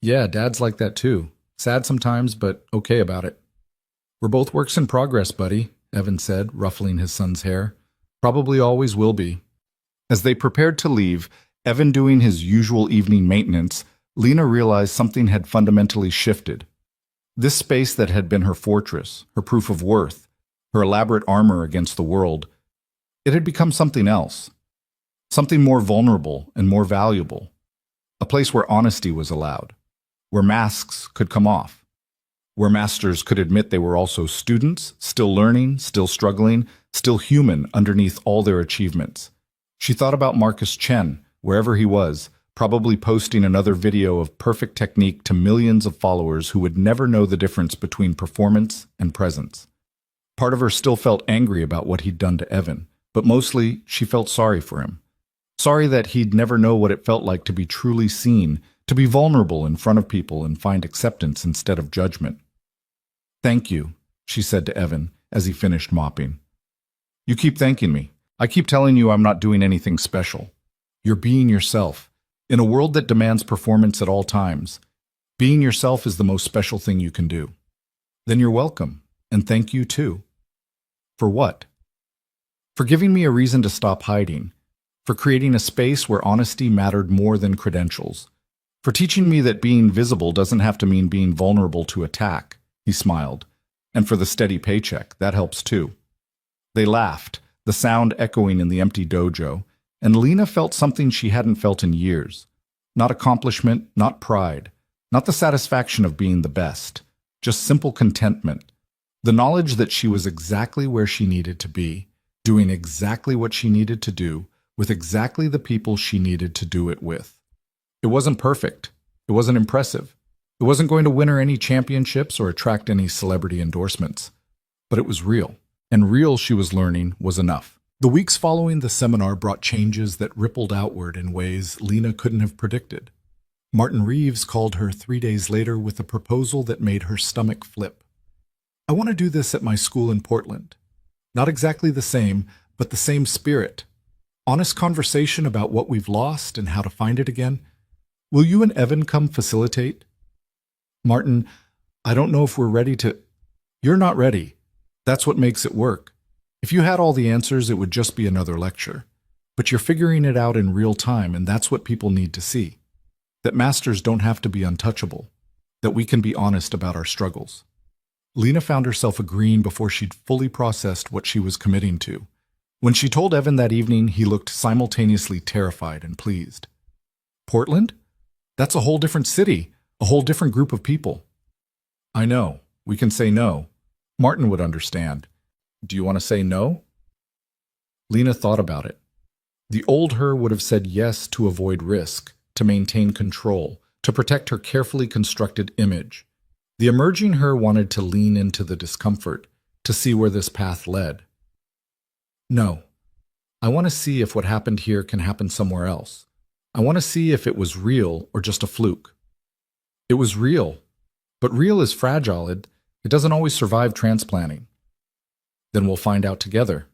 "Yeah, Dad's like that too. Sad sometimes, but okay about it." "We're both works in progress, buddy," Evan said, ruffling his son's hair. "Probably always will be." As they prepared to leave, Evan doing his usual evening maintenance, Lena realized something had fundamentally shifted. This space that had been her fortress, her proof of worth, her elaborate armor against the world, it had become something else. Something more vulnerable and more valuable. A place where honesty was allowed, where masks could come off, where masters could admit they were also students, still learning, still struggling, still human underneath all their achievements. She thought about Marcus Chen, wherever he was, probably posting another video of perfect technique to millions of followers who would never know the difference between performance and presence. Part of her still felt angry about what he'd done to Evan, but mostly she felt sorry for him. Sorry that he'd never know what it felt like to be truly seen, to be vulnerable in front of people and find acceptance instead of judgment. "Thank you," she said to Evan as he finished mopping. "You keep thanking me. I keep telling you I'm not doing anything special. You're being yourself. In a world that demands performance at all times, being yourself is the most special thing you can do." "Then you're welcome, and thank you too." "For what?" "For giving me a reason to stop hiding, for creating a space where honesty mattered more than credentials, for teaching me that being visible doesn't have to mean being vulnerable to attack," he smiled, "and for the steady paycheck, that helps too." They laughed, the sound echoing in the empty dojo, and Lena felt something she hadn't felt in years. Not accomplishment, not pride, not the satisfaction of being the best, just simple contentment. The knowledge that she was exactly where she needed to be, doing exactly what she needed to do, with exactly the people she needed to do it with. It wasn't perfect. It wasn't impressive. It wasn't going to win her any championships or attract any celebrity endorsements. But it was real. And real, she was learning, was enough. The weeks following the seminar brought changes that rippled outward in ways Lena couldn't have predicted. Martin Reeves called her 3 days later with a proposal that made her stomach flip. "I want to do this at my school in Portland. Not exactly the same, but the same spirit. Honest conversation about what we've lost and how to find it again. Will you and Evan come facilitate?" "Martin, I don't know if we're ready to—" "You're not ready. That's what makes it work. If you had all the answers, it would just be another lecture. But you're figuring it out in real time, and that's what people need to see. That masters don't have to be untouchable. That we can be honest about our struggles." Lena found herself agreeing before she'd fully processed what she was committing to. When she told Evan that evening, he looked simultaneously terrified and pleased. "Portland? That's a whole different city, a whole different group of people." "I know. We can say no. Martin would understand. Do you want to say no?" Lena thought about it. The old her would have said yes to avoid risk, to maintain control, to protect her carefully constructed image. The emerging her wanted to lean into the discomfort, to see where this path led. "No. I want to see if what happened here can happen somewhere else. I want to see if it was real or just a fluke." "It was real. But real is fragile. It doesn't always survive transplanting." "Then we'll find out together."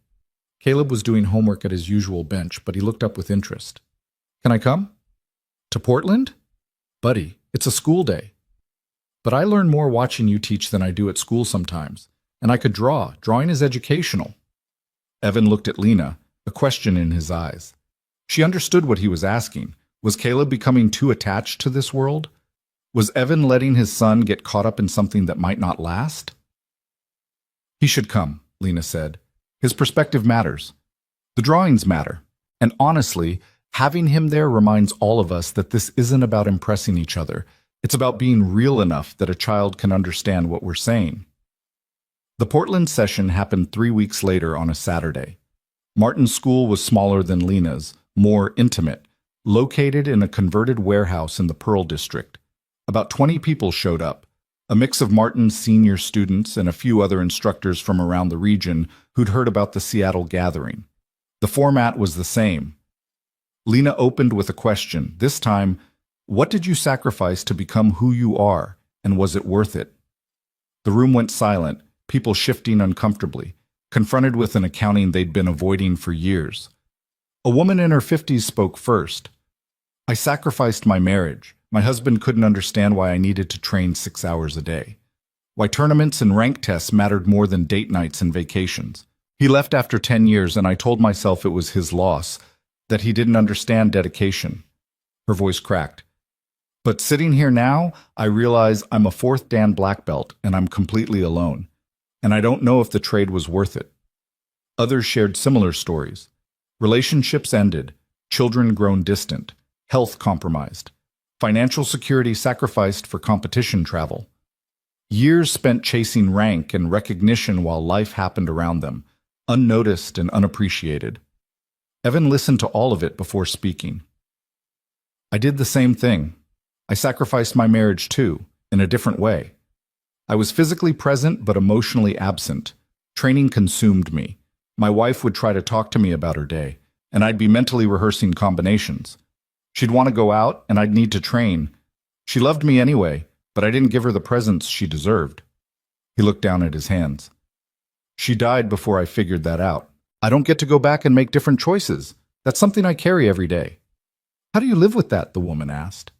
Caleb was doing homework at his usual bench, but he looked up with interest. "Can I come?" "To Portland?" "Buddy, it's a school day." "But I learn more watching you teach than I do at school sometimes. And I could draw. Drawing is educational." Evan looked at Lena, a question in his eyes. She understood what he was asking. Was Caleb becoming too attached to this world? Was Evan letting his son get caught up in something that might not last? "He should come," Lena said. "His perspective matters. The drawings matter. And honestly, having him there reminds all of us that this isn't about impressing each other. It's about being real enough that a child can understand what we're saying." The Portland session happened 3 weeks later on a Saturday. Martin's school was smaller than Lena's, more intimate, located in a converted warehouse in the Pearl District. About 20 people showed up, a mix of Martin's senior students and a few other instructors from around the region who'd heard about the Seattle gathering. The format was the same. Lena opened with a question, this time, what did you sacrifice to become who you are, and was it worth it? The room went silent, people shifting uncomfortably, confronted with an accounting they'd been avoiding for years. A woman in her 50s spoke first. I sacrificed my marriage. My husband couldn't understand why I needed to train 6 hours a day. Why tournaments and rank tests mattered more than date nights and vacations. He left after 10 years and I told myself it was his loss, that he didn't understand dedication. Her voice cracked. But sitting here now, I realize I'm a fourth Dan black belt and I'm completely alone. And I don't know if the trade was worth it. Others shared similar stories. Relationships ended, children grown distant, health compromised, financial security sacrificed for competition travel. Years spent chasing rank and recognition while life happened around them, unnoticed and unappreciated. Evan listened to all of it before speaking. I did the same thing. I sacrificed my marriage too, in a different way. I was physically present but emotionally absent. Training consumed me. My wife would try to talk to me about her day, and I'd be mentally rehearsing combinations. She'd want to go out, and I'd need to train. She loved me anyway, but I didn't give her the presents she deserved. He looked down at his hands. She died before I figured that out. I don't get to go back and make different choices. That's something I carry every day. How do you live with that? The woman asked.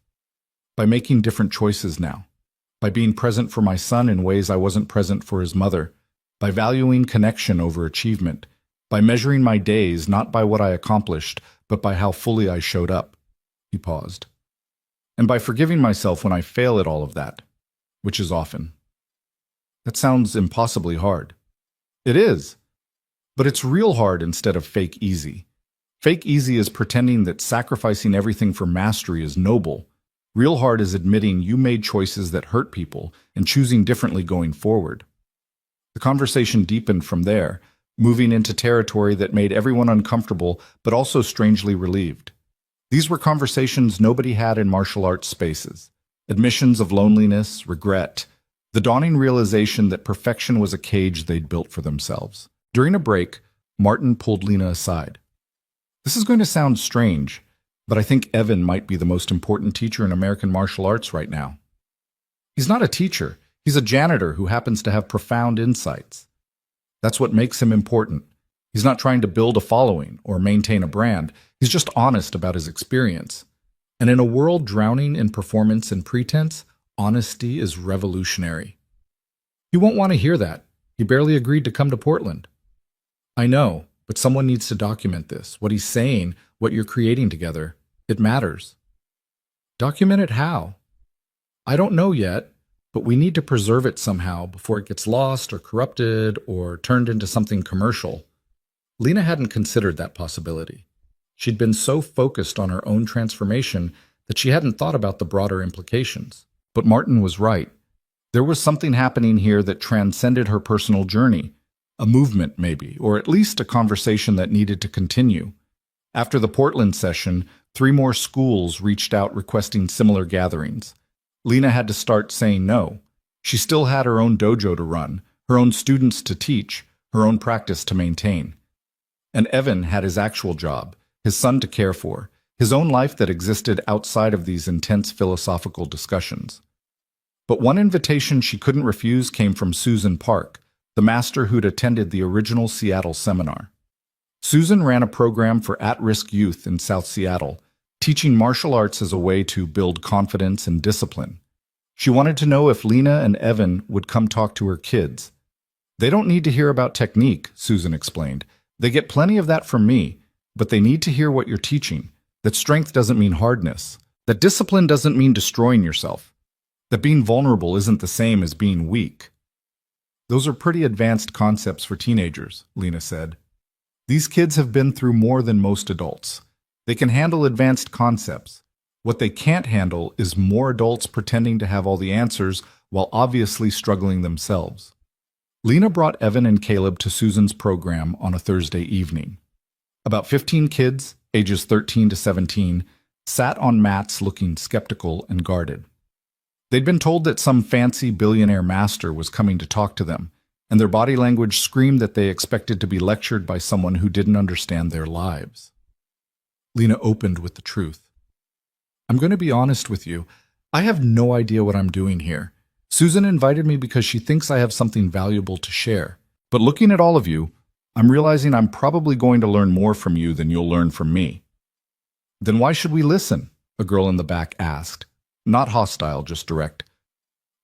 By making different choices now. By being present for my son in ways I wasn't present for his mother. By valuing connection over achievement. By measuring my days not by what I accomplished, but by how fully I showed up. He paused. And by forgiving myself when I fail at all of that, which is often. That sounds impossibly hard. It is. But it's real hard instead of fake easy. Fake easy is pretending that sacrificing everything for mastery is noble. Real hard is admitting you made choices that hurt people and choosing differently going forward. The conversation deepened from there, moving into territory that made everyone uncomfortable but also strangely relieved. These were conversations nobody had in martial arts spaces. Admissions of loneliness, regret, the dawning realization that perfection was a cage they'd built for themselves. During a break, Martin pulled Lena aside. This is going to sound strange, but I think Evan might be the most important teacher in American martial arts right now. He's not a teacher. He's a janitor who happens to have profound insights. That's what makes him important. He's not trying to build a following or maintain a brand. He's just honest about his experience. And in a world drowning in performance and pretense, honesty is revolutionary. You won't want to hear that. He barely agreed to come to Portland. I know, but someone needs to document this. What he's saying, what you're creating together, it matters. Document it how? I don't know yet, but we need to preserve it somehow before it gets lost or corrupted or turned into something commercial. Lena hadn't considered that possibility. She'd been so focused on her own transformation that she hadn't thought about the broader implications. But Martin was right. There was something happening here that transcended her personal journey. A movement, maybe, or at least a conversation that needed to continue. After the Portland session, 3 more schools reached out requesting similar gatherings. Lena had to start saying no. She still had her own dojo to run, her own students to teach, her own practice to maintain. And Evan had his actual job, his son to care for, his own life that existed outside of these intense philosophical discussions. But one invitation she couldn't refuse came from Susan Park, the master who'd attended the original Seattle seminar. Susan ran a program for at-risk youth in South Seattle, teaching martial arts as a way to build confidence and discipline. She wanted to know if Lena and Evan would come talk to her kids. They don't need to hear about technique, Susan explained. They get plenty of that from me, but they need to hear what you're teaching, that strength doesn't mean hardness, that discipline doesn't mean destroying yourself, that being vulnerable isn't the same as being weak. Those are pretty advanced concepts for teenagers, Lena said. These kids have been through more than most adults. They can handle advanced concepts. What they can't handle is more adults pretending to have all the answers while obviously struggling themselves. Lena brought Evan and Caleb to Susan's program on a Thursday evening. About 15 kids, ages 13 to 17, sat on mats looking skeptical and guarded. They'd been told that some fancy billionaire master was coming to talk to them, and their body language screamed that they expected to be lectured by someone who didn't understand their lives. Lena opened with the truth. I'm going to be honest with you. I have no idea what I'm doing here. Susan invited me because she thinks I have something valuable to share. But looking at all of you, I'm realizing I'm probably going to learn more from you than you'll learn from me. Then why should we listen? A girl in the back asked. Not hostile, just direct.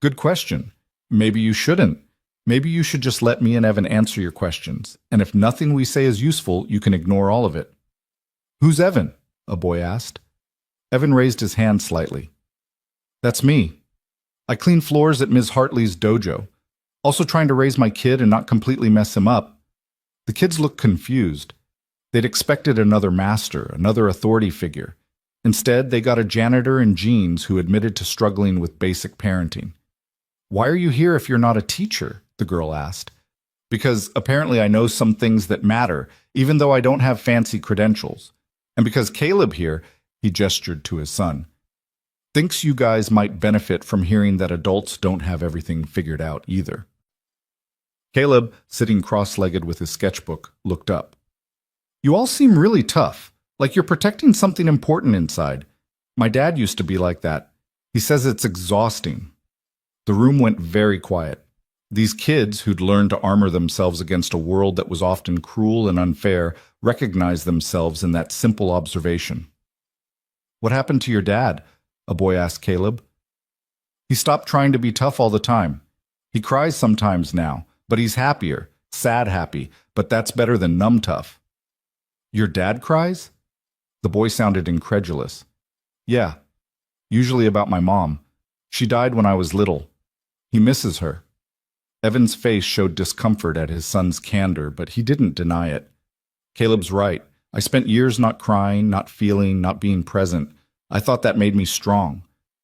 Good question. Maybe you shouldn't. Maybe you should just let me and Evan answer your questions, and if nothing we say is useful, you can ignore all of it. Who's Evan? A boy asked. Evan raised his hand slightly. That's me. I clean floors at Ms. Hartley's dojo. Also trying to raise my kid and not completely mess him up. The kids looked confused. They'd expected another master, another authority figure. Instead, they got a janitor in jeans who admitted to struggling with basic parenting. "Why are you here if you're not a teacher?" the girl asked. "Because apparently I know some things that matter, even though I don't have fancy credentials. And because Caleb here," he gestured to his son, "thinks you guys might benefit from hearing that adults don't have everything figured out either." Caleb, sitting cross-legged with his sketchbook, looked up. "You all seem really tough, like you're protecting something important inside. My dad used to be like that. He says it's exhausting." The room went very quiet. These kids, who'd learned to armor themselves against a world that was often cruel and unfair, recognized themselves in that simple observation. "What happened to your dad?" a boy asked Caleb. "He stopped trying to be tough all the time. He cries sometimes now, but he's happier, sad happy, but that's better than numb tough." "Your dad cries?" The boy sounded incredulous. "Yeah, usually about my mom. She died when I was little. He misses her." Evan's face showed discomfort at his son's candor, but he didn't deny it. "Caleb's right. I spent years not crying, not feeling, not being present. I thought that made me strong.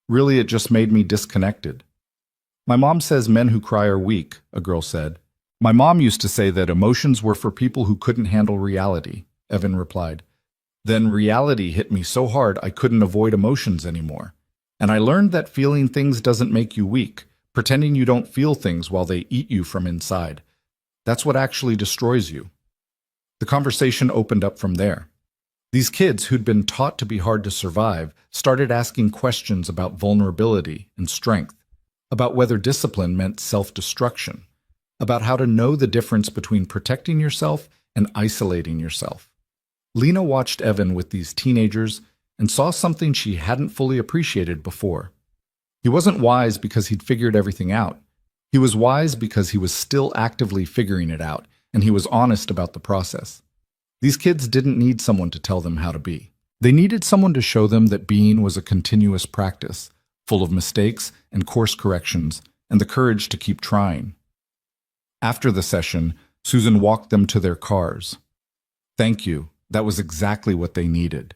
Really, it just made me disconnected." "My mom says men who cry are weak," a girl said. "My mom used to say that emotions were for people who couldn't handle reality," Evan replied. "Then reality hit me so hard I couldn't avoid emotions anymore. And I learned that feeling things doesn't make you weak, pretending you don't feel things while they eat you from inside. That's what actually destroys you." The conversation opened up from there. These kids, who'd been taught to be hard to survive, started asking questions about vulnerability and strength, about whether discipline meant self-destruction, about how to know the difference between protecting yourself and isolating yourself. Lena watched Evan with these teenagers and saw something she hadn't fully appreciated before. He wasn't wise because he'd figured everything out. He was wise because he was still actively figuring it out, and he was honest about the process. These kids didn't need someone to tell them how to be. They needed someone to show them that being was a continuous practice, full of mistakes and course corrections, and the courage to keep trying. After the session, Susan walked them to their cars. "Thank you. That was exactly what they needed."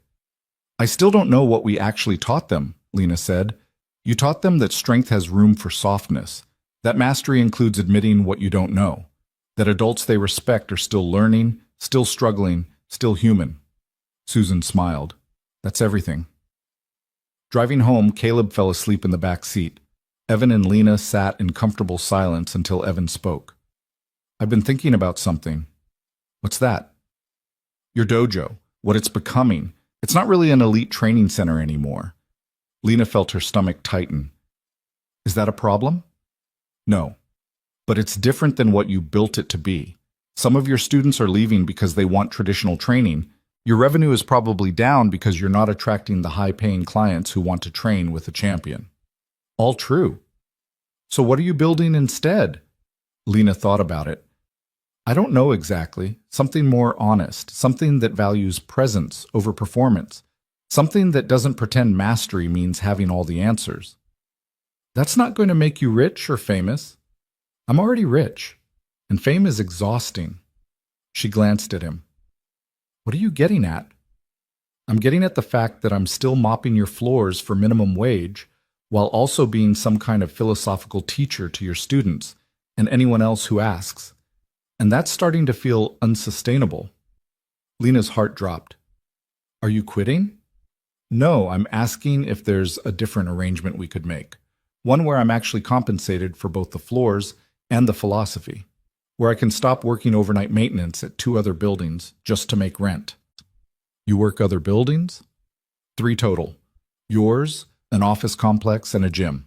"I still don't know what we actually taught them," Lena said. "You taught them that strength has room for softness, that mastery includes admitting what you don't know, that adults they respect are still learning, still struggling, still human." Susan smiled. "That's everything." Driving home, Caleb fell asleep in the back seat. Evan and Lena sat in comfortable silence until Evan spoke. "I've been thinking about something." "What's that?" "Your dojo, what it's becoming. It's not really an elite training center anymore." Lena felt her stomach tighten. "Is that a problem?" "No. But it's different than what you built it to be. Some of your students are leaving because they want traditional training. Your revenue is probably down because you're not attracting the high-paying clients who want to train with a champion." "All true. So what are you building instead?" Lena thought about it. "I don't know exactly. Something more honest, something that values presence over performance, something that doesn't pretend mastery means having all the answers." "That's not going to make you rich or famous." "I'm already rich, and fame is exhausting." She glanced at him. "What are you getting at?" "I'm getting at the fact that I'm still mopping your floors for minimum wage, while also being some kind of philosophical teacher to your students and anyone else who asks. And that's starting to feel unsustainable." Lena's heart dropped. "Are you quitting?" "No, I'm asking if there's a different arrangement we could make. One where I'm actually compensated for both the floors and the philosophy. Where I can stop working overnight maintenance at 2 other buildings just to make rent." "You work other buildings?" 3 total. Yours, an office complex, and a gym.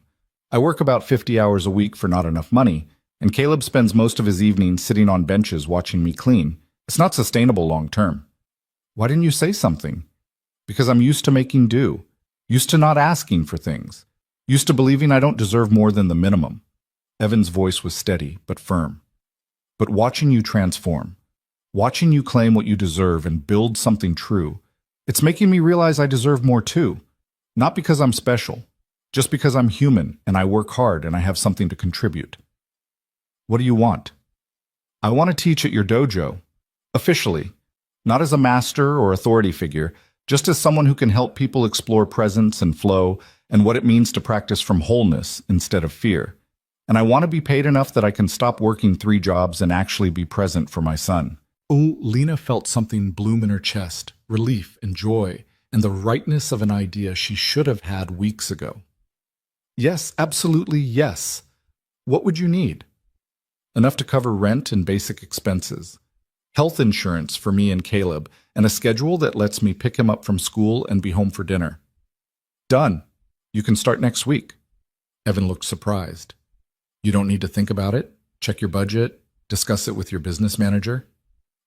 I work about 50 hours a week for not enough money, and Caleb spends most of his evenings sitting on benches watching me clean. It's not sustainable long term." "Why didn't you say something?" "Because I'm used to making do, used to not asking for things, used to believing I don't deserve more than the minimum." Evan's voice was steady but firm. "But watching you transform, watching you claim what you deserve and build something true, it's making me realize I deserve more too. Not because I'm special, Just because I'm human and I work hard and I have something to contribute. What do you want? I want to teach at your dojo. Officially. Not as a master or authority figure, just as someone who can help people explore presence and flow and what it means to practice from wholeness instead of fear. And I want to be paid enough that I can stop working 3 jobs and actually be present for my son. Oh, Lena felt something bloom in her chest, relief and joy, and the rightness of an idea she should have had weeks ago. Yes, absolutely yes. What would you need? Enough to cover rent and basic expenses. Health insurance for me and Caleb, and a schedule that lets me pick him up from school and be home for dinner. Done. You can start next week. Evan looked surprised. You don't need to think about it? Check your budget? Discuss it with your business manager?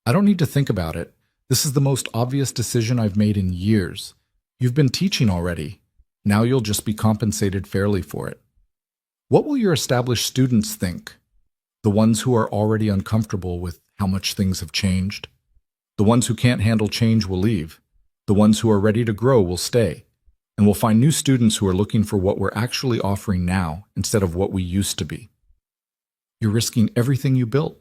I don't need to think about it. This is the most obvious decision I've made in years. You've been teaching already. Now you'll just be compensated fairly for it. What will your established students think? The ones who are already uncomfortable with how much things have changed? The ones who can't handle change will leave. The ones who are ready to grow will stay. And we'll find new students who are looking for what we're actually offering now instead of what we used to be. You're risking everything you built?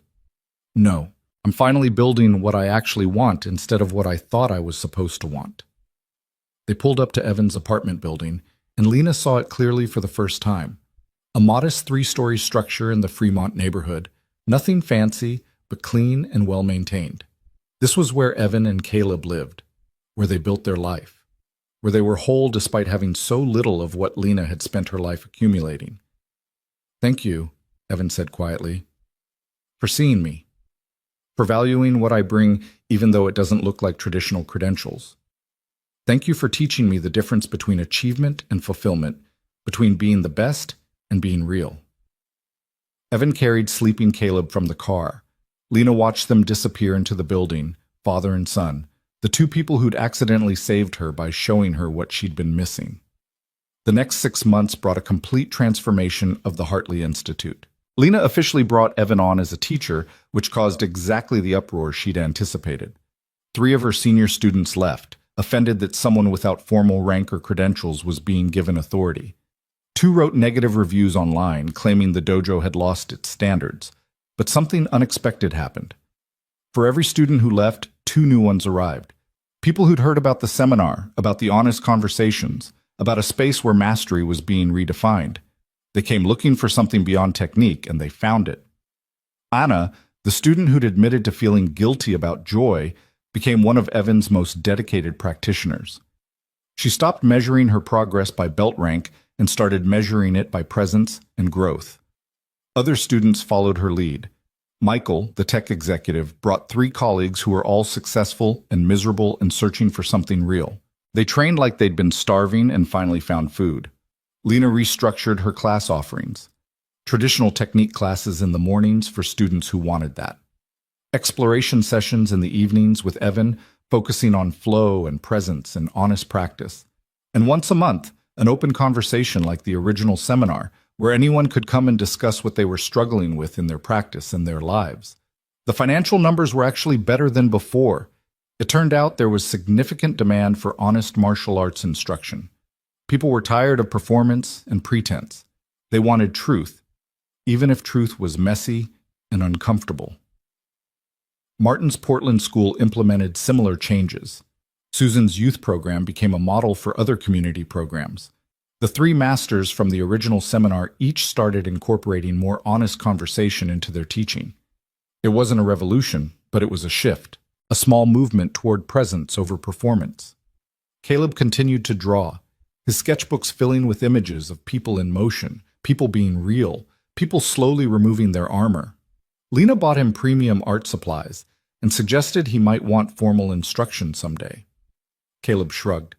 No. I'm finally building what I actually want instead of what I thought I was supposed to want. They pulled up to Evan's apartment building, and Lena saw it clearly for the first time. A modest 3-story structure in the Fremont neighborhood, nothing fancy, but clean and well-maintained. This was where Evan and Caleb lived, where they built their life, where they were whole despite having so little of what Lena had spent her life accumulating. Thank you, Evan said quietly, for seeing me, for valuing what I bring even though it doesn't look like traditional credentials. Thank you for teaching me the difference between achievement and fulfillment, between being the best and being real. Evan carried sleeping Caleb from the car. Lena watched them disappear into the building, father and son, the 2 people who'd accidentally saved her by showing her what she'd been missing. The next 6 months brought a complete transformation of the Hartley Institute. Lena officially brought Evan on as a teacher, which caused exactly the uproar she'd anticipated. 3 of her senior students left, offended that someone without formal rank or credentials was being given authority. 2 wrote negative reviews online, claiming the dojo had lost its standards. But something unexpected happened. For every student who left, 2 new ones arrived. People who'd heard about the seminar, about the honest conversations, about a space where mastery was being redefined. They came looking for something beyond technique, and they found it. Anna, the student who'd admitted to feeling guilty about joy, became one of Evan's most dedicated practitioners. She stopped measuring her progress by belt rank and started measuring it by presence and growth. Other students followed her lead. Michael, the tech executive, brought 3 colleagues who were all successful and miserable and searching for something real. They trained like they'd been starving and finally found food. Lena restructured her class offerings. Traditional technique classes in the mornings for students who wanted that. Exploration sessions in the evenings with Evan, focusing on flow and presence and honest practice. And once a month, an open conversation like the original seminar, where anyone could come and discuss what they were struggling with in their practice and their lives. The financial numbers were actually better than before. It turned out there was significant demand for honest martial arts instruction. People were tired of performance and pretense. They wanted truth, even if truth was messy and uncomfortable. Martin's Portland school implemented similar changes. Susan's youth program became a model for other community programs. The 3 masters from the original seminar each started incorporating more honest conversation into their teaching. It wasn't a revolution, but it was a shift, a small movement toward presence over performance. Caleb continued to draw, his sketchbooks filling with images of people in motion, people being real, people slowly removing their armor. Lena bought him premium art supplies and suggested he might want formal instruction someday. Caleb shrugged.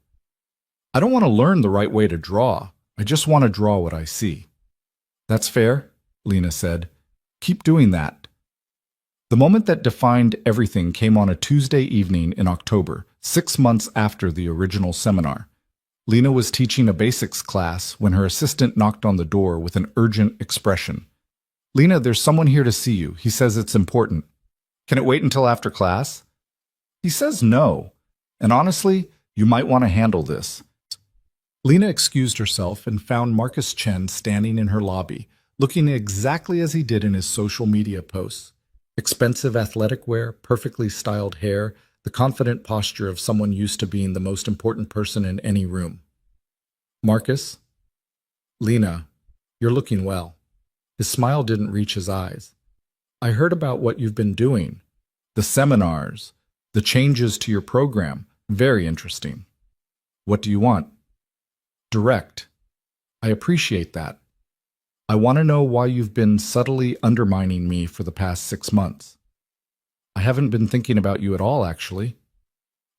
I don't want to learn the right way to draw. I just want to draw what I see. That's fair, Lena said. Keep doing that. The moment that defined everything came on a Tuesday evening in October, 6 months after the original seminar. Lena was teaching a basics class when her assistant knocked on the door with an urgent expression. Lena, there's someone here to see you. He says it's important. Can it wait until after class? He says no. And honestly, you might want to handle this. Lena excused herself and found Marcus Chen standing in her lobby, looking exactly as he did in his social media posts. Expensive athletic wear, perfectly styled hair, the confident posture of someone used to being the most important person in any room. Marcus? Lena, you're looking well. His smile didn't reach his eyes. I heard about what you've been doing. The seminars, the changes to your program. Very interesting. What do you want? Direct. I appreciate that. I want to know why you've been subtly undermining me for the past 6 months. I haven't been thinking about you at all, actually.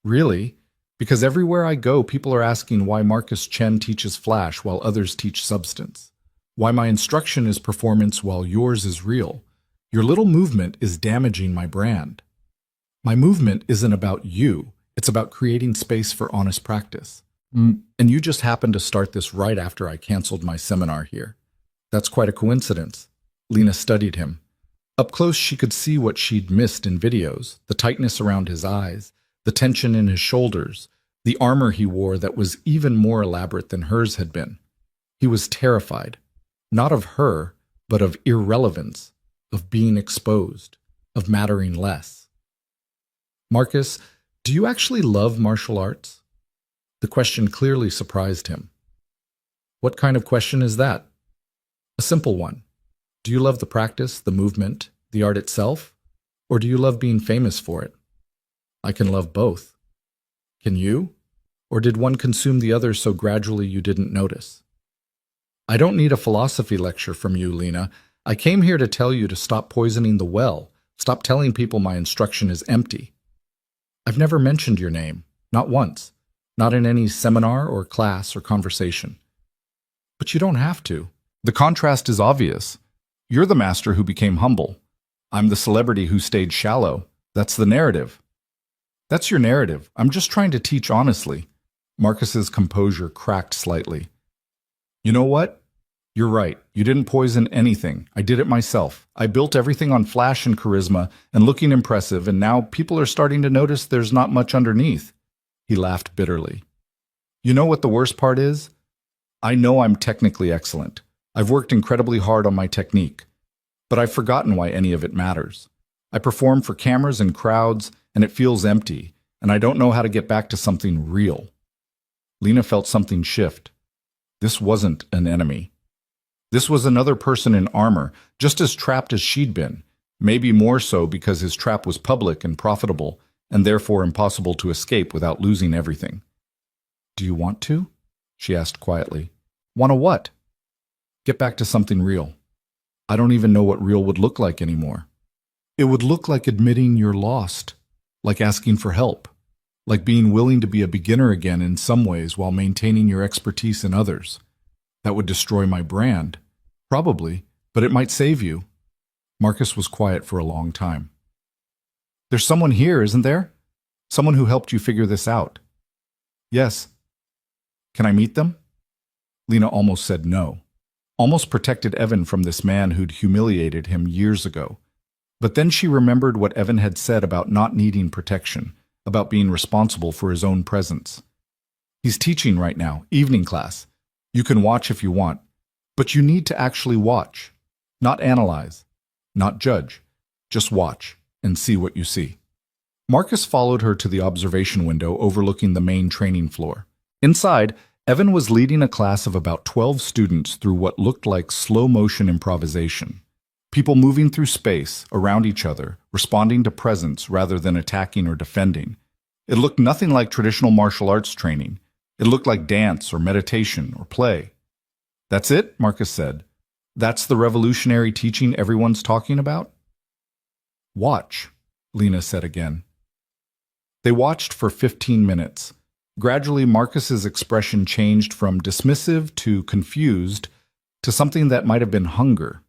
Really? Because everywhere I go, people are asking why Marcus Chen teaches Flash while others teach Substance. Why my instruction is performance while yours is real. Your little movement is damaging my brand. My movement isn't about you. It's about creating space for honest practice. And you just happened to start this right after I canceled my seminar here. That's quite a coincidence. Lena studied him. Up close, she could see what she'd missed in videos, the tightness around his eyes, the tension in his shoulders, the armor he wore that was even more elaborate than hers had been. He was terrified, not of her, but of irrelevance, of being exposed, of mattering less. Marcus, do you actually love martial arts? The question clearly surprised him. What kind of question is that? A simple one. Do you love the practice, the movement, the art itself? Or do you love being famous for it? I can love both. Can you? Or did one consume the other so gradually you didn't notice? I don't need a philosophy lecture from you, Lena. I came here to tell you to stop poisoning the well. Stop telling people my instruction is empty. I've never mentioned your name. Not once. Not in any seminar or class or conversation. But you don't have to. The contrast is obvious. You're the master who became humble. I'm the celebrity who stayed shallow. That's the narrative. That's your narrative. I'm just trying to teach honestly. Marcus's composure cracked slightly. You know what? You're right. You didn't poison anything. I did it myself. I built everything on flash and charisma and looking impressive, and now people are starting to notice there's not much underneath. He laughed bitterly. You know what the worst part is? I know I'm technically excellent. I've worked incredibly hard on my technique, but I've forgotten why any of it matters. I perform for cameras and crowds, and it feels empty, and I don't know how to get back to something real. Lena felt something shift. This wasn't an enemy. This was another person in armor, just as trapped as she'd been, maybe more so because his trap was public and profitable, and therefore impossible to escape without losing everything. Do you want to? She asked quietly. Want to what? Get back to something real. I don't even know what real would look like anymore. It would look like admitting you're lost, like asking for help, like being willing to be a beginner again in some ways while maintaining your expertise in others. That would destroy my brand. Probably, but it might save you. Marcus was quiet for a long time. There's someone here, isn't there? Someone who helped you figure this out. Yes. Can I meet them? Lena almost said no. Almost protected Evan from this man who'd humiliated him years ago. But then she remembered what Evan had said about not needing protection, about being responsible for his own presence. He's teaching right now, evening class. You can watch if you want, but you need to actually watch, not analyze, not judge. Just watch and see what you see. Marcus followed her to the observation window overlooking the main training floor. Inside, Evan was leading a class of about 12 students through what looked like slow-motion improvisation. People moving through space, around each other, responding to presence rather than attacking or defending. It looked nothing like traditional martial arts training. It looked like dance or meditation or play. That's it, Marcus said. That's the revolutionary teaching everyone's talking about? Watch, Lena said again. They watched for 15 minutes. Gradually, Marcus's expression changed from dismissive to confused to something that might have been hunger.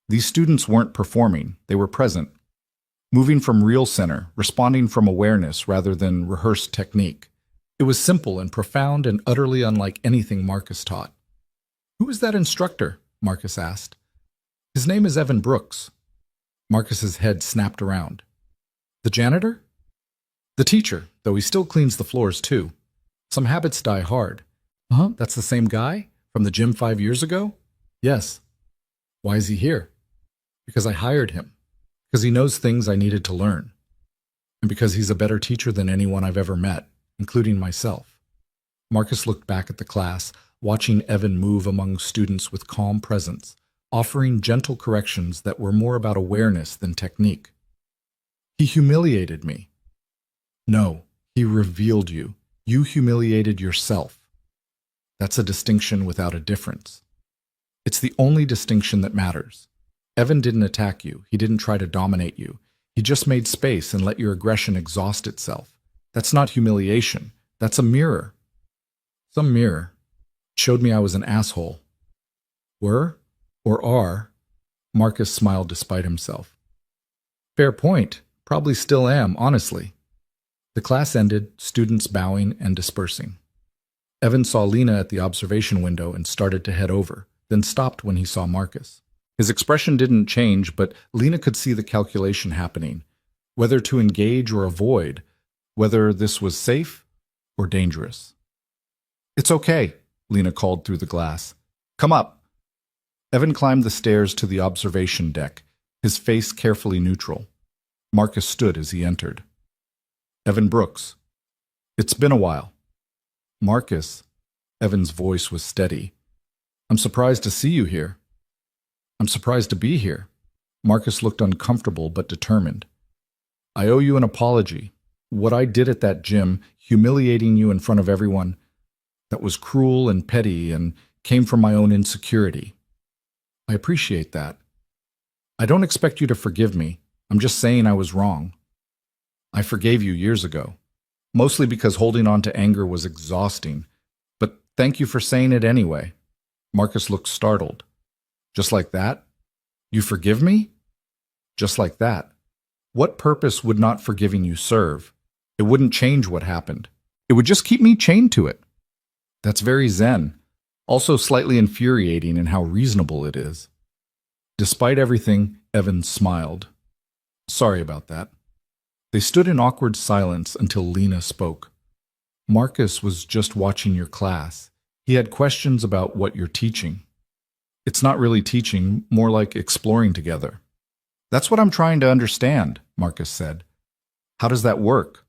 These students weren't performing, they were present. Moving from real center, responding from awareness rather than rehearsed technique. It was simple and profound and utterly unlike anything Marcus taught. Who is that instructor? Marcus asked. His name is Evan Brooks. Marcus's head snapped around. The janitor? The teacher, though he still cleans the floors too. Some habits die hard. Huh? That's the same guy from the gym 5 years ago? Yes. Why is he here? Because I hired him. Because he knows things I needed to learn. And because he's a better teacher than anyone I've ever met, including myself. Marcus looked back at the class, watching Evan move among students with calm presence, offering gentle corrections that were more about awareness than technique. He humiliated me. No, he revealed you. You humiliated yourself. That's a distinction without a difference. It's the only distinction that matters. Evan didn't attack you. He didn't try to dominate you. He just made space and let your aggression exhaust itself. That's not humiliation. That's a mirror. Some mirror. It showed me I was an asshole. Were? Or are? Marcus smiled despite himself. Fair point. Probably still am, honestly. The class ended, students bowing and dispersing. Evan saw Lena at the observation window and started to head over, then stopped when he saw Marcus. His expression didn't change, but Lena could see the calculation happening, whether to engage or avoid, whether this was safe or dangerous. It's okay, Lena called through the glass. Come up. Evan climbed the stairs to the observation deck, his face carefully neutral. Marcus stood as he entered. Evan Brooks. It's been a while. Marcus. Evan's voice was steady. I'm surprised to see you here. I'm surprised to be here. Marcus looked uncomfortable but determined. I owe you an apology. What I did at that gym, humiliating you in front of everyone, that was cruel and petty and came from my own insecurity. I appreciate that. I don't expect you to forgive me. I'm just saying I was wrong. I forgave you years ago, mostly because holding on to anger was exhausting, but thank you for saying it anyway. Marcus looked startled. Just like that? You forgive me? Just like that. What purpose would not forgiving you serve? It wouldn't change what happened. It would just keep me chained to it. That's very zen, also slightly infuriating in how reasonable it is. Despite everything, Evan smiled. Sorry about that. They stood in awkward silence until Lena spoke. Marcus was just watching your class. He had questions about what you're teaching. It's not really teaching, more like exploring together. That's what I'm trying to understand, Marcus said. How does that work?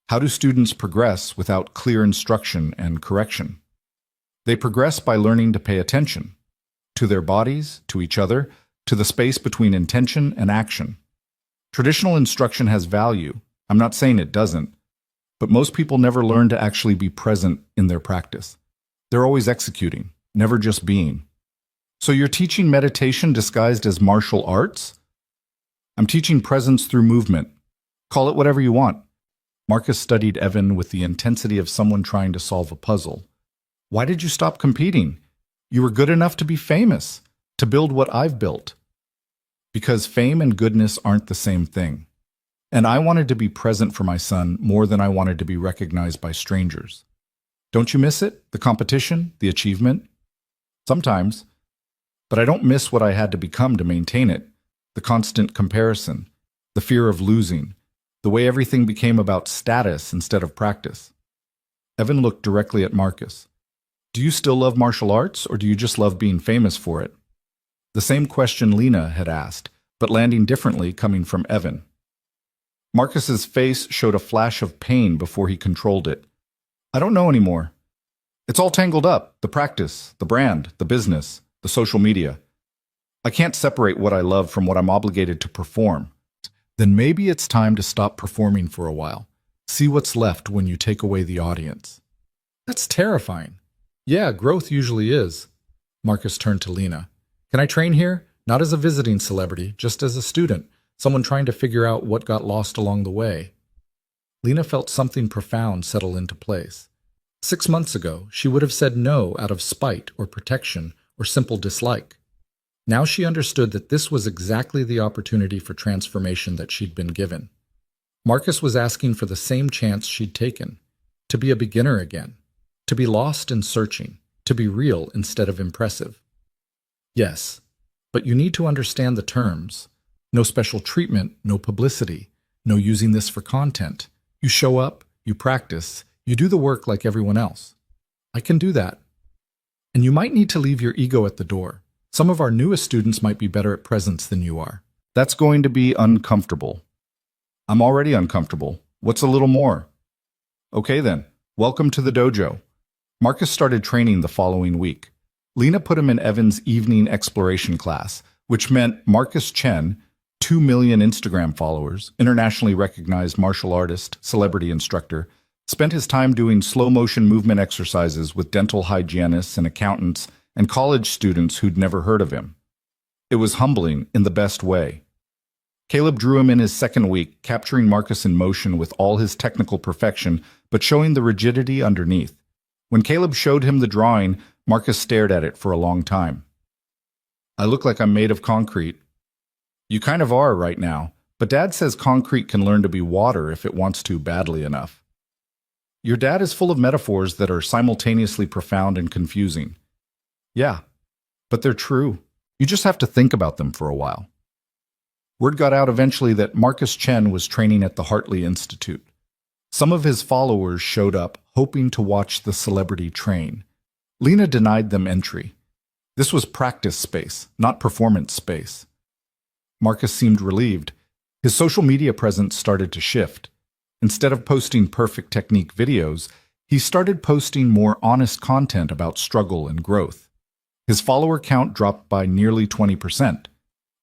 How do students progress without clear instruction and correction? They progress by learning to pay attention to their bodies, to each other, to the space between intention and action. Traditional instruction has value. I'm not saying it doesn't, but most people never learn to actually be present in their practice. They're always executing, never just being. So you're teaching meditation disguised as martial arts? I'm teaching presence through movement. Call it whatever you want. Marcus studied Evan with the intensity of someone trying to solve a puzzle. Why did you stop competing? You were good enough to be famous, to build what I've built. Because fame and goodness aren't the same thing. And I wanted to be present for my son more than I wanted to be recognized by strangers. Don't you miss it? The competition? The achievement? Sometimes. But I don't miss what I had to become to maintain it. The constant comparison. The fear of losing. The way everything became about status instead of practice. Evan looked directly at Marcus. Do you still love martial arts, or do you just love being famous for it? The same question Lena had asked, but landing differently coming from Evan. Marcus's face showed a flash of pain before he controlled it. I don't know anymore. It's all tangled up, the practice, the brand, the business, the social media. I can't separate what I love from what I'm obligated to perform. Then maybe it's time to stop performing for a while. See what's left when you take away the audience. That's terrifying. Yeah, growth usually is. Marcus turned to Lena. Can I train here? Not as a visiting celebrity, just as a student, someone trying to figure out what got lost along the way. Lena felt something profound settle into place. 6 months ago, she would have said no out of spite or protection or simple dislike. Now she understood that this was exactly the opportunity for transformation that she'd been given. Marcus was asking for the same chance she'd taken, to be a beginner again, to be lost and searching, to be real instead of impressive. Yes, but you need to understand the terms. No special treatment, no publicity, no using this for content. You show up, you practice, you do the work like everyone else. I can do that. And you might need to leave your ego at the door. Some of our newest students might be better at presence than you are. That's going to be uncomfortable. I'm already uncomfortable. What's a little more? Okay then, welcome to the dojo. Marcus started training the following week. Lena put him in Evan's evening exploration class, which meant Marcus Chen, 2 million Instagram followers, internationally recognized martial artist, celebrity instructor, spent his time doing slow-motion movement exercises with dental hygienists and accountants and college students who'd never heard of him. It was humbling in the best way. Caleb drew him in his second week, capturing Marcus in motion with all his technical perfection, but showing the rigidity underneath. When Caleb showed him the drawing, Marcus stared at it for a long time. I look like I'm made of concrete. You kind of are right now, but Dad says concrete can learn to be water if it wants to badly enough. Your dad is full of metaphors that are simultaneously profound and confusing. Yeah, but they're true. You just have to think about them for a while. Word got out eventually that Marcus Chen was training at the Hartley Institute. Some of his followers showed up, hoping to watch the celebrity train. Lena denied them entry. This was practice space, not performance space. Marcus seemed relieved. His social media presence started to shift. Instead of posting perfect technique videos, he started posting more honest content about struggle and growth. His follower count dropped by nearly 20%.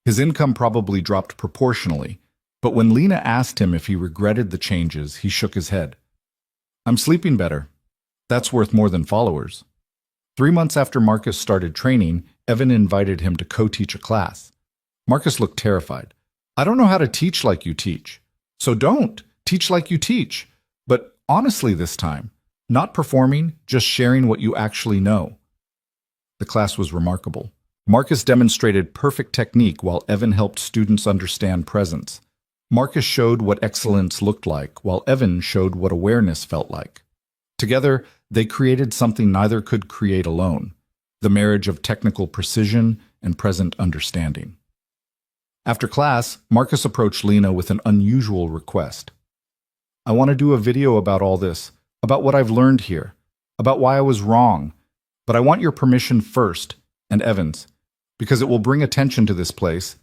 His income probably dropped proportionally, but when Lena asked him if he regretted the changes, he shook his head. I'm sleeping better. That's worth more than followers. 3 months after Marcus started training, Evan invited him to co-teach a class. Marcus looked terrified. I don't know how to teach like you teach. So don't. Teach like you teach. But honestly this time, not performing, just sharing what you actually know. The class was remarkable. Marcus demonstrated perfect technique while Evan helped students understand presence. Marcus showed what excellence looked like, while Evan showed what awareness felt like. Together, they created something neither could create alone, the marriage of technical precision and present understanding. After class, Marcus approached Lena with an unusual request. I want to do a video about all this, about what I've learned here, about why I was wrong, but I want your permission first, and Evan's, because it will bring attention to this place,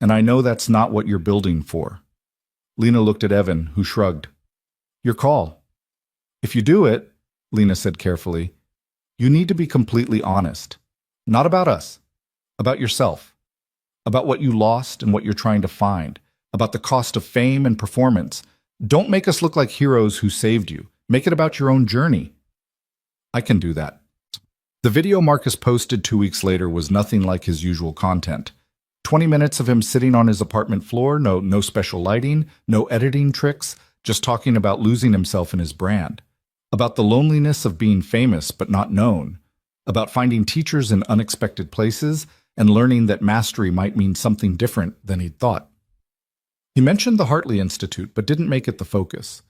and I know that's not what you're building for. Lena looked at Evan, who shrugged. Your call. If you do it, Lena said carefully, you need to be completely honest. Not about us, about yourself, about what you lost and what you're trying to find, about the cost of fame and performance. Don't make us look like heroes who saved you. Make it about your own journey. I can do that. The video Marcus posted 2 weeks later was nothing like his usual content. 20 minutes of him sitting on his apartment floor, no special lighting, no editing tricks, just talking about losing himself in his brand, about the loneliness of being famous but not known, about finding teachers in unexpected places and learning that mastery might mean something different than he'd thought. He mentioned the Hartley Institute but didn't make it the focus.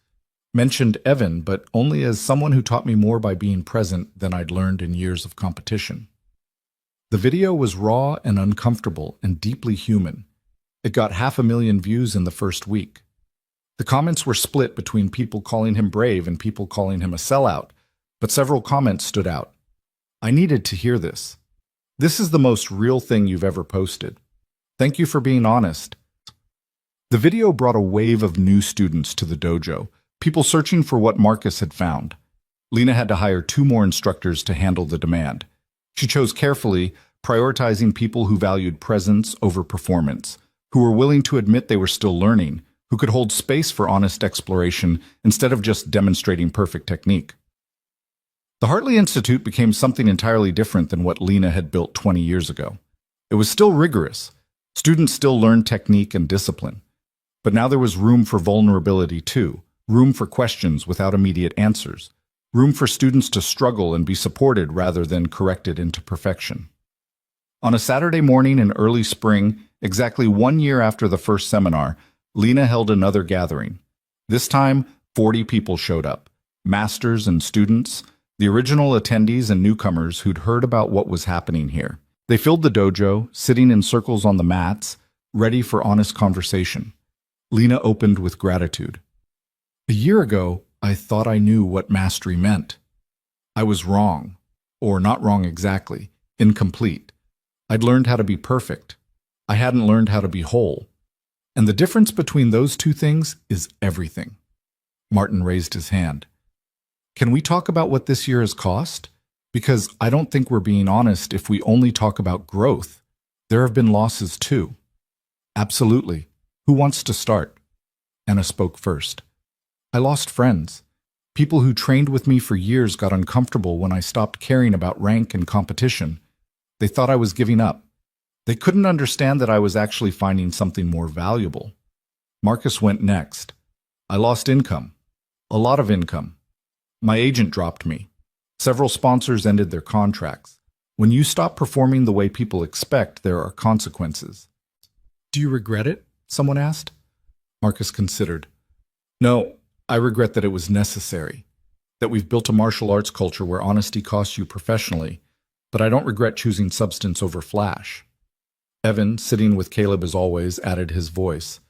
Mentioned Evan, but only as someone who taught me more by being present than I'd learned in years of competition. The video was raw and uncomfortable and deeply human. It got 500,000 views in the first week. The comments were split between people calling him brave and people calling him a sellout, but several comments stood out. I needed to hear this. This is the most real thing you've ever posted. Thank you for being honest. The video brought a wave of new students to the dojo, people searching for what Marcus had found. Lena had to hire 2 more instructors to handle the demand. She chose carefully, prioritizing people who valued presence over performance, who were willing to admit they were still learning, who could hold space for honest exploration instead of just demonstrating perfect technique. The Hartley Institute became something entirely different than what Lena had built 20 years ago. It was still rigorous. Students still learned technique and discipline. But now there was room for vulnerability too. Room for questions without immediate answers. Room for students to struggle and be supported rather than corrected into perfection. On a Saturday morning in early spring, exactly 1 year after the first seminar, Lena held another gathering. This time, 40 people showed up. Masters and students, the original attendees and newcomers who'd heard about what was happening here. They filled the dojo, sitting in circles on the mats, ready for honest conversation. Lena opened with gratitude. A year ago, I thought I knew what mastery meant. I was wrong, or not wrong exactly, incomplete. I'd learned how to be perfect. I hadn't learned how to be whole. And the difference between those two things is everything. Martin raised his hand. Can we talk about what this year has cost? Because I don't think we're being honest if we only talk about growth. There have been losses too. Absolutely. Who wants to start? Anna spoke first. I lost friends. People who trained with me for years got uncomfortable when I stopped caring about rank and competition. They thought I was giving up. They couldn't understand that I was actually finding something more valuable. Marcus went next. I lost income. A lot of income. My agent dropped me. Several sponsors ended their contracts. When you stop performing the way people expect, there are consequences. Do you regret it? Someone asked. Marcus considered. No, I regret that it was necessary. That we've built a martial arts culture where honesty costs you professionally, but I don't regret choosing substance over flash. Evan, sitting with Caleb as always, added his voice.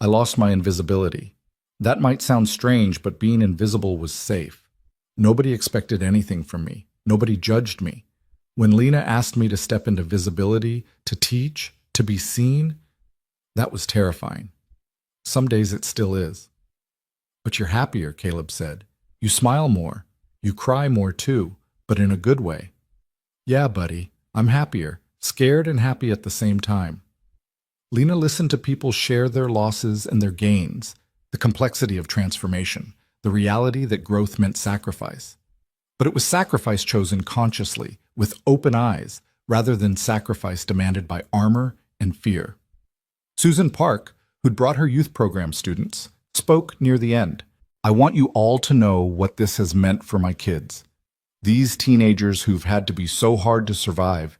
I lost my invisibility. That might sound strange, but being invisible was safe. Nobody expected anything from me. Nobody judged me. When Lena asked me to step into visibility, to teach, to be seen, that was terrifying. Some days it still is. But you're happier, Caleb said. You smile more. You cry more too, but in a good way. Yeah, buddy, I'm happier, scared and happy at the same time. Lena listened to people share their losses and their gains, the complexity of transformation, the reality that growth meant sacrifice. But it was sacrifice chosen consciously, with open eyes, rather than sacrifice demanded by armor and fear. Susan Park, who'd brought her youth program students, spoke near the end. I want you all to know what this has meant for my kids. These teenagers who've had to be so hard to survive,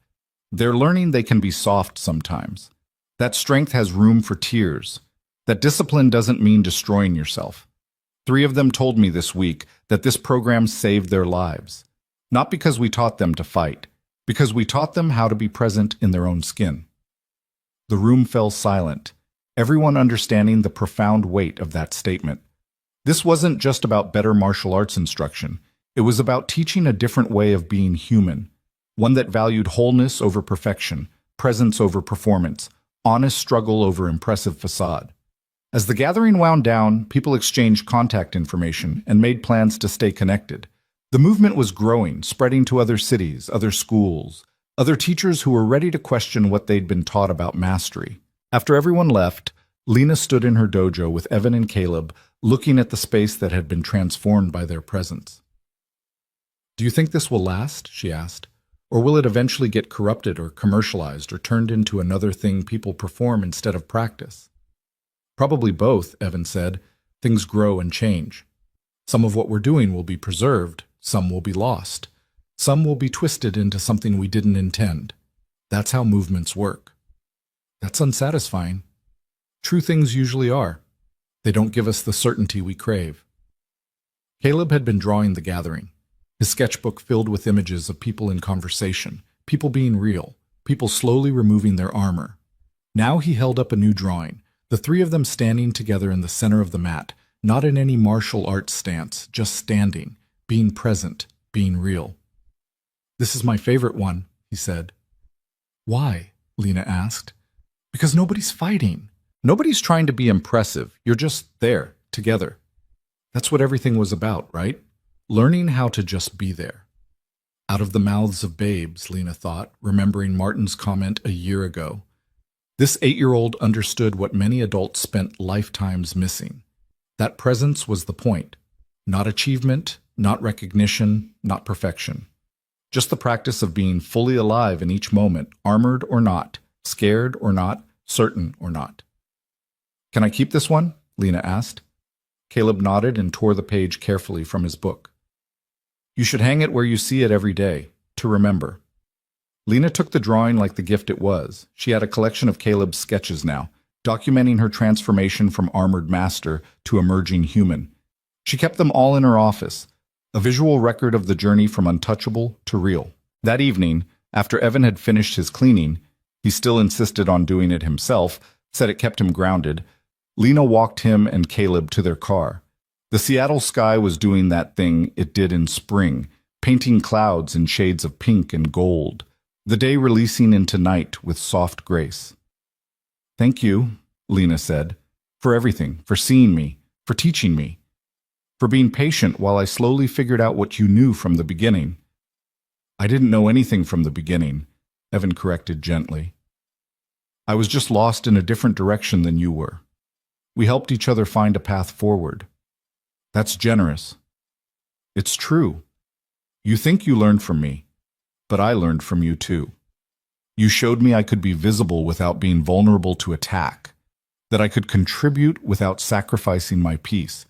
they're learning they can be soft sometimes. That strength has room for tears. That discipline doesn't mean destroying yourself. 3 of them told me this week that this program saved their lives. Not because we taught them to fight, because we taught them how to be present in their own skin. The room fell silent, everyone understanding the profound weight of that statement. This wasn't just about better martial arts instruction. It was about teaching a different way of being human, one that valued wholeness over perfection, presence over performance, honest struggle over impressive facade. As the gathering wound down, people exchanged contact information and made plans to stay connected. The movement was growing, spreading to other cities, other schools, other teachers who were ready to question what they'd been taught about mastery. After everyone left, Lena stood in her dojo with Evan and Caleb, looking at the space that had been transformed by their presence. Do you think this will last? She asked. Or will it eventually get corrupted or commercialized or turned into another thing people perform instead of practice? Probably both, Evan said. Things grow and change. Some of what we're doing will be preserved, some will be lost. Some will be twisted into something we didn't intend. That's how movements work. That's unsatisfying. True things usually are. They don't give us the certainty we crave. Caleb had been drawing the gathering, his sketchbook filled with images of people in conversation, people being real, people slowly removing their armor. Now he held up a new drawing, the 3 of them standing together in the center of the mat, not in any martial arts stance, just standing, being present, being real. This is my favorite one, he said. Why? Lena asked. Because nobody's fighting. Nobody's trying to be impressive. You're just there, together. That's what everything was about, right? Learning how to just be there. Out of the mouths of babes, Lena thought, remembering Martin's comment a year ago. This 8-year-old understood what many adults spent lifetimes missing. That presence was the point. Not achievement, not recognition, not perfection. Just the practice of being fully alive in each moment, armored or not, scared or not, certain or not. Can I keep this one? Lena asked. Caleb nodded and tore the page carefully from his book. You should hang it where you see it every day, to remember. Lena took the drawing like the gift it was. She had a collection of Caleb's sketches now, documenting her transformation from armored master to emerging human. She kept them all in her office, a visual record of the journey from untouchable to real. That evening, after Evan had finished his cleaning, he still insisted on doing it himself, said it kept him grounded, Lena walked him and Caleb to their car. The Seattle sky was doing that thing it did in spring, painting clouds in shades of pink and gold, the day releasing into night with soft grace. "Thank you," Lena said, "for everything, for seeing me, for teaching me, for being patient while I slowly figured out what you knew from the beginning." "I didn't know anything from the beginning," Evan corrected gently. "I was just lost in a different direction than you were. We helped each other find a path forward." "That's generous." "It's true. You think you learned from me, but I learned from you too. You showed me I could be visible without being vulnerable to attack, that I could contribute without sacrificing my peace,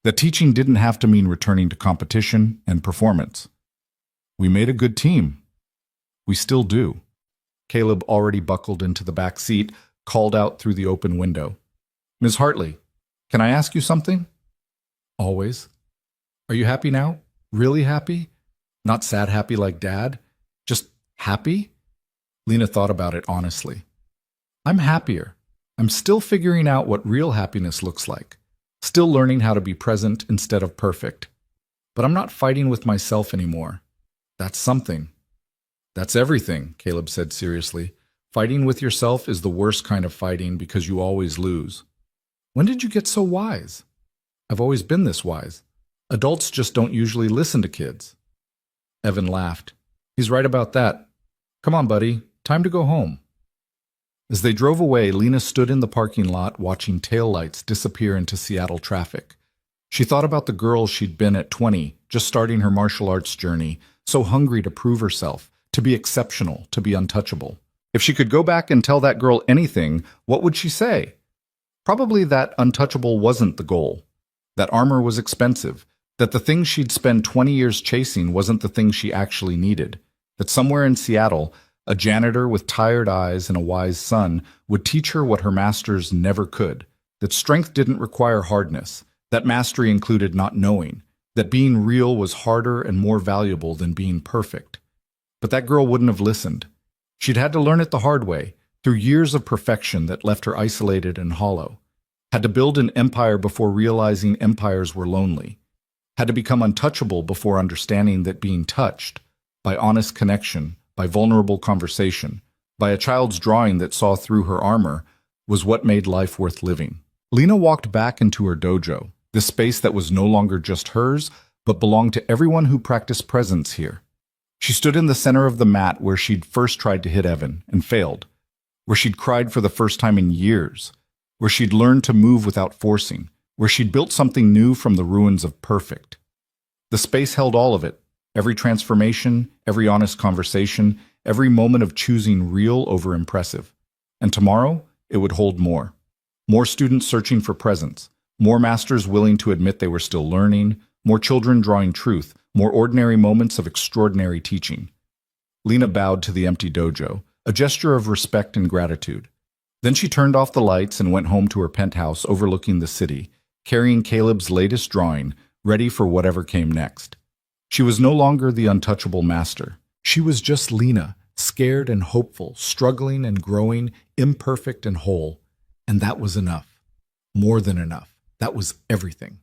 that teaching didn't have to mean returning to competition and performance. We made a good team. We still do." Caleb, already buckled into the back seat, called out through the open window. "Ms. Hartley, can I ask you something?" "Always." "Are you happy now? Really happy? Not sad happy like Dad? Just happy?" Lena thought about it honestly. "I'm happier. I'm still figuring out what real happiness looks like. Still learning how to be present instead of perfect. But I'm not fighting with myself anymore. That's something." "That's everything," Caleb said seriously. "Fighting with yourself is the worst kind of fighting because you always lose." "When did you get so wise?" "I've always been this wise. Adults just don't usually listen to kids." Evan laughed. "He's right about that. Come on, buddy. Time to go home." As they drove away, Lena stood in the parking lot watching taillights disappear into Seattle traffic. She thought about the girl she'd been at 20, just starting her martial arts journey, so hungry to prove herself, to be exceptional, to be untouchable. If she could go back and tell that girl anything, what would she say? Probably that untouchable wasn't the goal, that armor was expensive, that the thing she'd spent 20 years chasing wasn't the thing she actually needed, that somewhere in Seattle, a janitor with tired eyes and a wise son would teach her what her masters never could, that strength didn't require hardness, that mastery included not knowing, that being real was harder and more valuable than being perfect. But that girl wouldn't have listened. She'd had to learn it the hard way, through years of perfection that left her isolated and hollow. Had to build an empire before realizing empires were lonely. Had to become untouchable before understanding that being touched, by honest connection, by vulnerable conversation, by a child's drawing that saw through her armor, was what made life worth living. Lena walked back into her dojo, this space that was no longer just hers, but belonged to everyone who practiced presence here. She stood in the center of the mat where she'd first tried to hit Evan and failed, where she'd cried for the first time in years, where she'd learned to move without forcing, where she'd built something new from the ruins of perfect. The space held all of it, every transformation, every honest conversation, every moment of choosing real over impressive. And tomorrow, it would hold more. More students searching for presence, more masters willing to admit they were still learning, more children drawing truth, more ordinary moments of extraordinary teaching. Lena bowed to the empty dojo, a gesture of respect and gratitude. Then she turned off the lights and went home to her penthouse overlooking the city, carrying Caleb's latest drawing, ready for whatever came next. She was no longer the untouchable master. She was just Lena, scared and hopeful, struggling and growing, imperfect and whole. And that was enough. More than enough. That was everything.